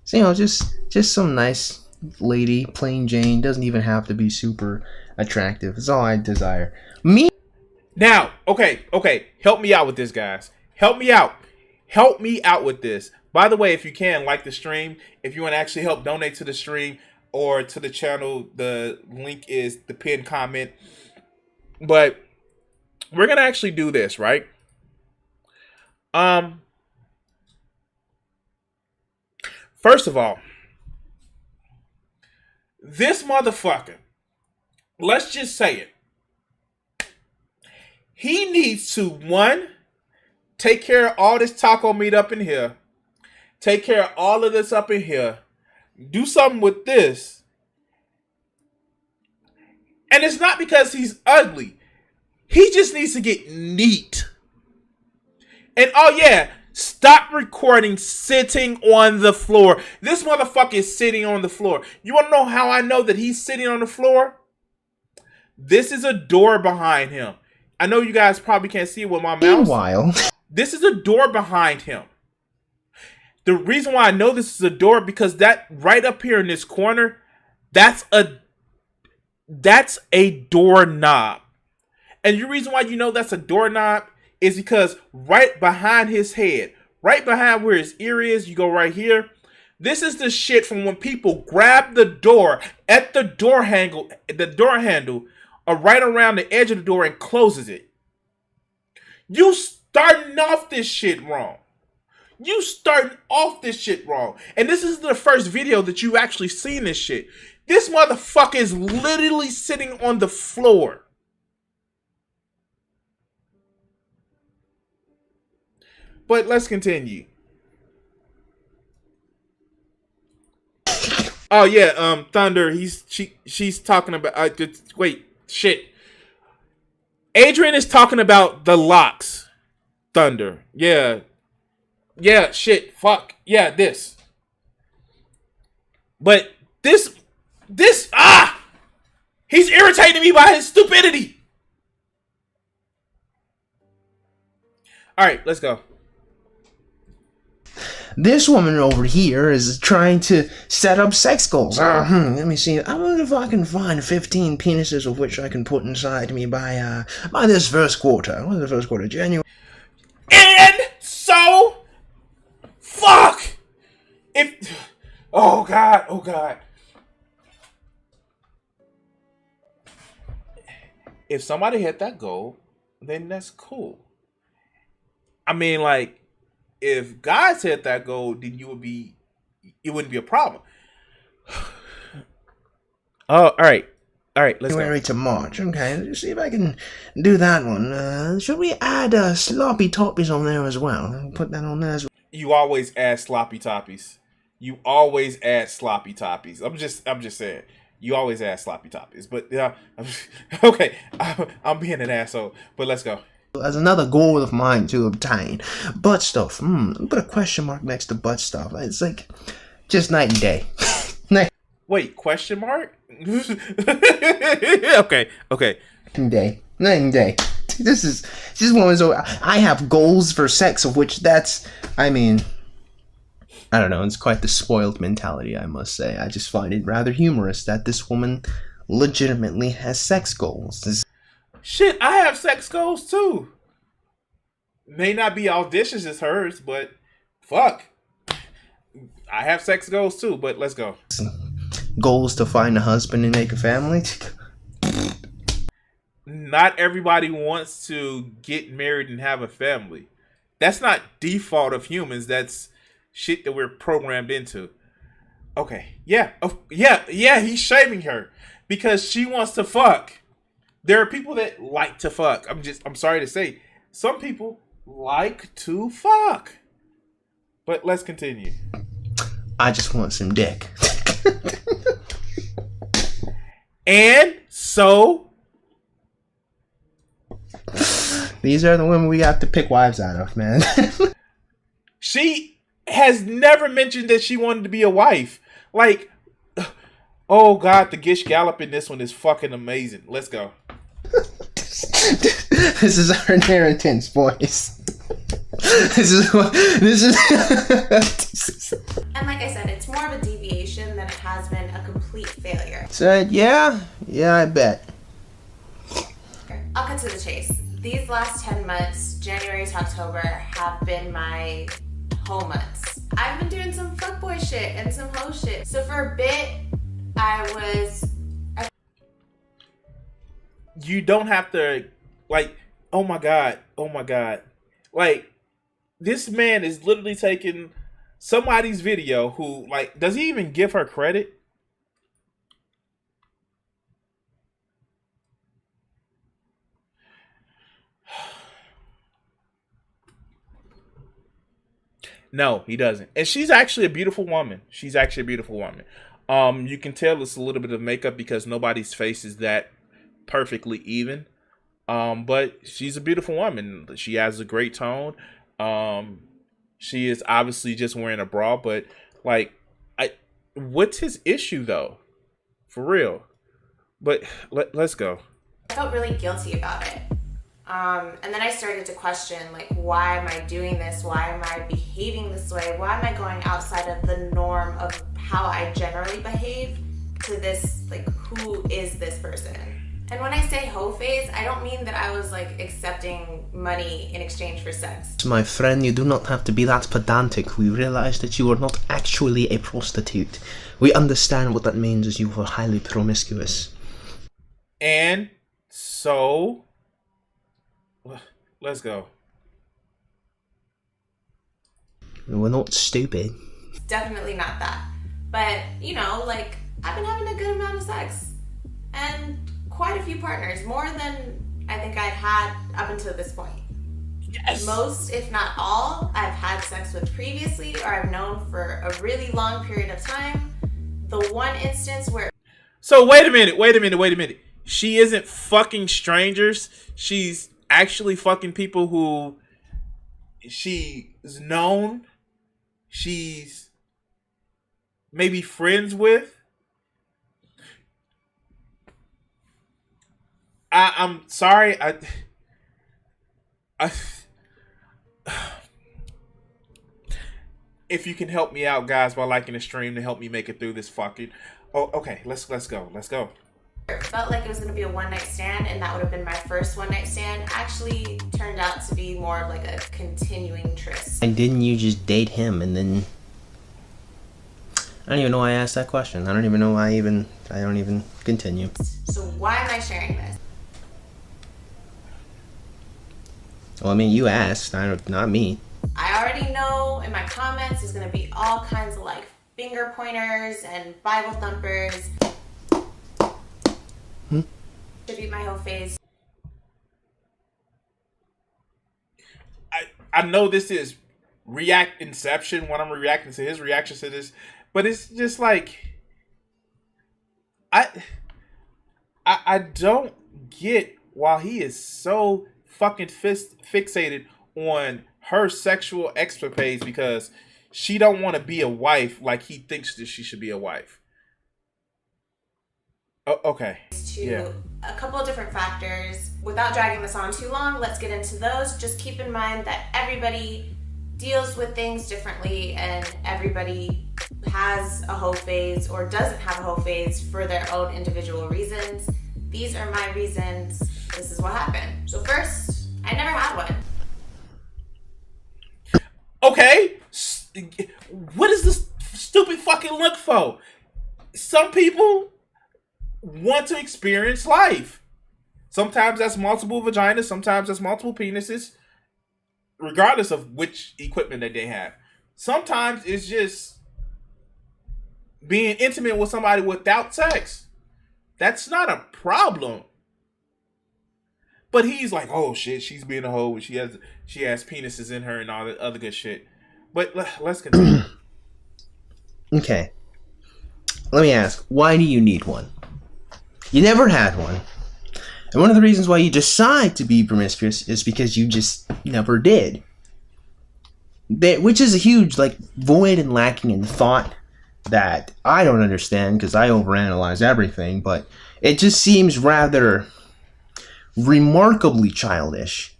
So, you know, just some nice lady, plain Jane, doesn't even have to be super attractive. That's all I desire. Me? Now, okay, help me out with this, guys. Help me out with this. By the way, if you can, like the stream. If you want to actually help donate to the stream or to the channel, the link is the pinned comment. But we're gonna actually do this, right? First of all, this motherfucker, let's just say it. He needs to, one, take care of all this taco meat up in here. Take care of all of this up in here. Do something with this. And it's not because he's ugly. He just needs to get neat. And oh yeah, stop recording sitting on the floor. This motherfucker is sitting on the floor. You want to know how I know that he's sitting on the floor? This is a door behind him. I know you guys probably can't see it with my mouse. Meanwhile, this is a door behind him. The reason why I know this is a door, because that right up here in this corner, that's a doorknob. And the reason why you know that's a doorknob is because right behind his head, right behind where his ear is, you go right here. This is the shit from when people grab the door at the door handle, or right around the edge of the door and closes it. You starting off this shit wrong. And this is the first video that you actually seen this shit. This motherfucker is literally sitting on the floor. But let's continue. Oh yeah, Thunder. She's talking about. Wait, shit. Adrian is talking about the locks. Thunder. Yeah, shit. Fuck. Yeah, this. But this. He's irritating me by his stupidity. All right, let's go. this woman over here is trying to set up sex goals. Let me see. I wonder if I can find 15 penises of which I can put inside me by this first quarter. What's the first quarter? January. And so, fuck. Oh God. If somebody hit that goal, then that's cool. I mean, like, if guys hit that goal, then it wouldn't be a problem. Oh, all right, let's January to March. Okay, let's see if I can do that one. Should we add sloppy toppies on there as well? Put that on there as well. You always add sloppy toppies. I'm just saying. You always add sloppy toppies. But okay, I'm being an asshole. But let's go. As another goal of mine to obtain. Butt stuff. Put a question mark next to butt stuff. It's like just night and day. Wait, question mark? Okay. Night and day. This one was. I have goals for sex, of which I mean, I don't know, it's quite the spoiled mentality, I must say. I just find it rather humorous that this woman legitimately has sex goals. Shit, I have sex goals too. May not be audacious as hers, but fuck. I have sex goals too, but let's go. Goals to find a husband and make a family? Not everybody wants to get married and have a family. That's not default of humans. That's shit that we're programmed into. Okay. Yeah. Oh, yeah. He's shaming her because she wants to fuck. There are people that like to fuck. I'm sorry to say, some people like to fuck. But let's continue. I just want some dick. And so these are the women we have to pick wives out of, man. She has never mentioned that she wanted to be a wife. Like, oh god, the Gish Gallop in this one is fucking amazing. Let's go. This is our inheritance, boys. This is And like I said, it's more of a deviation than it has been a complete failure. Said, yeah, I bet. I'll cut to the chase. These last 10 months, January to October, have been my hoe months. I've been doing some fuckboy shit and some hoe shit. So for a bit, You don't have to, like, oh my god. Like, this man is literally taking somebody's video who, like, does he even give her credit? No, he doesn't. And she's actually a beautiful woman. You can tell it's a little bit of makeup because nobody's face is that perfectly even. But she's a beautiful woman. She has a great tone. She is obviously just wearing a bra, but like, what's his issue though? For real. But let's go. I felt really guilty about it. And then I started to question, like, why am I doing this? Why am I behaving this way? Why am I going outside of the norm of how I generally behave to this, like, who is this person? And when I say hoe phase, I don't mean that I was, like, accepting money in exchange for sex. My friend, you do not have to be that pedantic. We realize that you are not actually a prostitute. We understand what that means is you were highly promiscuous. And so, let's go. We're not stupid. Definitely not that. But, you know, like, I've been having a good amount of sex. And quite a few partners. More than I think I'd had up until this point. Yes. Most, if not all, I've had sex with previously or I've known for a really long period of time. The one instance where... So, wait a minute. She isn't fucking strangers. She's actually fucking people who she's known, she's maybe friends with. I'm sorry. If you can help me out, guys, by liking the stream to help me make it through this fucking. Oh, okay. Let's go. Felt like it was going to be a one-night stand, and that would have been my first one-night stand, actually turned out to be more of like a continuing tryst. And didn't you just date him and then... I don't even know why I asked that question. I don't even know why I don't even continue. So why am I sharing this? Well, I mean, you asked, not me. I already know in my comments there's going to be all kinds of like finger pointers and Bible thumpers. Tribute my whole face. I know this is react inception when I'm reacting to his reactions to this, but it's just like I don't get why he is so fucking fixated on her sexual escapades because she don't want to be a wife like he thinks that she should be a wife. Oh, okay. To a couple of different factors. Without dragging this on too long, let's get into those. Just keep in mind that everybody deals with things differently, and everybody has a hoe phase or doesn't have a hoe phase for their own individual reasons. These are my reasons. This is what happened. So first, I never had one. Okay, what is this stupid fucking look for? Some people want to experience life. Sometimes that's multiple vaginas, sometimes that's multiple penises, regardless of which equipment that they have. Sometimes it's just being intimate with somebody without sex. That's not a problem. But he's like, oh shit, she's being a hoe. She has penises in her and all that other good shit. But let's continue. Okay. Let me ask, why do you need one? You never had one. And one of the reasons why you decide to be promiscuous is because you just never did. Which is a huge void and lacking in thought that I don't understand because I overanalyze everything, but it just seems rather remarkably childish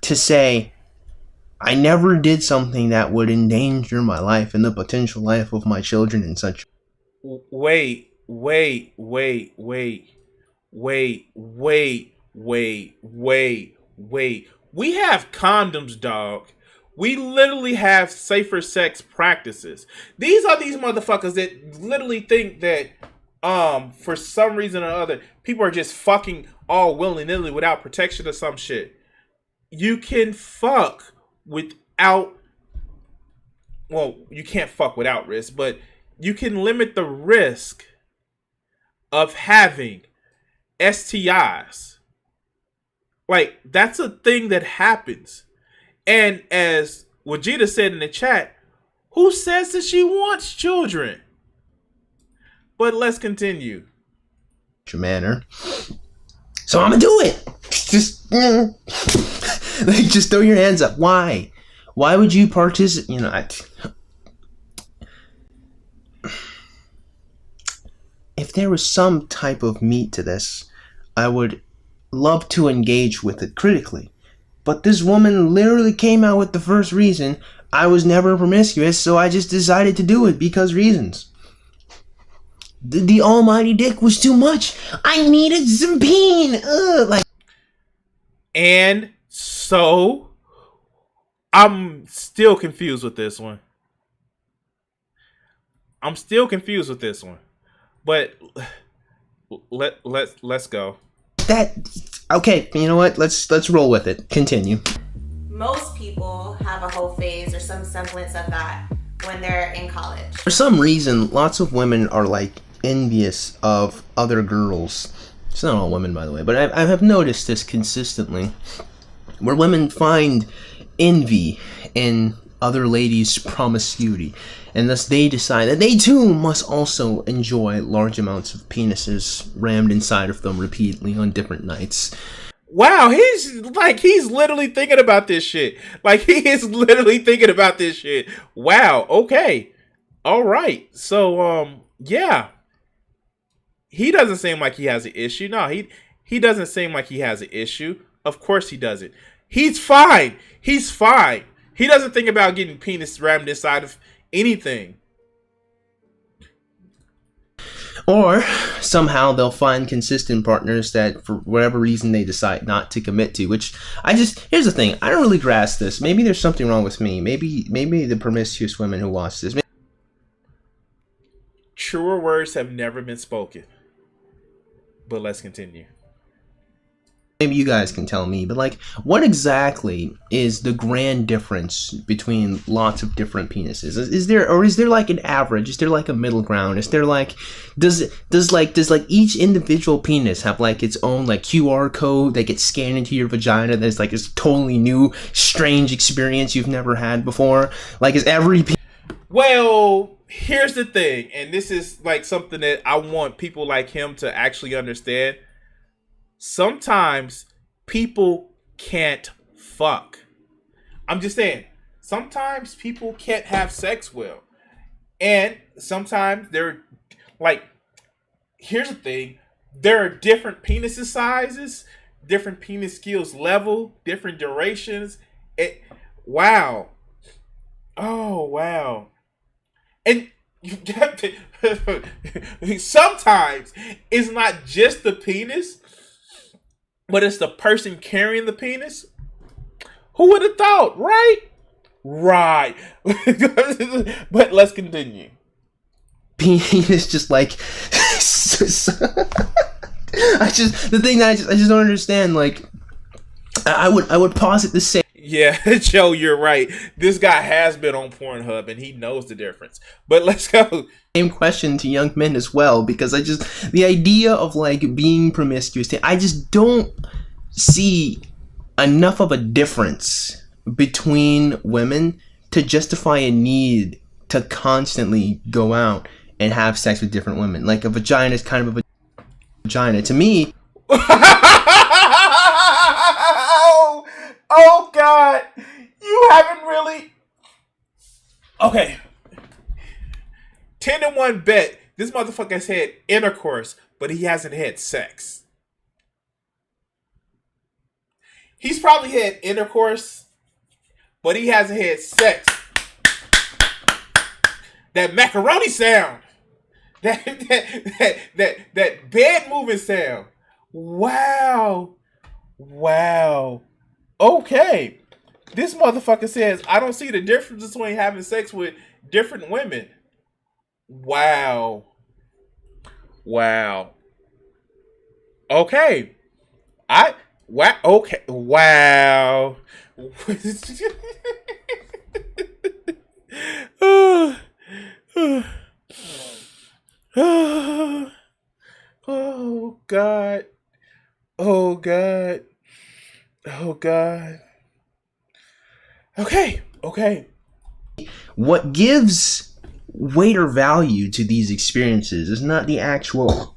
to say, I never did something that would endanger my life and the potential life of my children and such. Wait. We have condoms, dog. We literally have safer sex practices. These are these motherfuckers that literally think that for some reason or other, people are just fucking all willy-nilly without protection or some shit. You can fuck without, well, you can't fuck without risk, but you can limit the risk of having STIs. Like, that's a thing that happens. And as Wajida said in the chat, who says that she wants children? But let's continue. Manner. So I'm gonna do it. Just just throw your hands up. Why? Why would you participate? If there was some type of meat to this, I would love to engage with it critically. But this woman literally came out with the first reason: I was never promiscuous, so I just decided to do it because reasons. The almighty dick was too much. I needed some peen. And so, I'm still confused with this one. But let's go. Okay, you know what? Let's roll with it. Continue. Most people have a hoe phase or some semblance of that when they're in college. For some reason, lots of women are envious of other girls. It's not all women, by the way, but I have noticed this consistently, where women find envy in other ladies' promiscuity, and thus they decide that they too must also enjoy large amounts of penises rammed inside of them repeatedly on different nights. Wow, he's literally thinking about this shit. Wow, okay. All right. So, yeah. He doesn't seem like he has an issue. No, he doesn't seem like he has an issue. Of course he doesn't. He's fine. He doesn't think about getting penis rammed inside of anything. Or somehow they'll find consistent partners that for whatever reason they decide not to commit to, which here's the thing, I don't really grasp this. Maybe there's something wrong with me. Maybe the promiscuous women who watch this. Truer words have never been spoken. But let's continue. Maybe you guys can tell me, but what exactly is the grand difference between lots of different penises? Is there an average? Is there a middle ground? Is there does each individual penis have its own QR code that gets scanned into your vagina that's this totally new, strange experience you've never had before? Is every Well, here's the thing, and this is something that I want people like him to actually understand. Sometimes people can't fuck. I'm just saying, sometimes people can't have sex well. And sometimes here's the thing, there are different penis sizes, different penis skills level, different durations. Wow. Oh wow. And you got to, sometimes it's not just the penis, but it's the person carrying the penis. Who would have thought, right? Right. But let's continue. Penis just like the thing that I just don't understand. Like, I would posit the same. Yeah, Joe, you're right. This guy has been on Pornhub and he knows the difference. But let's go. Same question to young men as well, because the idea of like being promiscuous, I just don't see enough of a difference between women to justify a need to constantly go out and have sex with different women. Like, a vagina is kind of a vagina to me. Oh God, you haven't really. Okay, 10-1 bet. This motherfucker has had intercourse, but he hasn't had sex. He's probably had intercourse, but he hasn't had sex. That macaroni sound, that bed moving sound. Wow. Okay, this motherfucker says I don't see the difference between having sex with different women. Wow. Okay. Okay. Wow. Oh God. Oh God. Oh God. Okay. What gives weight or value to these experiences is not the actual,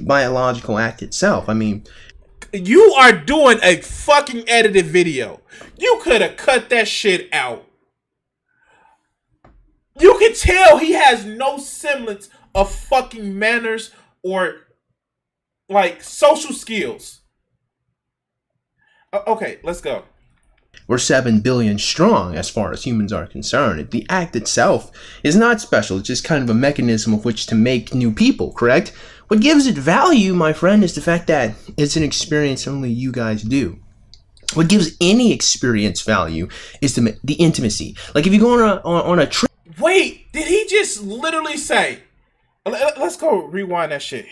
biological act itself. I mean, you are doing a fucking edited video. You could have cut that shit out. You can tell he has no semblance of fucking manners or like social skills. Okay, let's go. We're 7 billion strong as far as humans are concerned. The act itself is not special. It's just kind of a mechanism of which to make new people, correct? What gives it value, my friend, is the fact that it's an experience only you guys do. What gives any experience value is the intimacy. Like, if you go on a trip. Wait, did he just literally say? Let's go rewind that shit.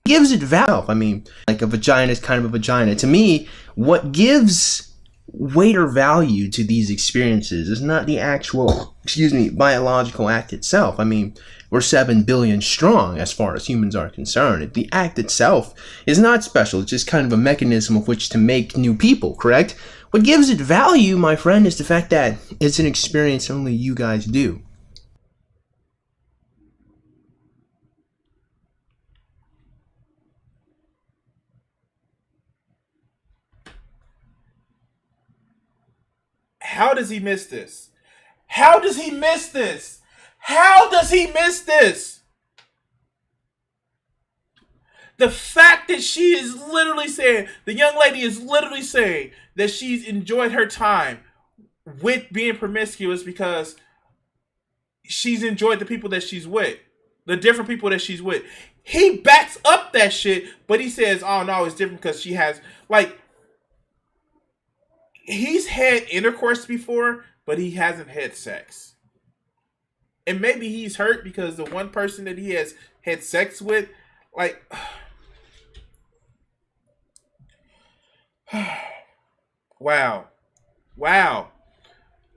Gives it value. I mean, like, a vagina is kind of a vagina. To me, what gives weight or value to these experiences is not the actual, biological act itself. I mean, we're 7 billion strong as far as humans are concerned. The act itself is not special. It's just kind of a mechanism of which to make new people, correct? What gives it value, my friend, is the fact that it's an experience only you guys do. How does he miss this? How does he miss this? How does he miss this? The fact that she is literally saying, the young lady is literally saying that she's enjoyed her time with being promiscuous because she's enjoyed the people that she's with, the different people that she's with. He backs up that shit, but he says, oh no, it's different because she has, like, he's had intercourse before, but he hasn't had sex. And maybe he's hurt because the one person that he has had sex with, like, wow.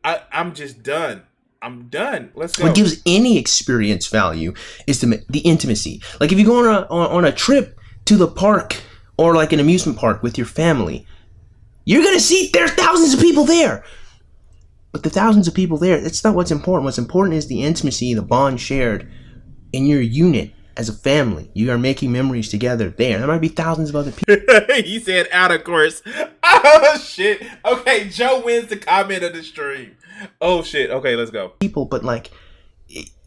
I'm just done. I'm done. Let's go. What gives any experience value is the intimacy. Like, if you go on a trip to the park or like an amusement park with your family, you're going to see there's thousands of people there. But the thousands of people there, that's not what's important. What's important is the intimacy, the bond shared in your unit as a family. You are making memories together there. There might be thousands of other people. He said out of course. Oh, shit. Okay, Joe wins the comment of the stream. Oh, shit. Okay, let's go. People, but like,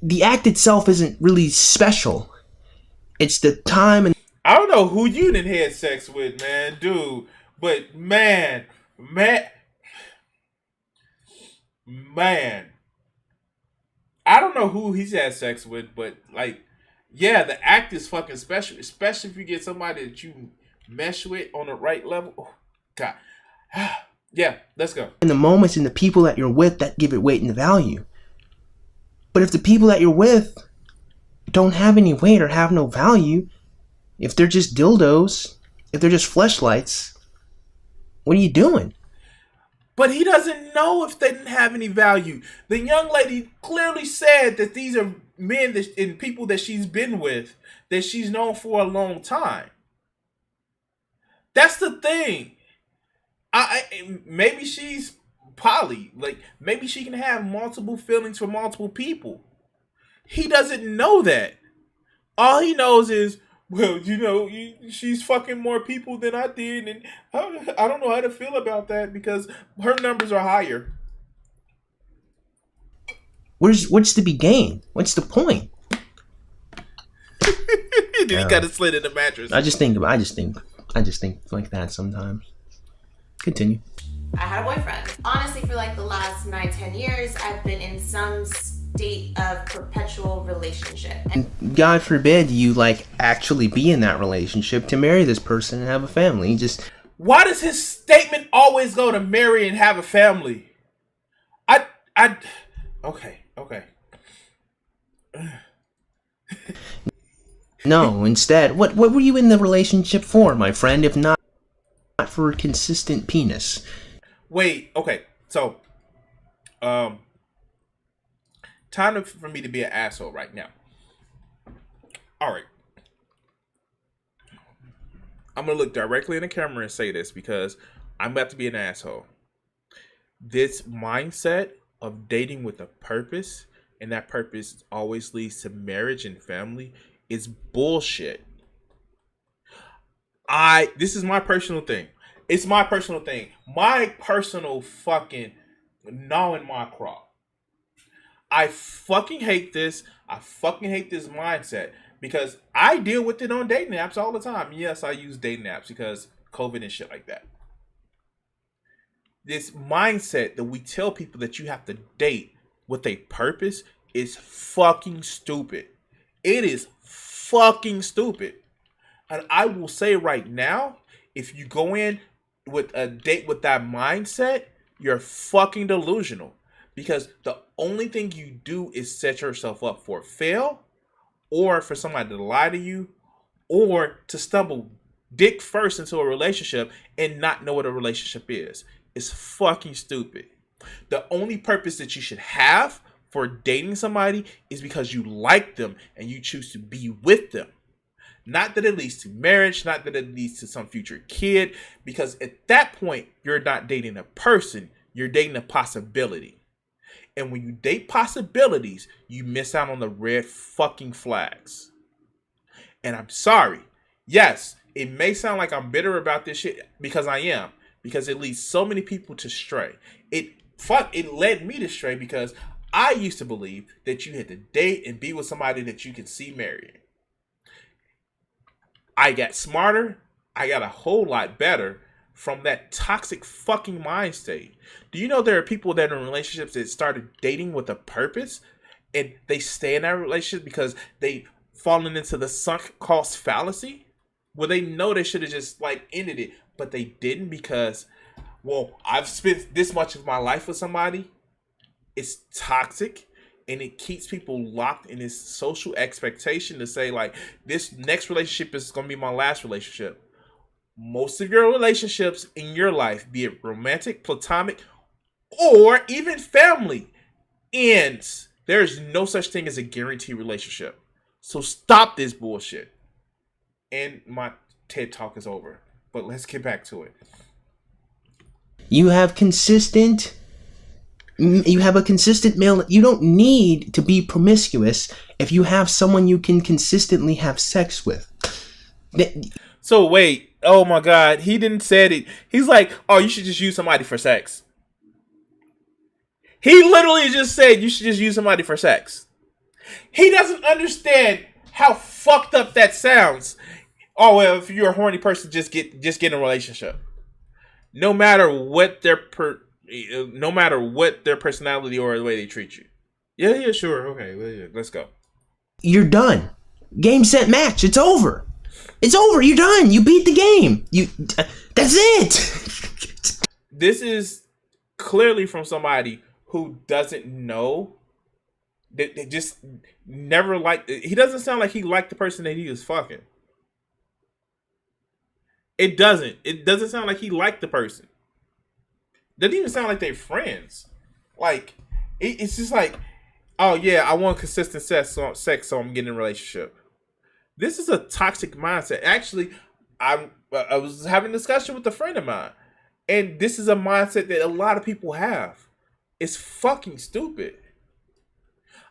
the act itself isn't really special. It's the time and... I don't know who you done had sex with, man, dude. But man, Man, I don't know who he's had sex with, but like, yeah, the act is fucking special, especially if you get somebody that you mesh with on the right level. Oh, God. Yeah, let's go. In the moments and the people that you're with that give it weight and value. But if the people that you're with don't have any weight or have no value, if they're just dildos, if they're just fleshlights, what are you doing? But he doesn't know if they didn't have any value. The young lady clearly said that these are men and people that she's been with, that she's known for a long time. That's the thing. Maybe she's poly. Like, maybe she can have multiple feelings for multiple people. He doesn't know that. All he knows is, well, she's fucking more people than I did, and I don't know how to feel about that because her numbers are higher. What's to be gained? What's the point? He got it slid in the mattress. I just think like that sometimes. Continue. I had a boyfriend. Honestly, for like the last 9-10 years, I've been in some state of perpetual relationship. And God forbid you like actually be in that relationship to marry this person and have a family. Why does his statement always go to marry and have a family? Okay. No, instead, what were you in the relationship for, my friend, if not for a consistent penis? Wait, okay. So, time for me to be an asshole right now. All right. I'm going to look directly in the camera and say this because I'm about to be an asshole. This mindset of dating with a purpose, and that purpose always leads to marriage and family, is bullshit. This is my personal thing. It's my personal thing. My personal fucking gnawing my craw. I fucking hate this. I fucking hate this mindset because I deal with it on dating apps all the time. Yes, I use dating apps because COVID and shit like that. This mindset that we tell people that you have to date with a purpose is fucking stupid. It is fucking stupid. And I will say right now, if you go in with a date with that mindset, you're fucking delusional. Because the only thing you do is set yourself up for fail, or for somebody to lie to you, or to stumble dick first into a relationship and not know what a relationship is. It's fucking stupid. The only purpose that you should have for dating somebody is because you like them and you choose to be with them. Not that it leads to marriage, not that it leads to some future kid, because at that point, you're not dating a person, you're dating a possibility. And when you date possibilities, you miss out on the red fucking flags. And I'm sorry. Yes, it may sound like I'm bitter about this shit, because I am. Because it leads so many people to stray. It led me to stray because I used to believe that you had to date and be with somebody that you could see marrying. I got smarter. I got a whole lot better from that toxic fucking mind state. Do you know there are people that are in relationships that started dating with a purpose and they stay in that relationship because they fallen into the sunk cost fallacy where they know they should have just like ended it, but they didn't because, well, I've spent this much of my life with somebody. It's toxic. And it keeps people locked in this social expectation to say, like, this next relationship is going to be my last relationship. Most of your relationships in your life, be it romantic, platonic, or even family, ends. There is no such thing as a guaranteed relationship. So stop this bullshit. And my TED Talk is over. But let's get back to it. You have a consistent male. You don't need to be promiscuous if you have someone you can consistently have sex with. So wait, oh my God, he didn't say it. He's like, oh, you should just use somebody for sex. He literally just said you should just use somebody for sex. He doesn't understand how fucked up that sounds. Oh well, if you're a horny person, just get in a relationship. No matter what their no matter what their personality or the way they treat you. Yeah, sure. Okay, let's go. You're done. Game, set, match. It's over. It's over. You're done. You beat the game. That's it. This is clearly from somebody who doesn't know. They just never liked. He doesn't sound like he liked the person that he was fucking. It doesn't sound like he liked the person. Doesn't even sound like they're friends. Like, it's just like, oh yeah, I want consistent sex, so I'm getting in a relationship. This is a toxic mindset. Actually, I was having a discussion with a friend of mine, and this is a mindset that a lot of people have. It's fucking stupid.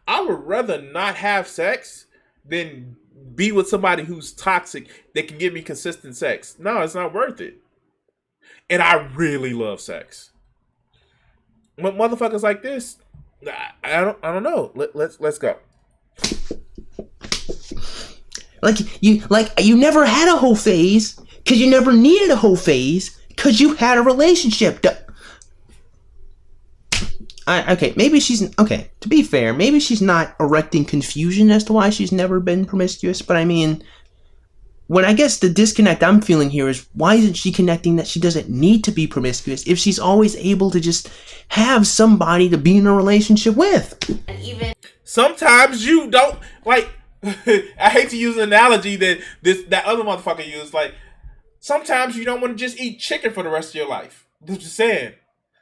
I would rather not have sex than be with somebody who's toxic that can give me consistent sex. No, it's not worth it. And I really love sex. But motherfuckers like this, I don't know. Let's go. You never had a whole phase because you never needed a whole phase because you had a relationship. Maybe she's okay. To be fair, maybe she's not erecting confusion as to why she's never been promiscuous. But I mean, when I guess the disconnect I'm feeling here is why isn't she connecting that she doesn't need to be promiscuous if she's always able to just have somebody to be in a relationship with? And even sometimes you don't like. I hate to use an analogy that other motherfucker used. Like, sometimes you don't want to just eat chicken for the rest of your life. Just saying.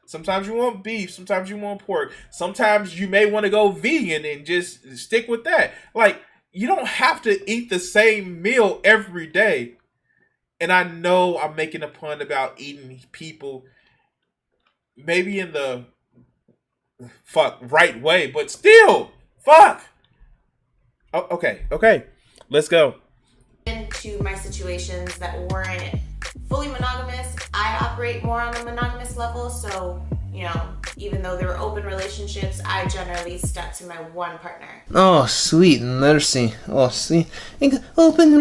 Sometimes you want beef. Sometimes you want pork. Sometimes you may want to go vegan and just stick with that. Like, you don't have to eat the same meal every day. And I know I'm making a pun about eating people maybe in the right way, but still, fuck. Oh, okay. Let's go. Into my situations that weren't fully monogamous, I operate more on a monogamous level. So, even though there were open relationships, I generally stuck to my one partner. Oh, sweet mercy. Oh, see, we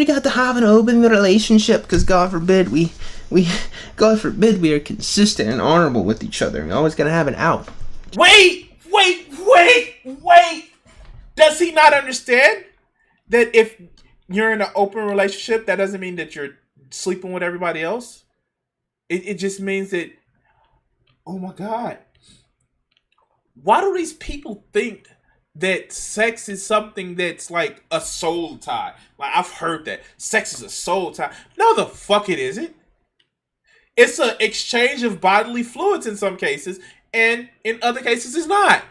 got to have an open relationship because God forbid we are consistent and honorable with each other. We always gotta have an out. Wait! Does he not understand that if you're in an open relationship, that doesn't mean that you're sleeping with everybody else? It just means that, oh my God. Why do these people think that sex is something that's like a soul tie? Like, I've heard that. Sex is a soul tie. No, the fuck it isn't. It's an exchange of bodily fluids in some cases, and in other cases it's not.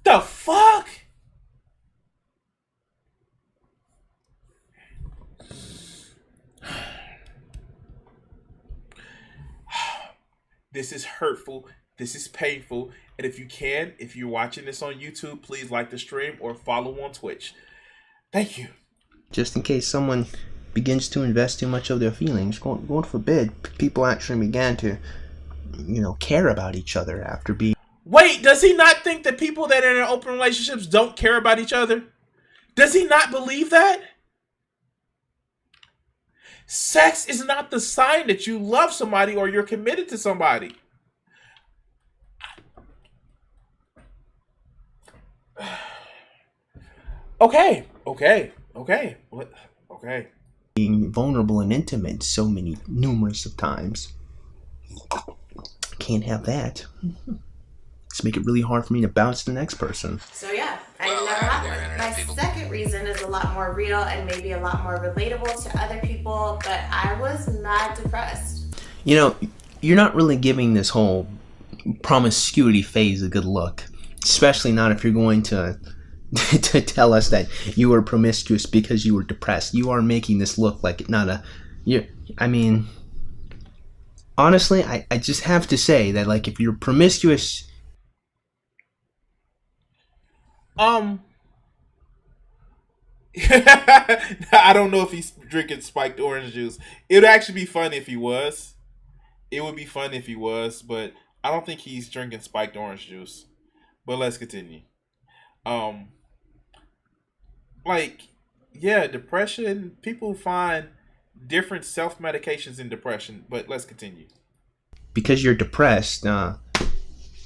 The fuck? This is hurtful. This is painful. And if you're watching this on YouTube, please like the stream or follow on Twitch. Thank you. Just in case someone begins to invest too much of their feelings, God forbid, people actually began to, care about each other after being... Wait, does he not think that people that are in open relationships don't care about each other? Does he not believe that? Sex is not the sign that you love somebody or you're committed to somebody. Okay. Being vulnerable and intimate numerous of times. Can't have that. Just make it really hard for me to bounce to the next person. So yeah, I never had one. My second reason is a lot more real and maybe a lot more relatable to other people, but I was mad depressed. You're not really giving this whole promiscuity phase a good look. Especially not if you're going to tell us that you were promiscuous because you were depressed. You are making this look like not a... honestly, I just have to say that, like, if you're promiscuous... I don't know if he's drinking spiked orange juice. It would actually be fun if he was. It would be fun if he was, but I don't think he's drinking spiked orange juice. But let's continue. Depression, people find different self-medications in depression, but let's continue. Because you're depressed,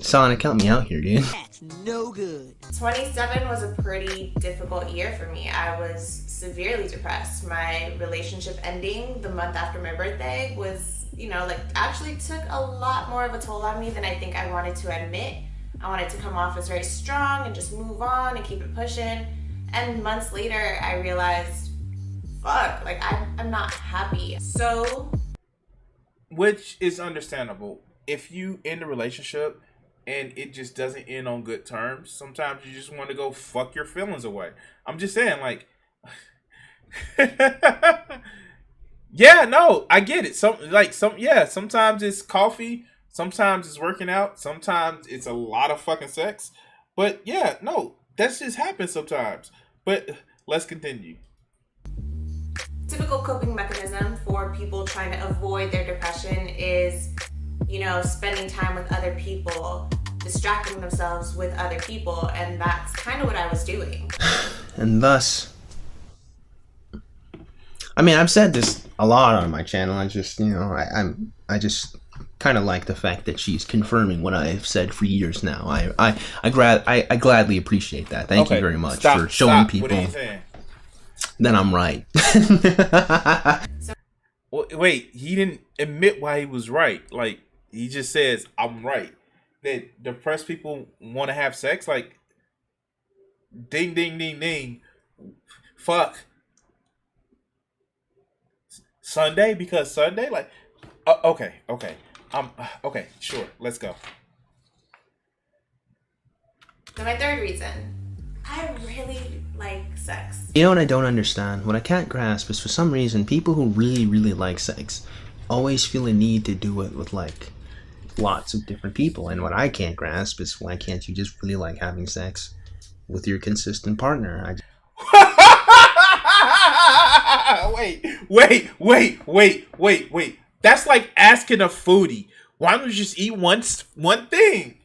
Sonic, help me out here, dude. That's no good. 27 was a pretty difficult year for me. I was severely depressed. My relationship ending the month after my birthday was, actually took a lot more of a toll on me than I think I wanted to admit. I wanted to come off as very strong and just move on and keep it pushing. And months later, I realized, fuck, I'm not happy. So... Which is understandable. If you end a relationship and it just doesn't end on good terms, sometimes you just want to go fuck your feelings away. I'm just saying, yeah, no, I get it. Sometimes it's coffee, sometimes it's working out, sometimes it's a lot of fucking sex. But yeah, no, that just happens sometimes. But let's continue. Typical coping mechanism for people trying to avoid their depression is, spending time with other people, distracting themselves with other people, and that's kind of what I was doing. And thus, I've said this a lot on my channel. I just, I just kind of like the fact that she's confirming what I've said for years now. I gladly appreciate that. Thank you very much for showing people that I'm right. Wait, he didn't admit why he was right. He just says, I'm right. That depressed people want to have sex? Ding, ding, ding, ding. Fuck. Sunday? Because Sunday? Okay. Okay, sure. Let's go. So my third reason, I really like sex. You know what I don't understand? What I can't grasp is for some reason people who really, really like sex always feel a need to do it with lots of different people. And what I can't grasp is why can't you just really like having sex with your consistent partner? Wait. That's like asking a foodie, why don't you just eat one thing?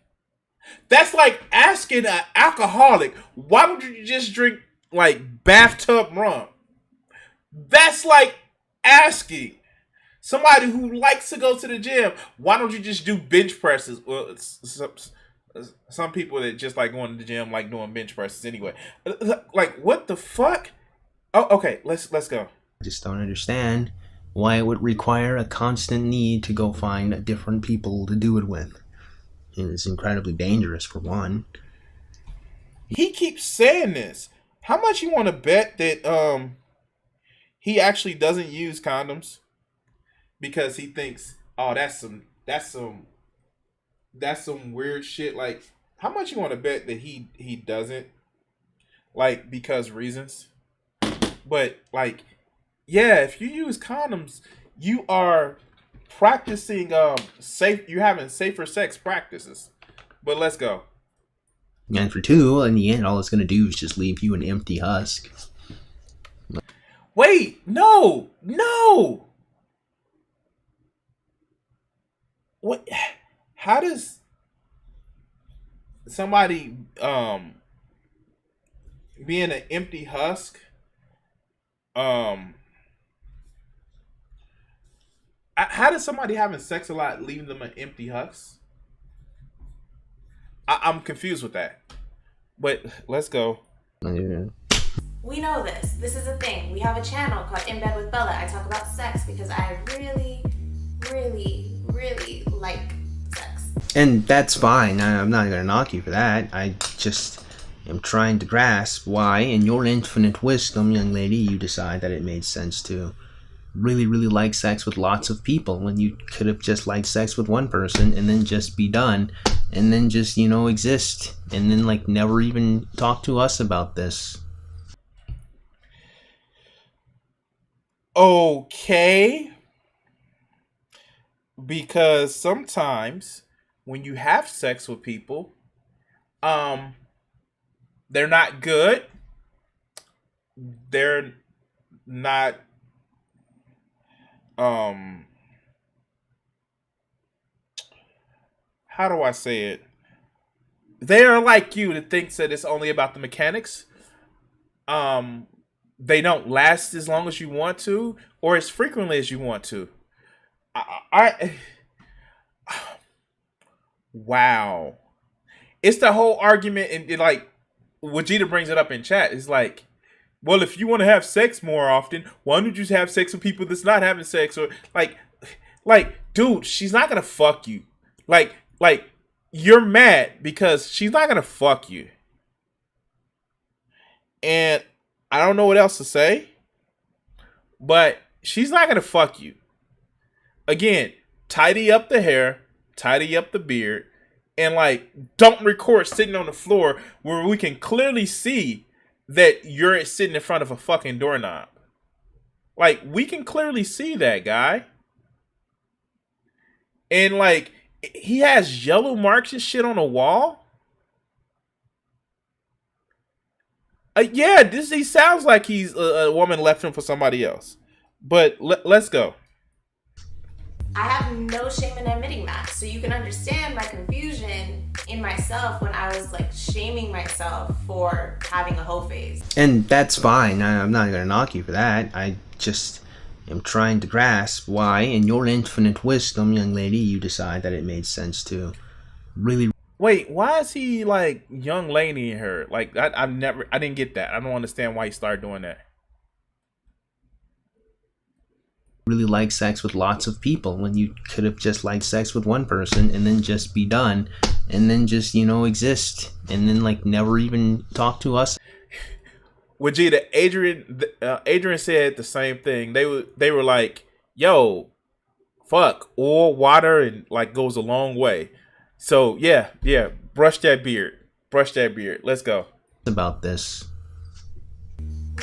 That's like asking an alcoholic, why don't you just drink bathtub rum? That's like asking somebody who likes to go to the gym, why don't you just do bench presses? Well, some people that just like going to the gym like doing bench presses anyway. What the fuck? Oh, okay, let's go. I just don't understand why it would require a constant need to go find different people to do it with. It's incredibly dangerous, for one. He keeps saying this. How much you want to bet that he actually doesn't use condoms because he thinks, oh, that's some weird shit. How much you want to bet that he doesn't, because reasons? But yeah, if you use condoms, you are practicing you're having safer sex practices. But let's go. And for two, in the end, all it's going to do is just leave you an empty husk. Wait, no. What? How does somebody being an empty husk how does somebody having sex a lot leave them an empty husk? I'm confused with that. But let's go. Yeah. We know this. This is a thing. We have a channel called In Bed with Bella. I talk about sex because I really, really, really like sex. And that's fine. I'm not going to knock you for that. I just am trying to grasp why, in your infinite wisdom, young lady, you decide that it made sense to really, really like sex with lots of people when you could have just liked sex with one person and then just be done and then just, exist and then never even talk to us about this. Okay. Because sometimes when you have sex with people, they're not good. They're not how do I say it? They are like you that thinks that it's only about the mechanics. They don't last as long as you want to, or as frequently as you want to. Wow. it's the whole argument, and like Vegeta brings it up in chat. It's like, well, if you want to have sex more often, why don't you just have sex with people that's not having sex? Or like, dude, she's not gonna fuck you. Like you're mad because she's not gonna fuck you. And I don't know what else to say, but she's not gonna fuck you. Again, tidy up the hair, tidy up the beard, and like, don't record sitting on the floor where we can clearly see that you're sitting in front of a fucking doorknob. Like, we can clearly see that, guy. And like, he has yellow marks and shit on the wall. Yeah, he sounds like he's a woman left him for somebody else. But let's go. I have no shame in admitting that. So you can understand my confusion in myself when I was like shaming myself for having a hoe phase. And that's fine. I'm not going to knock you for that. I just am trying to grasp why, in your infinite wisdom, young lady, you decide that it made sense to really... Wait, why is he like young lady in her? Like, I didn't get that. I don't understand why he started doing that. Really like sex with lots of people when you could have just liked sex with one person and then just be done and then just, you know, exist and then like never even talk to us. Vegeta, Adrian said the same thing. They were like, yo, fuck, oil, water, and like goes a long way. So yeah, brush that beard. Let's go. About this.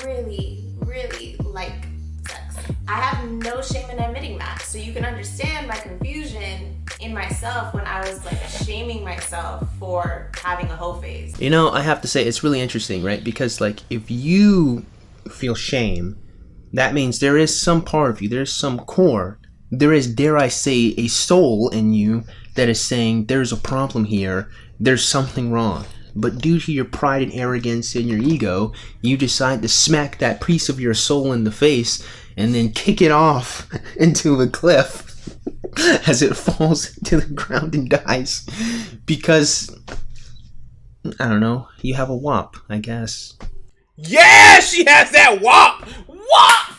Really like sex. I have no shame in admitting that. So you can understand my confusion in myself when I was like shaming myself for having a hoe phase. You know, I have to say it's really interesting, right? Because like if you feel shame, that means there is some part of you, there's some core, there is, dare I say, a soul in you that is saying there's a problem here, there's something wrong. But due to your pride and arrogance and your ego, you decide to smack that piece of your soul in the face and then kick it off into a cliff as it falls to the ground and dies. Because, I don't know, you have a wop, I guess. Yeah, she has that wop! Wop!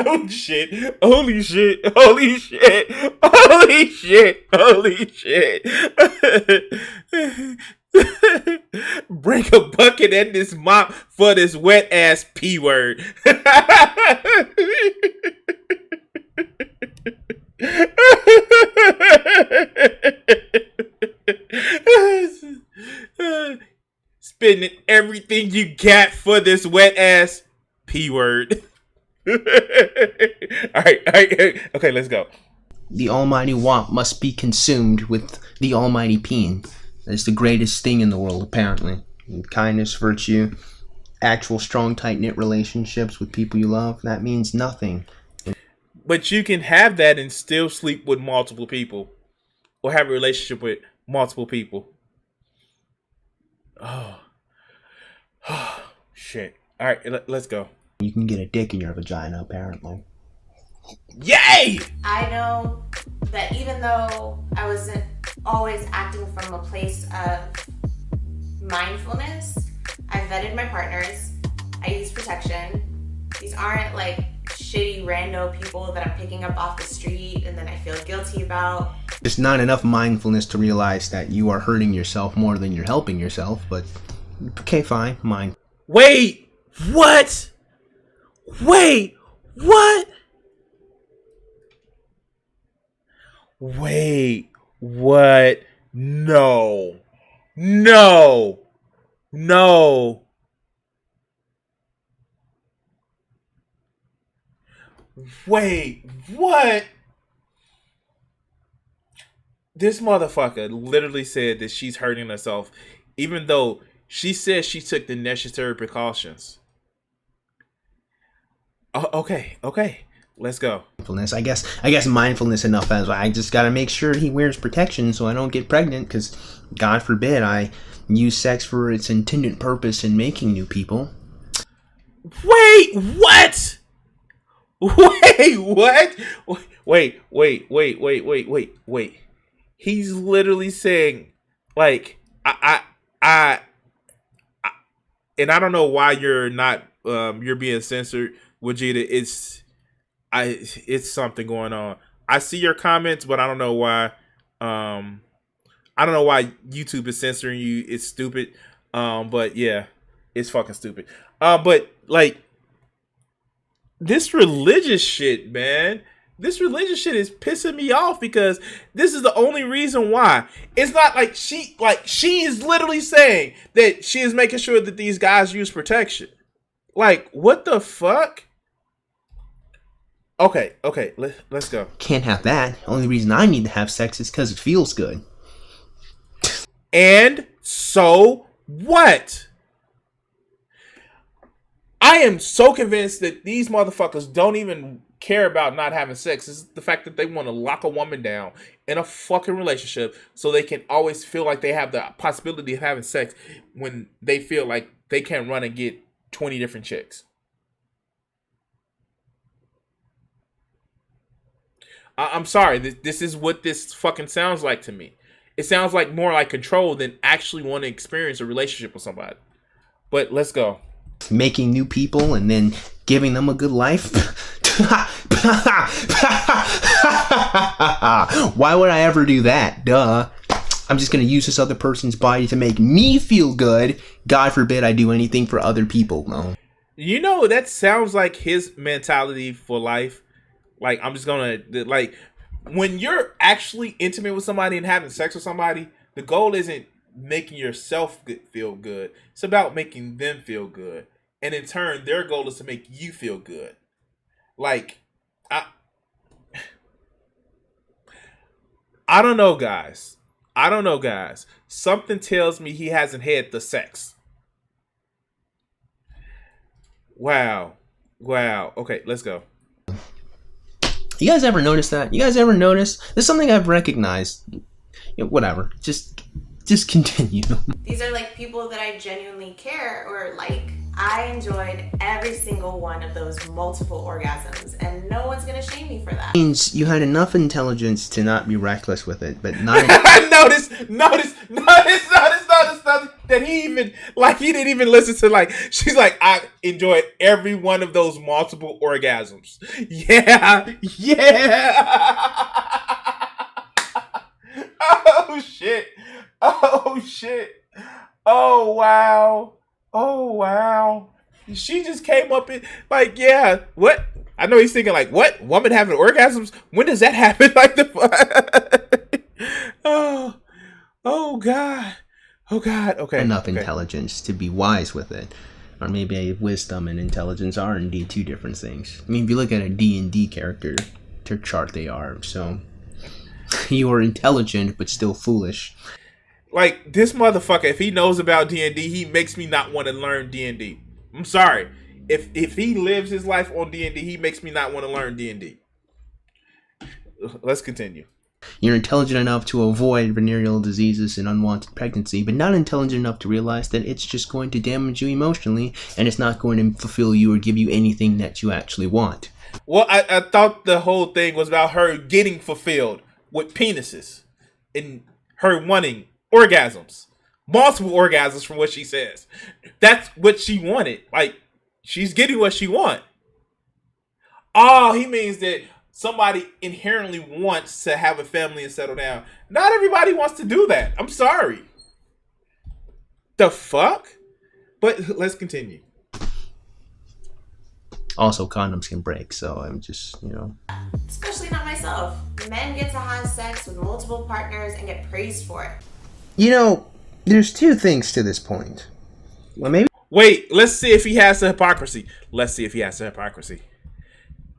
Oh shit. Holy shit. Holy shit. Holy shit. Holy shit. Bring a bucket and this mop for this wet ass P word. Spending everything you got for this wet ass P word. All right, okay, let's go. The almighty wop must be consumed with the almighty peen. That's the greatest thing in the world, apparently. And kindness, virtue, actual strong, tight-knit relationships with people you love, that means nothing. But you can have that and still sleep with multiple people. Or have a relationship with multiple people. Oh. Shit. All right, let's go. You can get a dick in your vagina, apparently. Yay! I know that even though I wasn't always acting from a place of mindfulness, I vetted my partners. I use protection. These aren't like shitty rando people that I'm picking up off the street and then I feel guilty about. There's not enough mindfulness to realize that you are hurting yourself more than you're helping yourself, but okay, fine, mind. Wait, what? Wait, what? Wait, what? No. No. No. Wait, what? This motherfucker literally said that she's hurting herself, even though she says she took the necessary precautions. Okay. Let's go. Mindfulness. I guess mindfulness enough as I just gotta make sure he wears protection so I don't get pregnant, because God forbid I use sex for its intended purpose in making new people. Wait, what? Wait, what? Wait. he's literally saying, like, I and I don't know why you're not, you're being censored, Vegeta. It's something going on. I see your comments, but I don't know why. I don't know why YouTube is censoring you. It's stupid. But yeah, it's fucking stupid. But like this religious shit, man. This religious shit is pissing me off because this is the only reason why. It's not like she is literally saying that she is making sure that these guys use protection. Like, what the fuck? Okay, let's go. Can't have that. Only reason I need to have sex is because it feels good. And so what? I am so convinced that these motherfuckers don't even care about not having sex. It's the fact that they want to lock a woman down in a fucking relationship so they can always feel like they have the possibility of having sex when they feel like they can run and get 20 different chicks. I'm sorry. This is what this fucking sounds like to me. It sounds like more like control than actually want to experience a relationship with somebody. But let's go. Making new people and then giving them a good life. Why would I ever do that? Duh. I'm just going to use this other person's body to make me feel good. God forbid I do anything for other people. No. You know, that sounds like his mentality for life. Like, I'm just going to, like, when you're actually intimate with somebody and having sex with somebody, the goal isn't making yourself feel good. It's about making them feel good. And in turn, their goal is to make you feel good. Like, I don't know, guys. Something tells me he hasn't had the sex. Wow. Okay, let's go. You guys ever notice that? You guys ever notice? There's something I've recognized. Whatever. Just continue. These are like people that I genuinely care or like. I enjoyed every single one of those multiple orgasms, and no one's gonna shame me for that. Means you had enough intelligence to not be reckless with it, but not. notice that he didn't even listen to, like, she's like, I enjoyed every one of those multiple orgasms. Yeah. Oh shit. Oh wow. She just came up in, like, yeah, what? I know he's thinking, like, what? Woman having orgasms? When does that happen? Like, oh God. Okay. Enough intelligence to be wise with it. Or maybe wisdom and intelligence are indeed two different things. I mean, if you look at a D&D character chart, they are. So, you are intelligent, but still foolish. Like, this motherfucker, if he knows about D&D, he makes me not want to learn D&D. I'm sorry. If he lives his life on D&D, he makes me not want to learn D&D. Let's continue. You're intelligent enough to avoid venereal diseases and unwanted pregnancy, but not intelligent enough to realize that it's just going to damage you emotionally, and it's not going to fulfill you or give you anything that you actually want. Well, I thought the whole thing was about her getting fulfilled with penises and her wanting orgasms, multiple orgasms from what she says. That's what she wanted. Like, she's getting what she wants. Oh, he means that somebody inherently wants to have a family and settle down. Not everybody wants to do that. I'm sorry. The fuck? But let's continue. Also, condoms can break, so I'm just, Especially not myself. Men get to have sex with multiple partners and get praised for it. There's two things to this point. Well, maybe. Wait, let's see if he has the hypocrisy.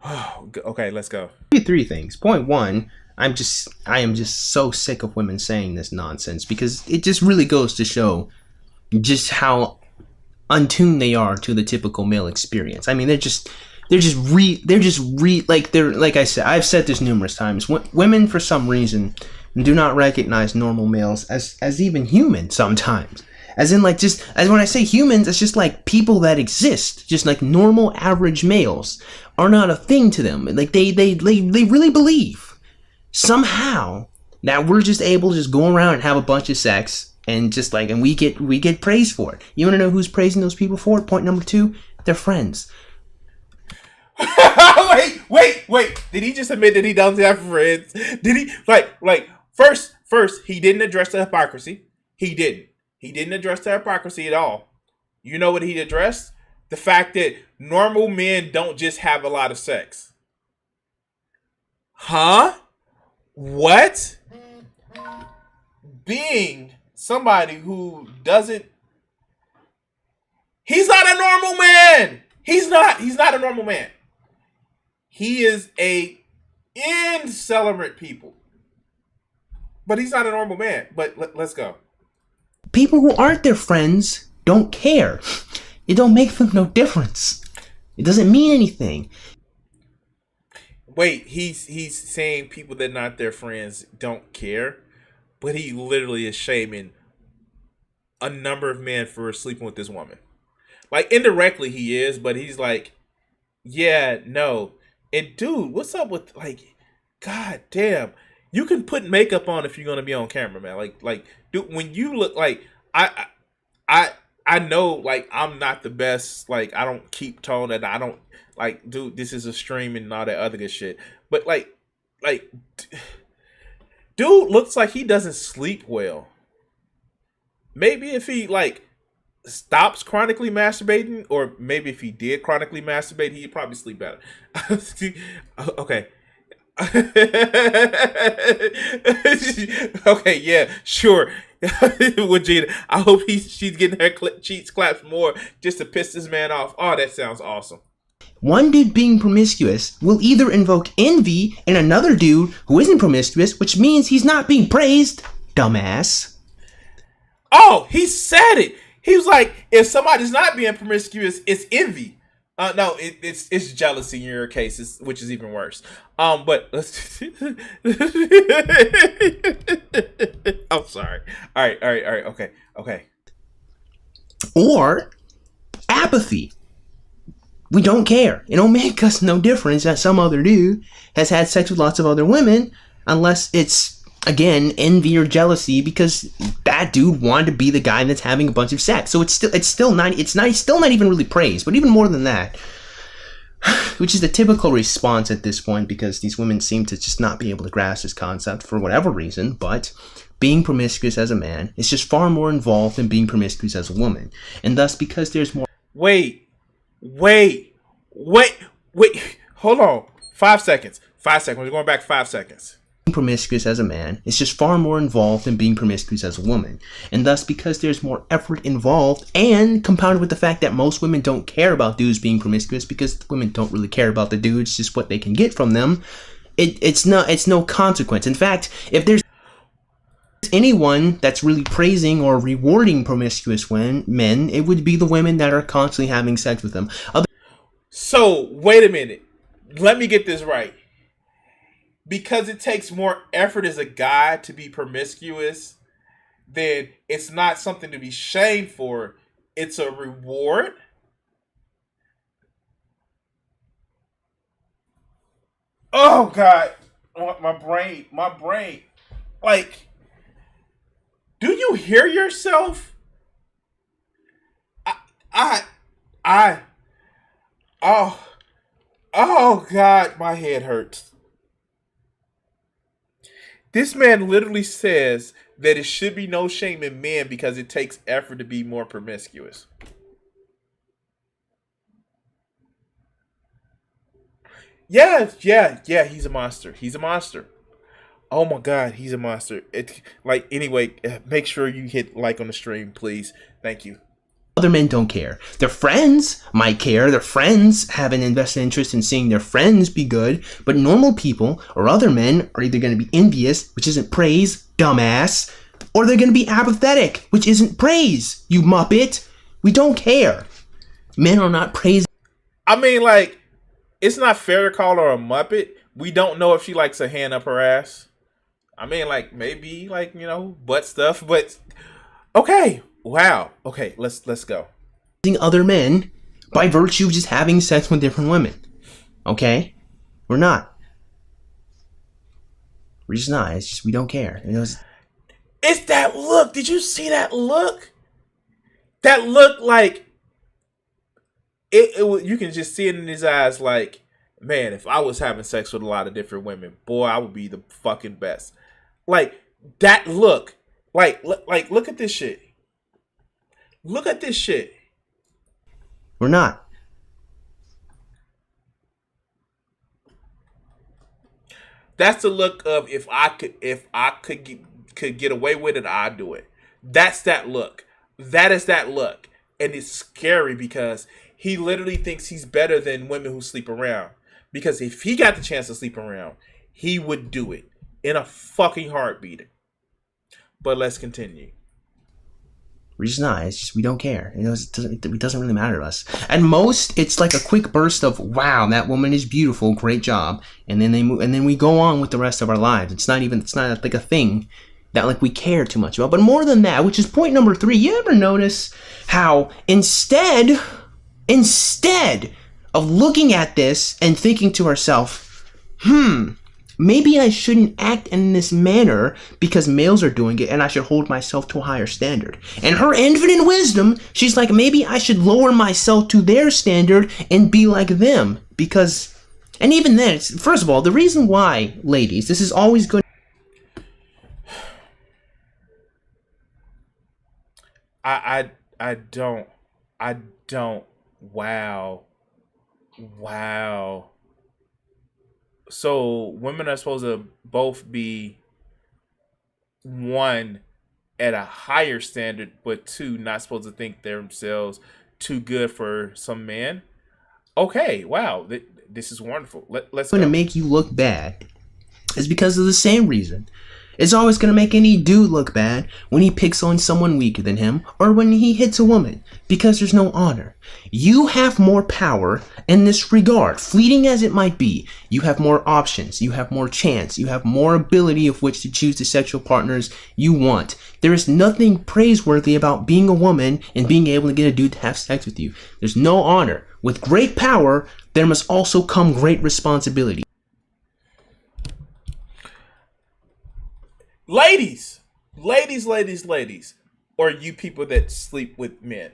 Oh, okay, let's go. Three things. Point one, I am just so sick of women saying this nonsense because it just really goes to show just how untuned they are to the typical male experience. I mean, like I said, I've said this numerous times. Women, for some reason, do not recognize normal males as even human sometimes. As in, like, just, as when I say humans, it's just like people that exist. Just like normal average males are not a thing to them. Like, they really believe somehow that we're just able to just go around and have a bunch of sex and just like, and we get praised for it. You want to know who's praising those people for it? Point number 2, their friends. Wait. Did he just admit that he doesn't have friends? Did he like first he didn't address the hypocrisy. He didn't address the hypocrisy at all. You know what he addressed? The fact that normal men don't just have a lot of sex. Huh? What? Being somebody who doesn't... He's not a normal man! He's not a normal man. He is a celebrate people. But he's not a normal man. But let's go. People who aren't their friends don't care. It don't make them no difference. It doesn't mean anything. Wait, he's saying people that are not their friends don't care, but he literally is shaming a number of men for sleeping with this woman. Like, indirectly he is, but he's like, yeah, no. And dude, what's up with, like, god damn. You can put makeup on if you're gonna be on camera, man. Like, dude, when you look like I know, like, I'm not the best. Like, I don't keep tone, and I don't like, dude. This is a stream and all that other good shit. But like, dude looks like he doesn't sleep well. Maybe if he like stops chronically masturbating, or maybe if he did chronically masturbate, he'd probably sleep better. Okay. Okay, yeah, sure. With Gina, I hope she's getting her cheeks clapped more just to piss this man off. Oh, that sounds awesome. One dude being promiscuous will either invoke envy in another dude who isn't promiscuous, which means he's not being praised. Dumbass. Oh, he said it. He was like, if somebody's not being promiscuous, it's envy. No, it's jealousy in your case, which is even worse. But let's. I'm sorry. All right. Okay. Or apathy. We don't care. It don't make us no difference that some other dude has had sex with lots of other women, unless it's, again, envy or jealousy because that dude wanted to be the guy that's having a bunch of sex. So it's still not even really praised, but even more than that, which is the typical response at this point, because these women seem to just not be able to grasp this concept for whatever reason. But being promiscuous as a man is just far more involved than being promiscuous as a woman, and thus, because there's more. Wait. Hold on. 5 seconds. We're going back 5 seconds. Being promiscuous as a man is just far more involved than being promiscuous as a woman, and thus, because there's more effort involved, and compounded with the fact that most women don't care about dudes being promiscuous because women don't really care about the dudes, just what they can get from them, it's no consequence. In fact, if there's anyone that's really praising or rewarding promiscuous men, it would be the women that are constantly having sex with them. So, wait a minute. Let me get this right. Because it takes more effort as a guy to be promiscuous, then it's not something to be shamed for. It's a reward. Oh, God. My brain. Like, do you hear yourself? Oh, God, my head hurts. This man literally says that it should be no shame in men because it takes effort to be more promiscuous. Yeah, he's a monster. Oh my God, he's a monster. Anyway, make sure you hit like on the stream, please. Thank you. Other men don't care. Their friends might care. Their friends have an invested interest in seeing their friends be good. But normal people or other men are either going to be envious, which isn't praise, dumbass, or they're going to be apathetic, which isn't praise, you muppet. We don't care. Men are not praised. I mean, like, it's not fair to call her a muppet. We don't know if she likes a hand up her ass. I mean, like, maybe, like, you know, butt stuff, but okay. Wow. Okay, let's go. Other men by virtue of just having sex with different women. Okay? We're not. We're just not. It's just we don't care. It's that look. Did you see that look? That look like it. You can just see it in his eyes. Like, man, if I was having sex with a lot of different women, boy, I would be the fucking best. Like that look. Like look at this shit. Look at this shit. We're not. That's the look of if I could get away with it, I'd do it. That's that look. That is that look. And it's scary because he literally thinks he's better than women who sleep around. Because if he got the chance to sleep around, he would do it in a fucking heartbeat. But let's continue. We're just not. It's just we don't care. It doesn't really matter to us. At most, it's like a quick burst of wow, that woman is beautiful, great job, and then they move, and then we go on with the rest of our lives. It's not like a thing that like we care too much about. But more than that, which is point number 3, you ever notice how instead of looking at this and thinking to ourselves, maybe I shouldn't act in this manner because males are doing it and I should hold myself to a higher standard. And her infinite wisdom, she's like, maybe I should lower myself to their standard and be like them. Because, and even then, first of all, the reason why, ladies, this is always going I don't. Wow. So women are supposed to both be, 1, at a higher standard, but 2, not supposed to think themselves too good for some man. Okay, wow, this is wonderful. Let's go. to make you look bad is because of the same reason. It's always going to make any dude look bad when he picks on someone weaker than him or when he hits a woman, because there's no honor. You have more power in this regard, fleeting as it might be. You have more options, you have more chance, you have more ability of which to choose the sexual partners you want. There is nothing praiseworthy about being a woman and being able to get a dude to have sex with you. There's no honor. With great power, there must also come great responsibility. Ladies, or you people that sleep with men,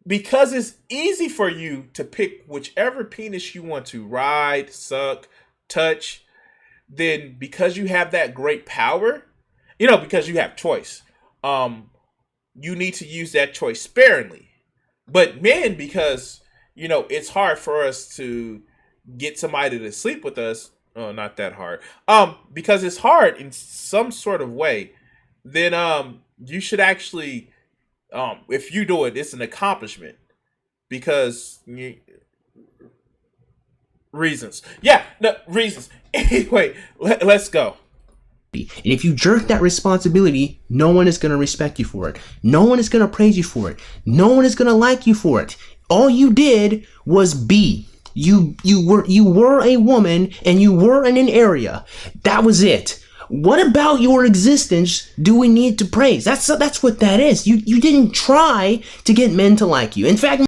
because it's easy for you to pick whichever penis you want to ride, suck, touch, then because you have that great power, because you have choice, you need to use that choice sparingly. But men, because, it's hard for us to get somebody to sleep with us. Oh, not that hard. Because it's hard in some sort of way, then you should actually, if you do it, it's an accomplishment. Because reasons. Yeah, no, reasons. Anyway, let's go. And if you jerk that responsibility, no one is going to respect you for it. No one is going to praise you for it. No one is going to like you for it. All you did was be. You were a woman and you were in an area. That was it. What about your existence do we need to praise? That's what that is. You didn't try to get men to like you. In fact,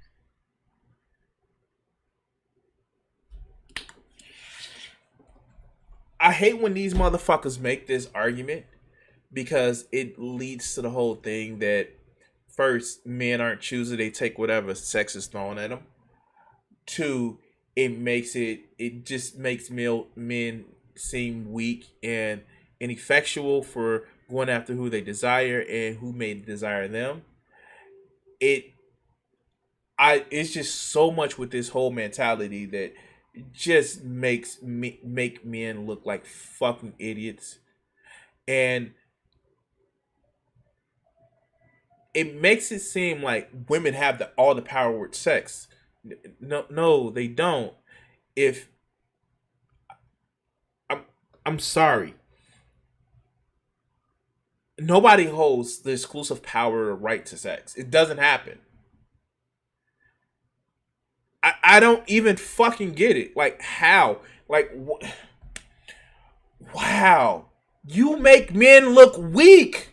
I hate when these motherfuckers make this argument because it leads to the whole thing that first, men aren't choosy, they take whatever sex is thrown at them. 2, it just makes men seem weak and ineffectual for going after who they desire and who may desire them. It's just so much with this whole mentality that just make men look like fucking idiots, and it makes it seem like women have all the power with sex. No, they don't. I'm sorry. Nobody holds the exclusive power or right to sex. It doesn't happen. I don't even fucking get it. Like, how? Like, wow. You make men look weak.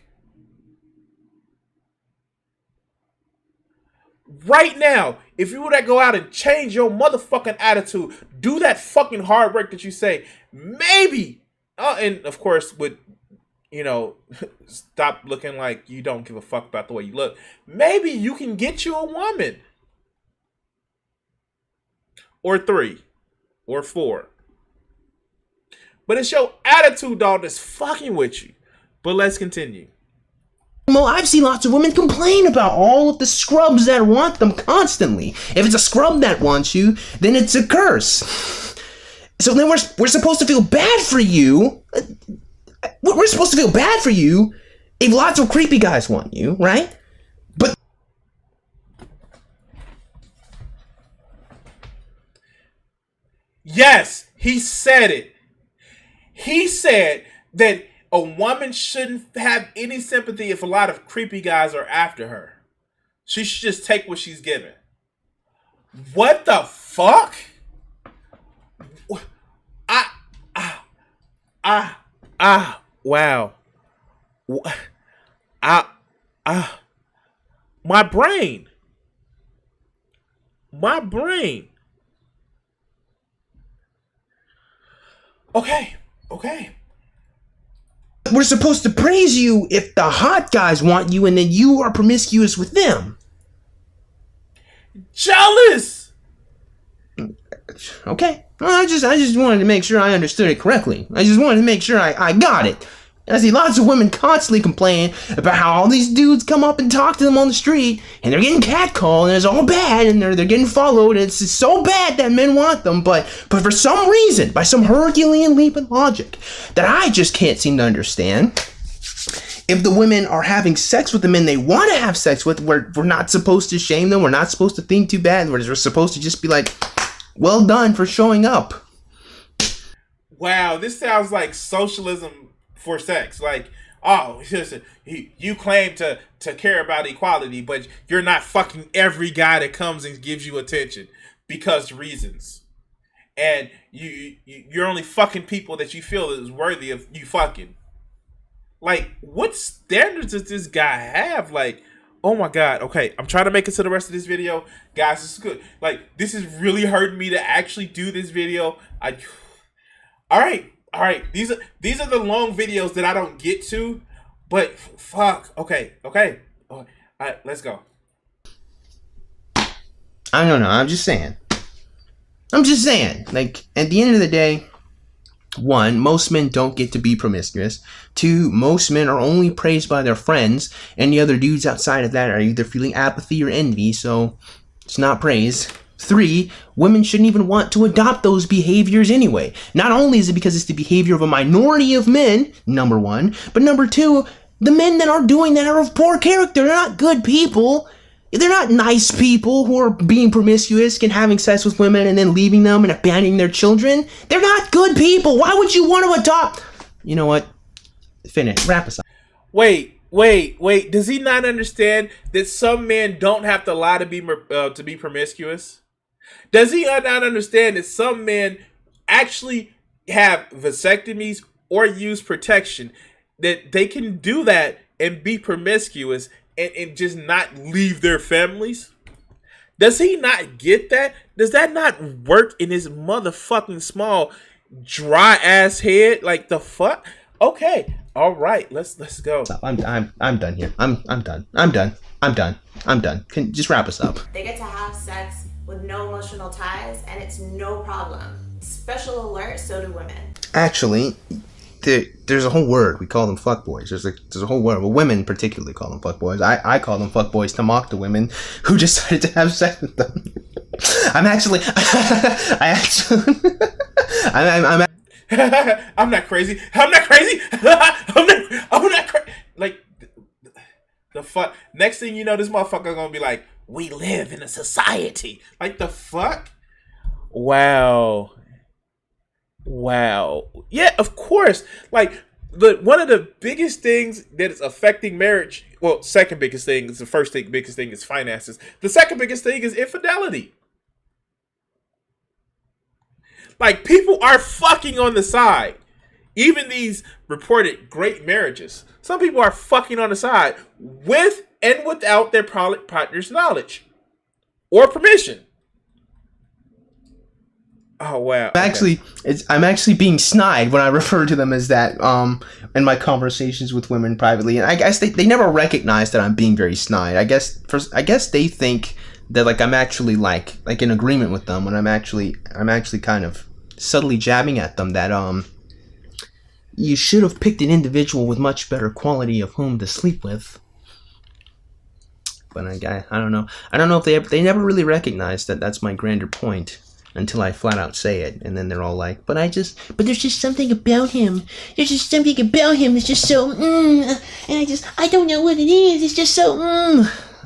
Right now, if you were to go out and change your motherfucking attitude, do that fucking hard work that you say, maybe, and of course, with, you know, stop looking like you don't give a fuck about the way you look, maybe you can get you a woman. Or 3. Or 4. But it's your attitude, dog, that's fucking with you. But let's continue. Well, I've seen lots of women complain about all of the scrubs that want them constantly. If it's a scrub that wants you, then it's a curse. So then we're supposed to feel bad for you. We're supposed to feel bad for you if lots of creepy guys want you, right? But yes, he said it. He said that a woman shouldn't have any sympathy if a lot of creepy guys are after her. She should just take what she's given. What the fuck? Wow. My brain. Okay. we're supposed to praise you if the hot guys want you and then you are promiscuous with them. Jealous! Okay. Well, I just wanted to make sure I understood it correctly. I just wanted to make sure I got it. I see lots of women constantly complain about how all these dudes come up and talk to them on the street, and they're getting catcalled, and it's all bad, and they're getting followed, and it's so bad that men want them, but for some reason, by some Herculean leap in logic, that I just can't seem to understand, if the women are having sex with the men they want to have sex with, we're not supposed to shame them, we're not supposed to think too bad, we're supposed to just be like, well done for showing up. Wow, this sounds like socialism for sex. Like, oh, you claim to care about equality, but you're not fucking every guy that comes and gives you attention because reasons. And you're only fucking people that you feel is worthy of you fucking. Like, what standards does this guy have? Like, oh my God. Okay, I'm trying to make it to the rest of this video. Guys, this is good. Like, this is really hurting me to actually do this video. All right. These are the long videos that I don't get to, but fuck. Okay. All right, let's go. I don't know. I'm just saying. Like, at the end of the day, 1, most men don't get to be promiscuous. 2, most men are only praised by their friends, and the other dudes outside of that are either feeling apathy or envy, so it's not praise. 3, women shouldn't even want to adopt those behaviors anyway. Not only is it because it's the behavior of a minority of men, number 1, but number 2, the men that are doing that are of poor character. They're not good people. They're not nice people who are being promiscuous and having sex with women and then leaving them and abandoning their children. They're not good people. Why would you want to adopt? You know what? Finish. Wrap us up. Wait. Does he not understand that some men don't have to lie to be promiscuous? Does he not understand that some men actually have vasectomies or use protection, that they can do that and be promiscuous and just not leave their families? Does he not get that? Does that not work in his motherfucking small, dry ass head? Like, the fuck? Okay, all right, let's go. I'm done here. I'm done. Just wrap us up. They get to have sex with no emotional ties, and it's no problem. Special alert, so do women. Actually, there's a whole word. We call them fuckboys. There's a whole word. Well, women particularly call them fuckboys. I call them fuckboys to mock the women who decided to have sex with them. I'm not crazy. I'm not crazy. Like, the fuck. Next thing you know, this motherfucker gonna be like, we live in a society. Like, the fuck? Wow. Yeah, of course. Like, one of the biggest things that is affecting marriage, well, second biggest thing is biggest thing is finances. The second biggest thing is infidelity. Like, people are fucking on the side. Even these reported great marriages, some people are fucking on the side with and without their partner's knowledge. or permission. Oh wow! I'm actually being snide when I refer to them as that in my conversations with women privately, and I guess they never recognize that I'm being very snide. I guess they think that like I'm actually like in agreement with them when I'm actually kind of subtly jabbing at them that you should have picked an individual with much better quality of whom to sleep with. But I don't know. I don't know if they never really recognize that that's my grander point until I flat out say it, and then they're all like, but there's just something about him. There's just something about him that's just so, and I don't know what it is. It's just so,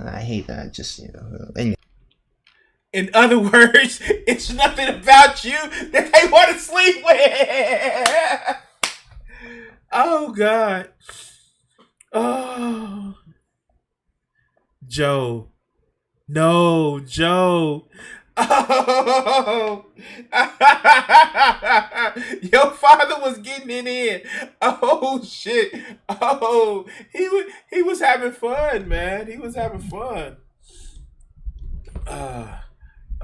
I hate that. Just, anyway. In other words, it's nothing about you that they want to sleep with. Oh, God. Oh. Joe. No, Joe. Oh. Your father was getting it in. Oh, shit. Oh, he was having fun, man. He was having fun.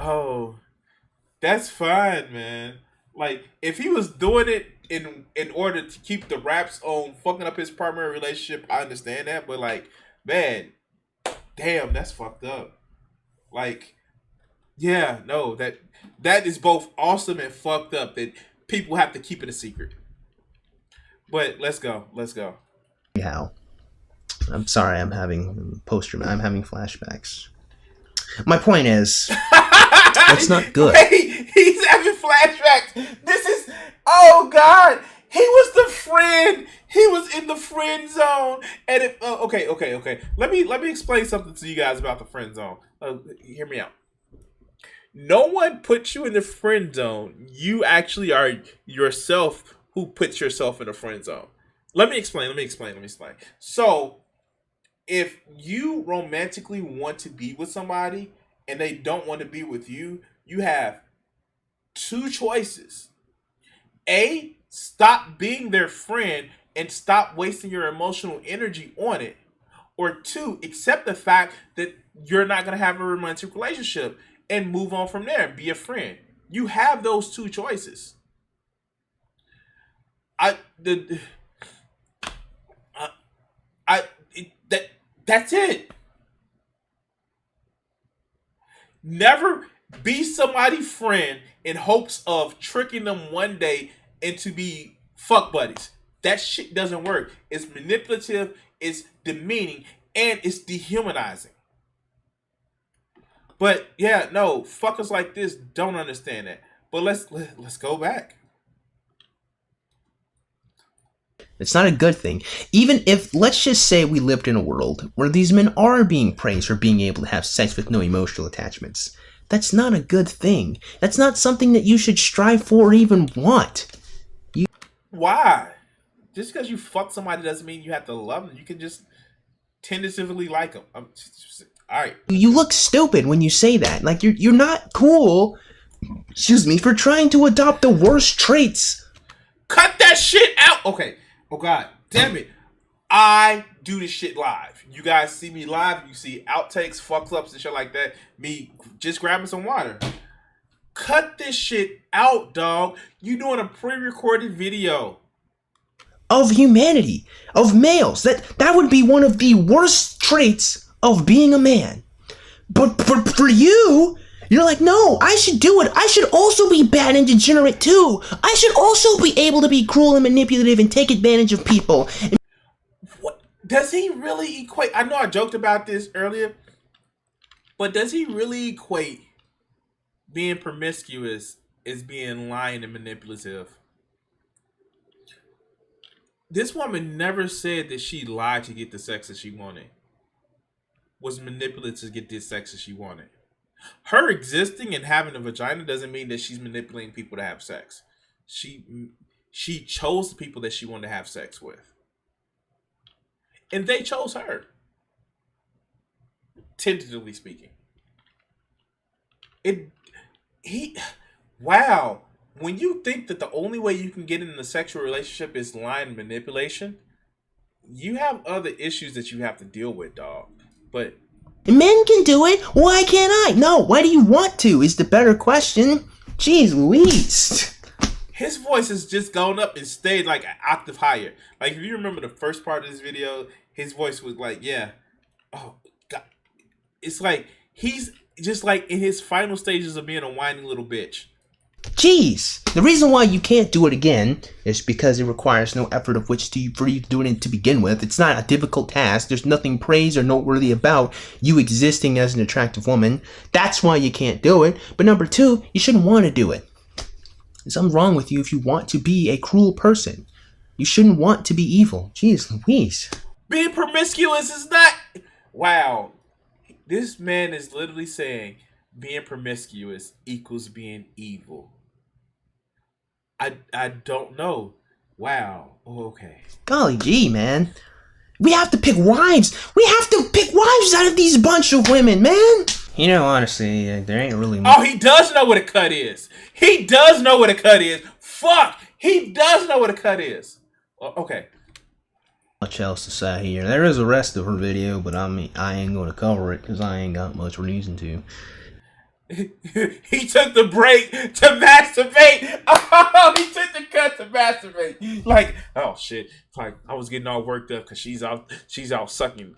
Oh, that's fine, man. Like, if he was doing it in order to keep the raps on fucking up his primary relationship, I understand that. But, like, man, damn, that's fucked up. Like, yeah, no, that is both awesome and fucked up that people have to keep it a secret. But let's go. How? I'm sorry, I'm having flashbacks. My point is, that's not good. Hey, he's having flashbacks. This is, oh God, he was the friend. He was in the friend zone. And if, okay. Let me explain something to you guys about the friend zone. Hear me out. No one puts you in the friend zone. You actually are yourself who puts yourself in the friend zone. Let me explain. So, if you romantically want to be with somebody and they don't want to be with you, you have two choices. A, stop being their friend and stop wasting your emotional energy on it. Or two, accept the fact that you're not going to have a romantic relationship and move on from there and be a friend. You have those two choices. That's it. Never be somebody's friend in hopes of tricking them one day into be fuck buddies. That shit doesn't work. It's manipulative, it's demeaning, and it's dehumanizing. But yeah, no, fuckers like this don't understand that. But let's go back. It's not a good thing. Even if, let's just say we lived in a world where these men are being praised for being able to have sex with no emotional attachments. That's not a good thing. That's not something that you should strive for or even want. Why? Just because you fuck somebody doesn't mean you have to love them. You can just tentatively like them. All right. You look stupid when you say that. Like, you're not cool, for trying to adopt the worst traits. Cut that shit out. Okay. Oh, God. Damn it. I do this shit live. You guys see me live. You see outtakes, fuck ups, and shit like that. Me just grabbing some water. Cut this shit out, dog. You doing a pre-recorded video. Of humanity. Of males. That would be one of the worst traits of being a man. But for you... You're like, no, I should do it. I should also be bad and degenerate too. I should also be able to be cruel and manipulative and take advantage of people. What does he really equate? I know I joked about this earlier, but does he really equate being promiscuous as being lying and manipulative? This woman never said that she lied to get the sex that she wanted. Was manipulative to get the sex that she wanted. Her existing and having a vagina doesn't mean that she's manipulating people to have sex. She chose the people that she wanted to have sex with. And they chose her. Tentatively speaking. Wow. When you think that the only way you can get in a sexual relationship is lying and manipulation, you have other issues that you have to deal with, dog. But Men can do it. Why can't I? No, why do you want to is the better question. Jeez Louise. His voice has just gone up and stayed like an octave higher. Like, if you remember the first part of this video, his voice was like, yeah. Oh, God. It's like he's just like in his final stages of being a whiny little bitch. Jeez. The reason why you can't do it again is because it requires no effort of which for you to do it to begin with. It's not a difficult task. There's nothing praised or noteworthy about you existing as an attractive woman. That's why you can't do it. But number two, you shouldn't want to do it. There's something wrong with you if you want to be a cruel person. You shouldn't want to be evil. Jeez Louise. Being promiscuous is not... Wow. This man is literally saying being promiscuous equals being evil. I don't know. Wow. Okay. Golly gee, man. We have to pick wives. We have to pick wives out of these bunch of women, man. You know, honestly, there ain't really much. Oh, he does know what a cut is. He does know what a cut is. Fuck. He does know what a cut is. Okay. Much else to say here. There is the rest of her video, but I mean, I ain't gonna cover it because I ain't got much reason to. He took the break to masturbate. Oh, he took the cut to masturbate. Like, oh shit. Like, I was getting all worked up because she's out sucking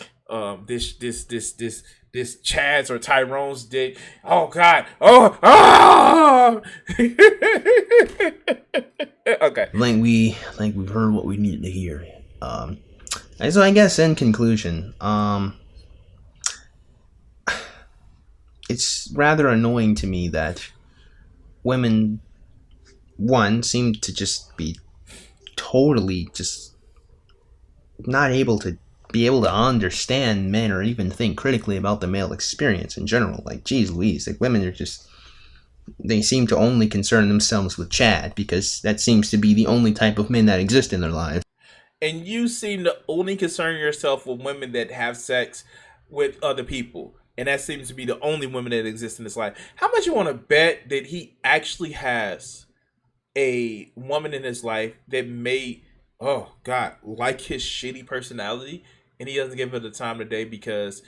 this Chad's or Tyrone's dick. Oh god. Oh. Okay. I think we've heard what we needed to hear. So I guess in conclusion, it's rather annoying to me that women, one, seem to just be totally just not able to understand men or even think critically about the male experience in general. Like, geez Louise, like women are just, they seem to only concern themselves with Chad because that seems to be the only type of men that exist in their lives. And you seem to only concern yourself with women that have sex with other people. And that seems to be the only women that exist in this life. How much you want to bet that he actually has a woman in his life that may, oh God, like his shitty personality, and he doesn't give her the time of day because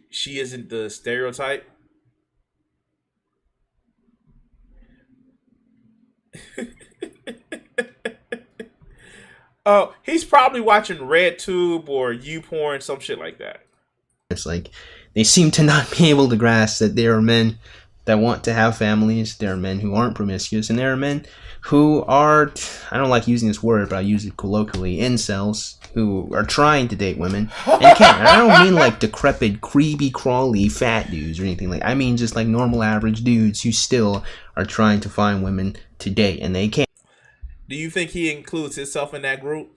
she isn't the stereotype? Oh, he's probably watching RedTube or YouPorn, some shit like that. It's like they seem to not be able to grasp that there are men that want to have families, there are men who aren't promiscuous, and there are men who are, I don't like using this word, but I use it colloquially, incels, who are trying to date women and can't. And I don't mean like decrepit, creepy, crawly, fat dudes or anything like that. I mean just like normal, average dudes who still are trying to find women to date, and they can't. Do you think he includes himself in that group?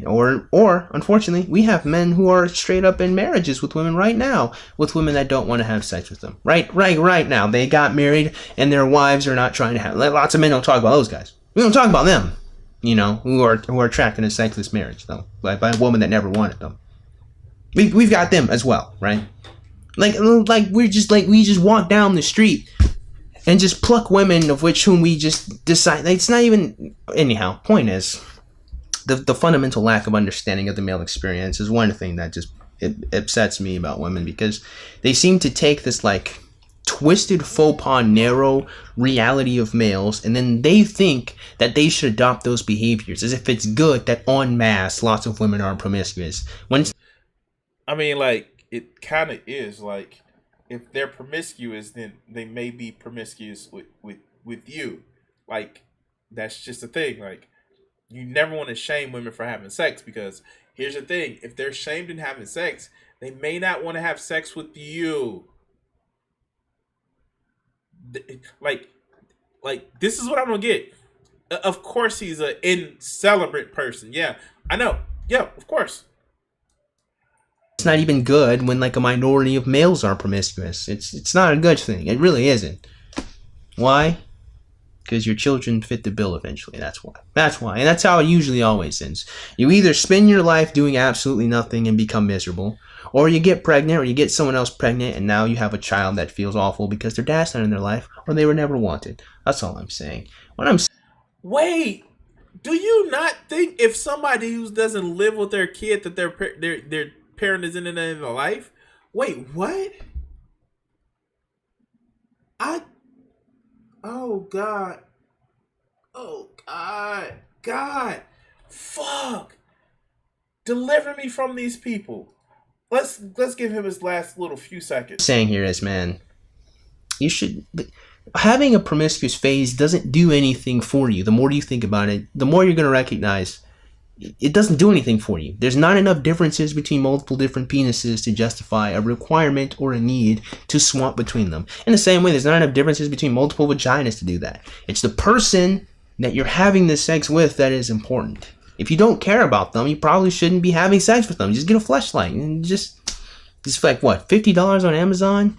Or unfortunately, we have men who are straight up in marriages with women right now, with women that don't want to have sex with them. Right now. They got married and their wives are not trying to have. Lots of men don't talk about those guys. We don't talk about them, you know, who are trapped in a sexless marriage, though, by a woman that never wanted them. We've got them as well, right? Like we just walk down the street and just pluck women of whom we just decide. It's not even. Anyhow, point is, the fundamental lack of understanding of the male experience is one thing that just it upsets me about women, because they seem to take this like twisted, faux pas, narrow reality of males, and then they think that they should adopt those behaviors as if it's good that en masse lots of women are promiscuous. I mean, like, it kind of is. Like, if they're promiscuous, then they may be promiscuous with you. Like, that's just the thing. Like, you never want to shame women for having sex, because here's the thing: if they're shamed in having sex, they may not want to have sex with you. Like this is what I don't get. Of course, he's an incelebrate person. Yeah, I know. Yeah, of course. It's not even good when like a minority of males are promiscuous. It's not a good thing. It really isn't. Why? Because your children fit the bill eventually. That's why. And that's how it usually always ends. You either spend your life doing absolutely nothing and become miserable, or you get pregnant, or you get someone else pregnant, and now you have a child that feels awful because their dad's not in their life, or they were never wanted. That's all I'm saying. Wait, do you not think if somebody who doesn't live with their kid that parent isn't in their life. Wait, what? Oh God. Oh God. God. Fuck. Deliver me from these people. Let's give him his last little few seconds. Saying here is, man, you should, having a promiscuous phase doesn't do anything for you. The more you think about it, the more you're going to recognize it doesn't do anything for you. There's not enough differences between multiple different penises to justify a requirement or a need to swap between them. In the same way, there's not enough differences between multiple vaginas to do that. It's the person that you're having this sex with that is important. If you don't care about them, you probably shouldn't be having sex with them. Just get a fleshlight and just like what, $50 on Amazon?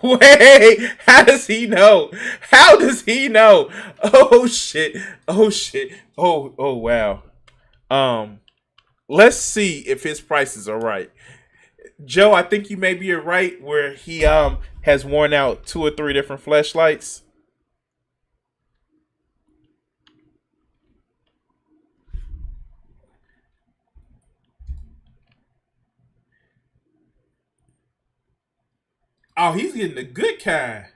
Wait, how does he know? How does he know? Oh shit. Oh shit. Oh wow. Let's see if his prices are right. Joe, I think you may be right where he has worn out 2 or 3 different fleshlights. Oh, he's getting the good kind.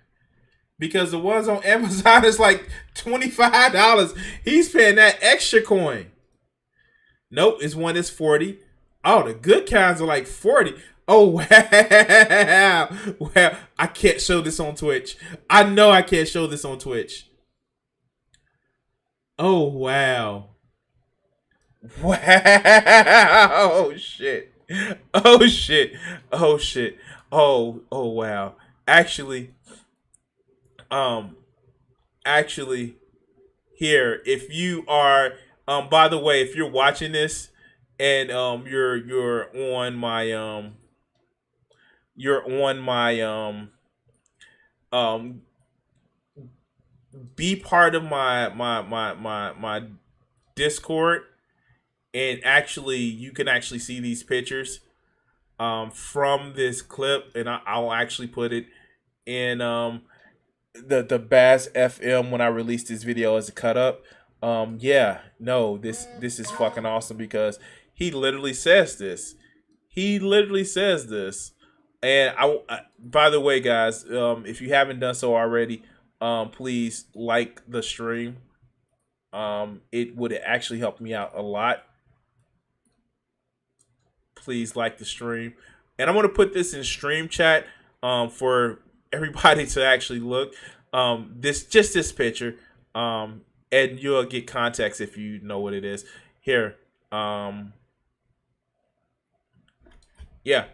Because the ones on Amazon is like $25. He's paying that extra coin. Nope, it's one that's 40. Oh, the good kinds are like 40. Oh, wow. Well, I can't show this on Twitch. I know I can't show this on Twitch. Oh, wow. Wow. Oh, shit. Oh, shit. Oh, shit. Oh, wow. Actually, here, if you are, by the way, if you're watching this and you're on my be part of my Discord, and actually you can actually see these pictures from this clip, and I'll actually put it in the Baz FM when I release this video as a cut up. Yeah, no, this is fucking awesome because he literally says this. He literally says this. And I by the way, guys, if you haven't done so already, please like the stream. It would actually help me out a lot. Please like the stream. And I'm going to put this in stream chat for everybody to actually look. This picture. And you'll get context if you know what it is. Here. Yeah.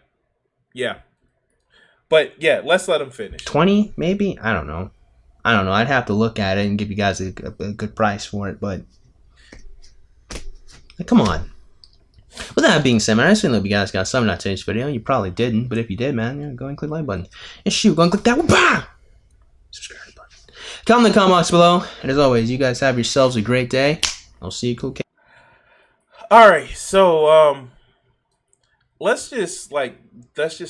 But yeah, let's let him finish. 20 maybe? I don't know. I'd have to look at it and give you guys a good price for it, but come on. With that being said, man, I assume that you guys got something out of today's video. You probably didn't, but if you did, man, go and click the like button. And shoot, go and click that one. Bah! Subscribe button. Comment in the comments below. And as always, you guys have yourselves a great day. I'll see you cool kids. Alright, so let's just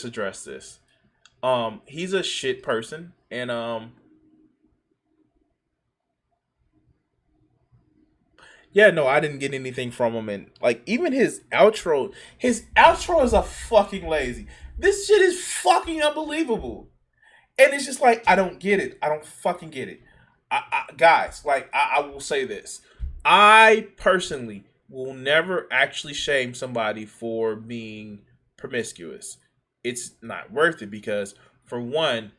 address this. He's a shit person, and yeah, no, I didn't get anything from him, and like even his outro is a fucking lazy. This shit is fucking unbelievable. And it's just like, I don't get it. I don't fucking get it. Guys, like I will say this. I personally will never actually shame somebody for being promiscuous. It's not worth it because, for one,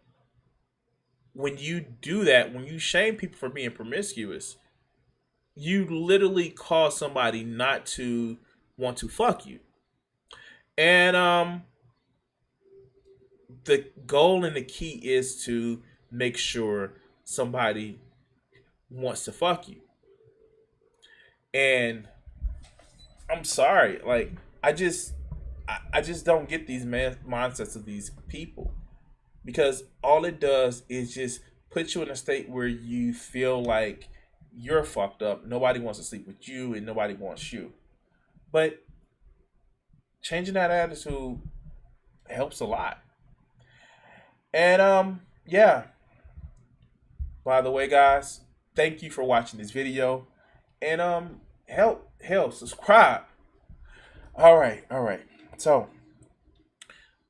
when you do that, when you shame people for being promiscuous, you literally cause somebody not to want to fuck you. And the goal and the key is to make sure somebody wants to fuck you. And I'm sorry, like I just don't get these mindsets of these people, because all it does is just put you in a state where you feel like you're fucked up. Nobody wants to sleep with you, and nobody wants you. But changing that attitude helps a lot. And yeah. By the way, guys, thank you for watching this video, and hell, subscribe. All right. So,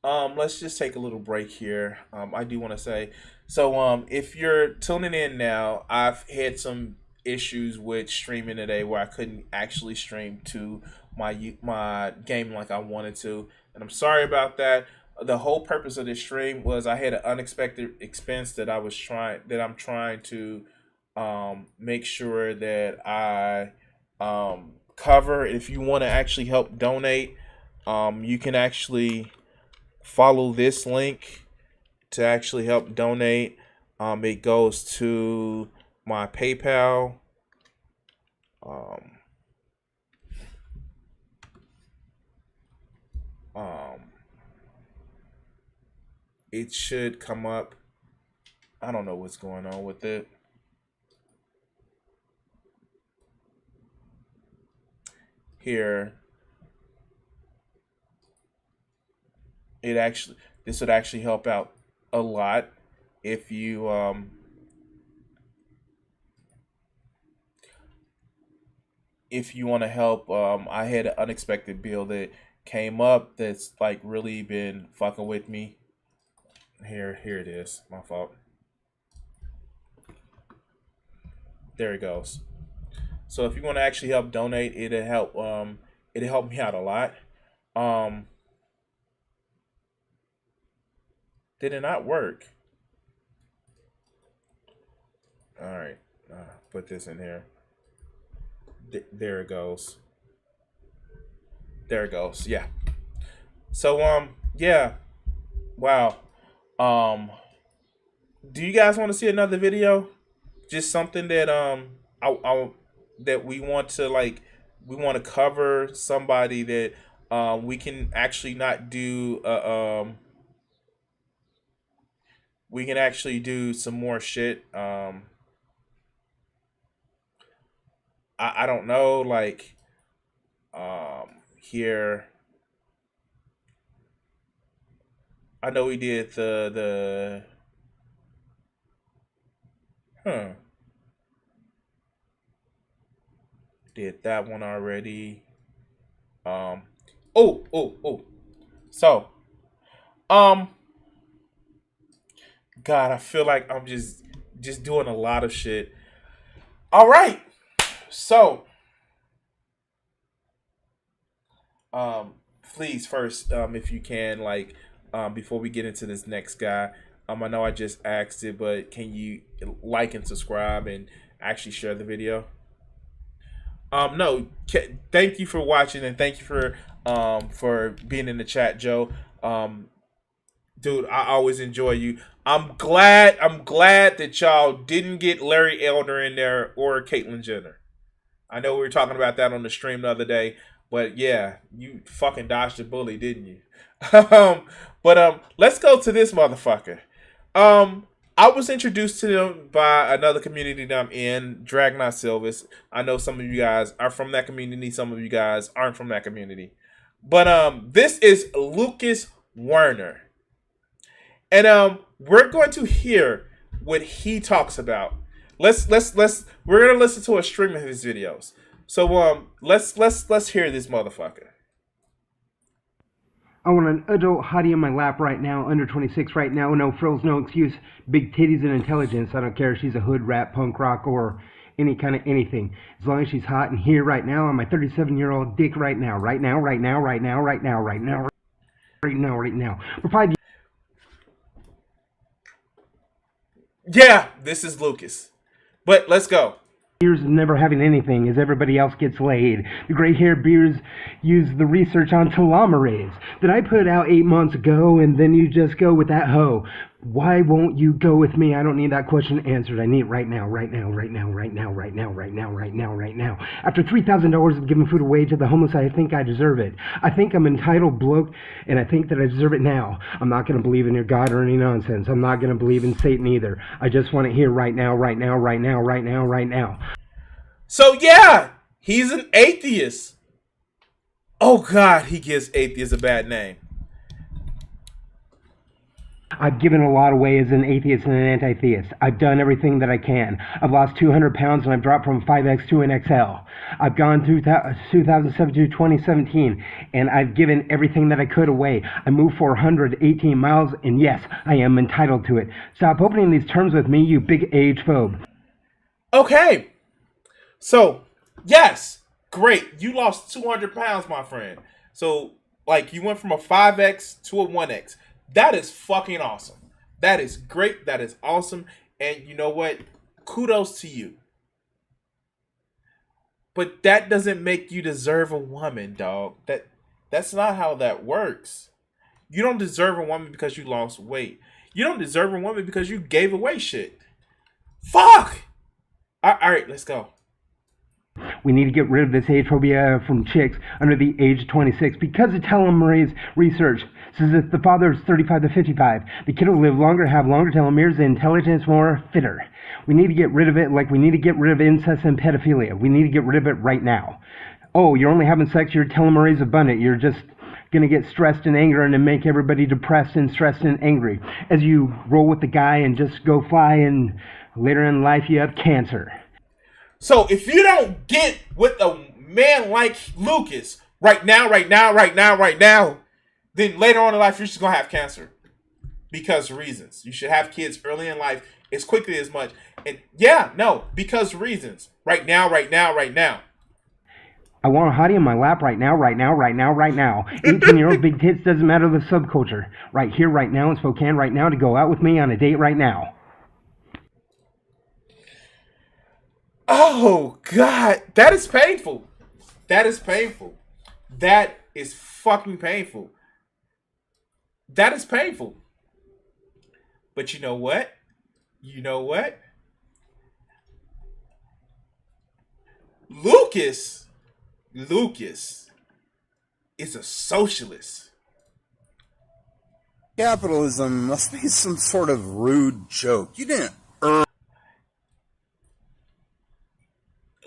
let's just take a little break here. I do want to say, so, if you're tuning in now, I've had some issues with streaming today where I couldn't actually stream to my game like I wanted to, and I'm sorry about that. The whole purpose of this stream was I had an unexpected expense that I'm trying to make sure that I cover. If you want to actually help donate, you can actually follow this link to actually help donate. It goes to my PayPal. It should come up. I don't know what's going on with it. Here. This would actually help out a lot if you want to help. I had an unexpected bill that came up that's like really been fucking with me. Here it is. My fault. There it goes. So if you want to actually help donate, it'll help me out a lot. Did it not work? All right, put this in here. There it goes. There it goes. Yeah. So yeah. Wow. Do you guys want to see another video? Just something that that we want to cover, somebody that we can actually not do we can actually do some more shit. I don't know, like here I know we did the did that one already. So God, I feel like I'm just doing a lot of shit. All right. So please first, if you can, like, before we get into this next guy, I know I just asked it, but can you like and subscribe and actually share the video? No, thank you for watching, and thank you for being in the chat, Joe. Dude, I always enjoy you. I'm glad that y'all didn't get Larry Elder in there or Caitlyn Jenner. I know we were talking about that on the stream the other day, but yeah, you fucking dodged the bully, didn't you? But let's go to this motherfucker. I was introduced to them by another community that I'm in, Drag Not Silvis. I know some of you guys are from that community, some of you guys aren't from that community. But this is Lucas Werner. And we're going to hear what he talks about. We're gonna listen to a stream of his videos. So let's hear this motherfucker. I want an adult hottie in my lap right now, under 26 right now, no frills, no excuse, big titties and intelligence. I don't care if she's a hood, rap, punk rock, or any kind of anything. As long as she's hot and here right now on my 37-year-old dick right now. For 5 years. Yeah, this is Lucas. But let's go. Years of never having anything as everybody else gets laid. The gray-haired beards use the research on telomerase that I put out 8 months ago, and then you just go with that hoe. Why won't you go with me? I don't need that question answered. I need it right now. After $3,000 of giving food away to the homeless, I think I deserve it. I think I'm entitled bloke, and I think that I deserve it now. I'm not going to believe in your God or any nonsense. I'm not going to believe in Satan either. I just want it here right now. So yeah, he's an atheist. Oh God, he gives atheists a bad name. I've given a lot away as an atheist and an anti-theist. I've done everything that I can. I've lost 200 pounds and I've dropped from 5X to an XL. I've gone through 2007 to 2017 and I've given everything that I could away. I moved 418 miles and yes, I am entitled to it. Stop opening these terms with me, you big age phobe. Okay. So, yes, great. You lost 200 pounds, my friend. So, like, you went from a 5X to a 1X. That is fucking awesome. That is great. That is awesome. And you know what? Kudos to you. But that doesn't make you deserve a woman, dog. That's not how that works. You don't deserve a woman because you lost weight. You don't deserve a woman because you gave away shit. Fuck! All right, let's go. We need to get rid of this age phobia from chicks under the age of 26 because of telomerase research says if the father is 35 to 55, the kid will live longer, have longer telomeres, and intelligence more fitter. We need to get rid of it like we need to get rid of incest and pedophilia. We need to get rid of it right now. Oh, you're only having sex, your telomerase abundant. You're just going to get stressed and angry and then make everybody depressed and stressed and angry as you roll with the guy and just go fly, and later in life you have cancer. So if you don't get with a man like Lucas right now, then later on in life you're just going to have cancer. Because reasons. You should have kids early in life as quickly as much. And yeah, no, because reasons. Right now. I want a hottie in my lap right now. 18-year-old big tits, doesn't matter the subculture. Right here, right now in Spokane, right now, to go out with me on a date right now. Oh, God. That is painful. That is fucking painful. That is painful. But you know what? Lucas is a socialist. Capitalism must be some sort of rude joke. You didn't earn.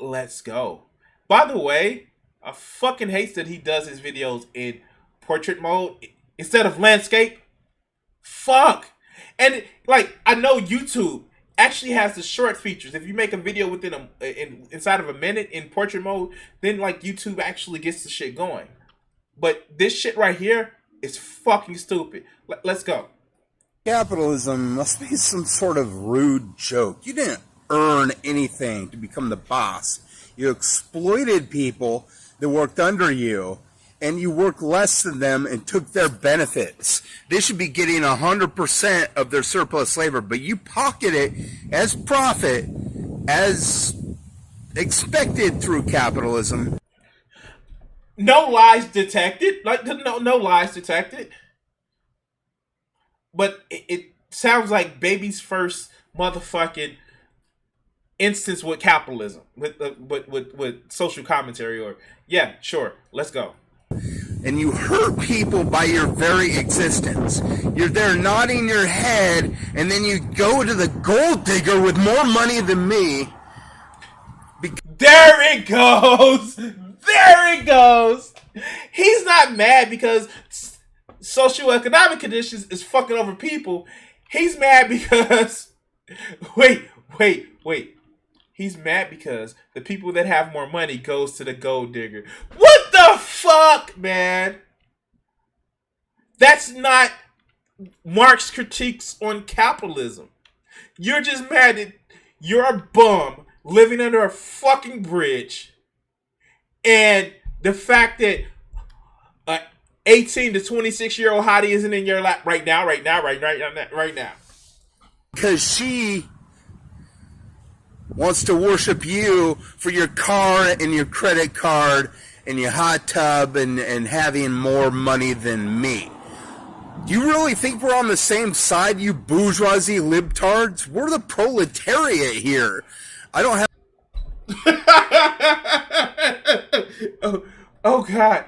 Let's go. By the way, I fucking hate that he does his videos in portrait mode instead of landscape. Fuck. And like, I know YouTube actually has the short features. If you make a video within inside of a minute in portrait mode, then like YouTube actually gets the shit going. But this shit right here is fucking stupid. Let's go. Capitalism must be some sort of rude joke. You didn't earn anything to become the boss. You exploited people that worked under you, and you worked less than them and took their benefits. They should be getting 100% of their surplus labor, but you pocket it as profit, as expected through capitalism. No lies detected. Like, no lies detected. But it sounds like baby's first motherfucking instance with capitalism, with social commentary, or yeah, sure, let's go. And you hurt people by your very existence. You're there nodding your head, and then you go to the gold digger with more money than me. There it goes. He's not mad because socioeconomic conditions is fucking over people. He's mad because wait. He's mad because the people that have more money goes to the gold digger. What the fuck, man? That's not Marx's critiques on capitalism. You're just mad that you're a bum living under a fucking bridge, and the fact that 18 to 26-year-old hottie isn't in your lap right now. Because she wants to worship you for your car and your credit card and your hot tub and having more money than me. Do you really think we're on the same side, you bourgeoisie libtards? We're the proletariat here. I don't have... Oh God.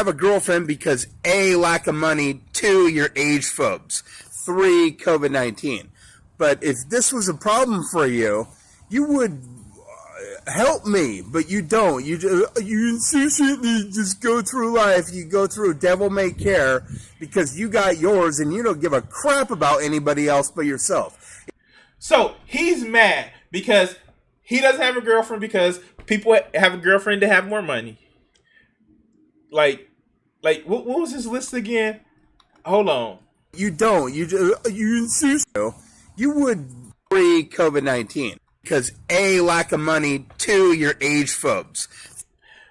have a girlfriend because A, lack of money, 2, you're age phobes, 3, COVID-19. But if this was a problem for you, you would help me, but you don't. You insistently just go through life. You go through devil may care because you got yours and you don't give a crap about anybody else but yourself. So he's mad because he doesn't have a girlfriend because people have a girlfriend to have more money. Like what was his list again? Hold on. You don't. You insist. You would pre-COVID-19 because A, lack of money, 2, your age phobes.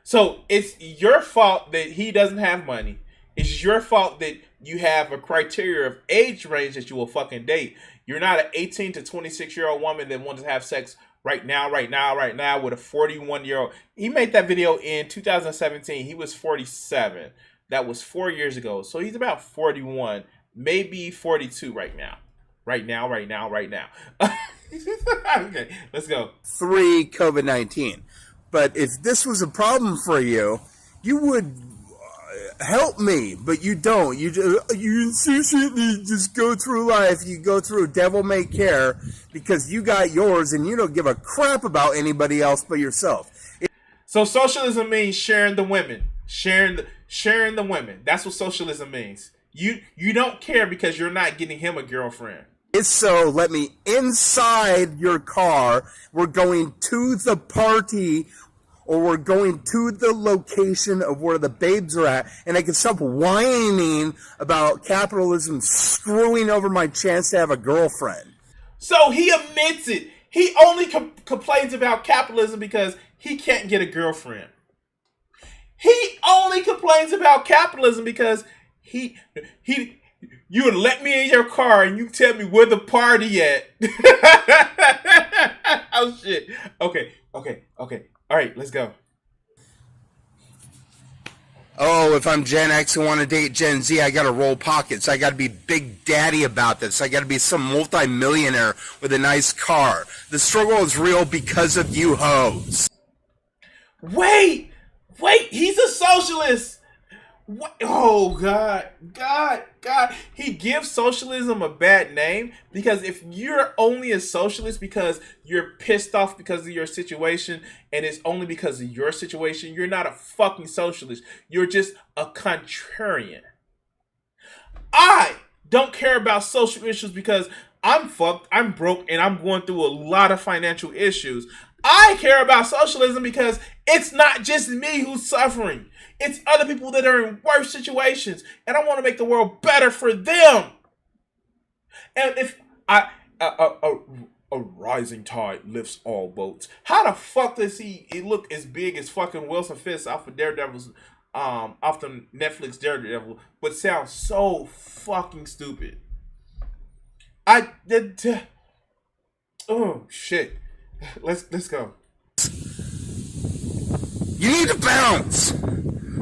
So it's your fault that he doesn't have money. It's your fault that you have a criteria of age range that you will fucking date. You're not an 18 to 26-year-old woman that wants to have sex right now with a 41-year-old. He made that video in 2017. He was 47. That was 4 years ago. So he's about 41, maybe 42 right now. Right now. Okay, let's go. 3, COVID-19. But if this was a problem for you, you would help me, but you don't. You insistently just go through life. You go through devil may care because you got yours and you don't give a crap about anybody else but yourself. So socialism means sharing the women. Sharing the women. That's what socialism means. You don't care because you're not getting him a girlfriend. It's so let me inside your car. We're going to the party or we're going to the location of where the babes are at, and I can stop whining about capitalism screwing over my chance to have a girlfriend. So he admits it. He only complains about capitalism because he can't get a girlfriend. He only complains about capitalism because you would let me in your car and you tell me where the party at. Oh shit. Okay. All right, let's go. Oh, if I'm Gen X and want to date Gen Z, I gotta roll pockets. I gotta be Big Daddy about this. I gotta be some multi-millionaire with a nice car. The struggle is real because of you hoes. Wait, he's a socialist. What? Oh, God. He gives socialism a bad name because if you're only a socialist because you're pissed off because of your situation and it's only because of your situation, you're not a fucking socialist. You're just a contrarian. I don't care about social issues because I'm fucked, I'm broke, and I'm going through a lot of financial issues. I care about socialism because it's not just me who's suffering. It's other people that are in worse situations, and I want to make the world better for them. And if a rising tide lifts all boats, how the fuck does he look as big as fucking Wilson Fisk off of Daredevil's, off the Netflix Daredevil, but sounds so fucking stupid. Oh shit. Let's go. You need to bounce.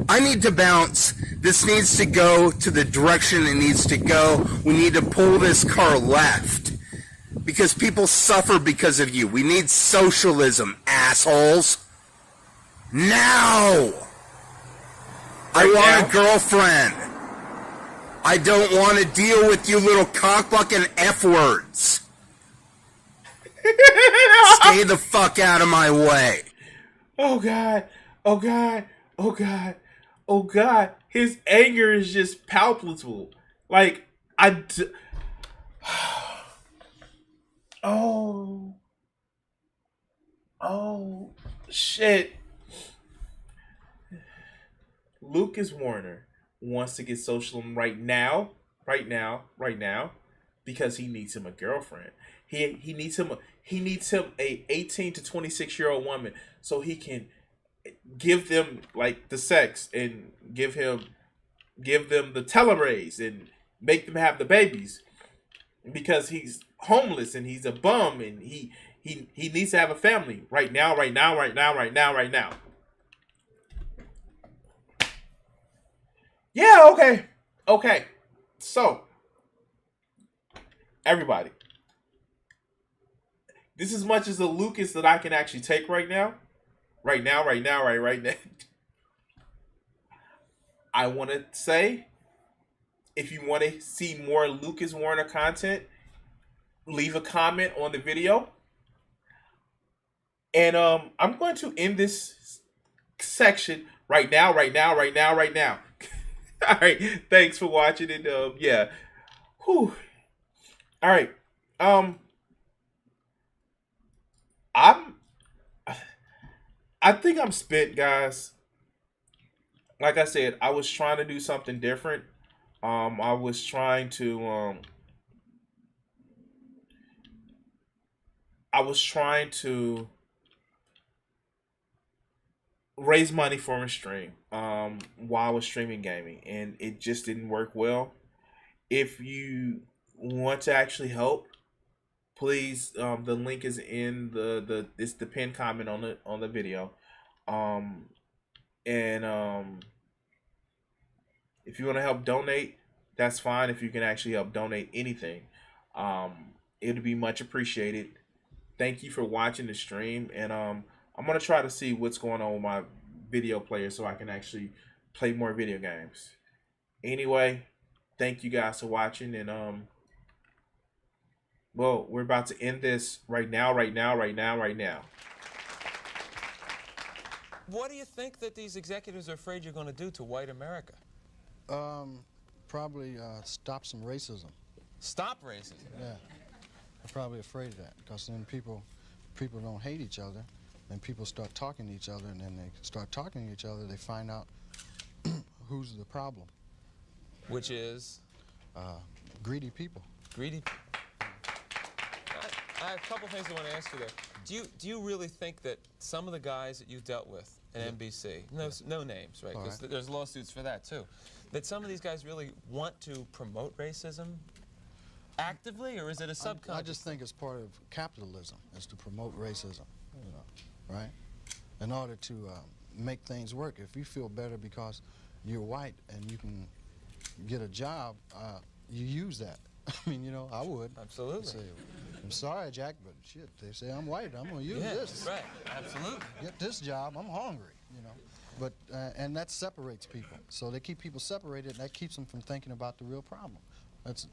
I need to bounce. This needs to go to the direction it needs to go. We need to pull this car left. Because people suffer because of you. We need socialism, assholes. Now! I want a girlfriend. I don't want to deal with you little cockblocking F-words. Stay the fuck out of my way. Oh God. His anger is just palpable. Like, Oh, shit. Lucas Warner wants to get socialism right now, because he needs him a girlfriend. He needs him a 18 to 26-year-old woman so he can give them like the sex and give them the telomerase and make them have the babies, because he's homeless and he's a bum and he needs to have a family right now. Yeah, okay. So, everybody, this is as much as a Lucas that I can actually take right now. Right now. I want to say, if you want to see more Lucas Warner content, leave a comment on the video. And I'm going to end this section right now. All right. Thanks for watching. And yeah. Whew. All right. I think I'm spent, guys. Like I said, I was trying to do something different. I was trying to raise money for my stream while I was streaming gaming, and it just didn't work well. If you want to actually help, please, the link is in it's the pinned comment on the video. If you want to help donate, that's fine. If you can actually help donate anything, it'll be much appreciated. Thank you for watching the stream, and I'm gonna try to see what's going on with my video player so I can actually play more video games. Anyway, thank you guys for watching, and well, we're about to end this right now. What do you think that these executives are afraid you're going to do to white America? Probably stop some racism. Stop racism? Yeah. I'm probably afraid of that, because then people don't hate each other, then people start talking to each other, and then they start talking to each other, they find out who's the problem. Which is? Greedy people. Greedy people. I have a couple things I want to ask you there. Do you really think that some of the guys that you dealt with at NBC, no names, right? Because there's lawsuits for that too, that some of these guys really want to promote racism actively, or is it a subconscious? I just think it's part of capitalism, is to promote racism, you know, right? In order to make things work. If you feel better because you're white and you can get a job, you use that. I mean, you know, I would. Absolutely. Say, I'm sorry, Jack, but shit, they say I'm white. I'm going to use this. Right. Absolutely. Get this job. I'm hungry, you know. But and that separates people. So they keep people separated, and that keeps them from thinking about the real problem. That's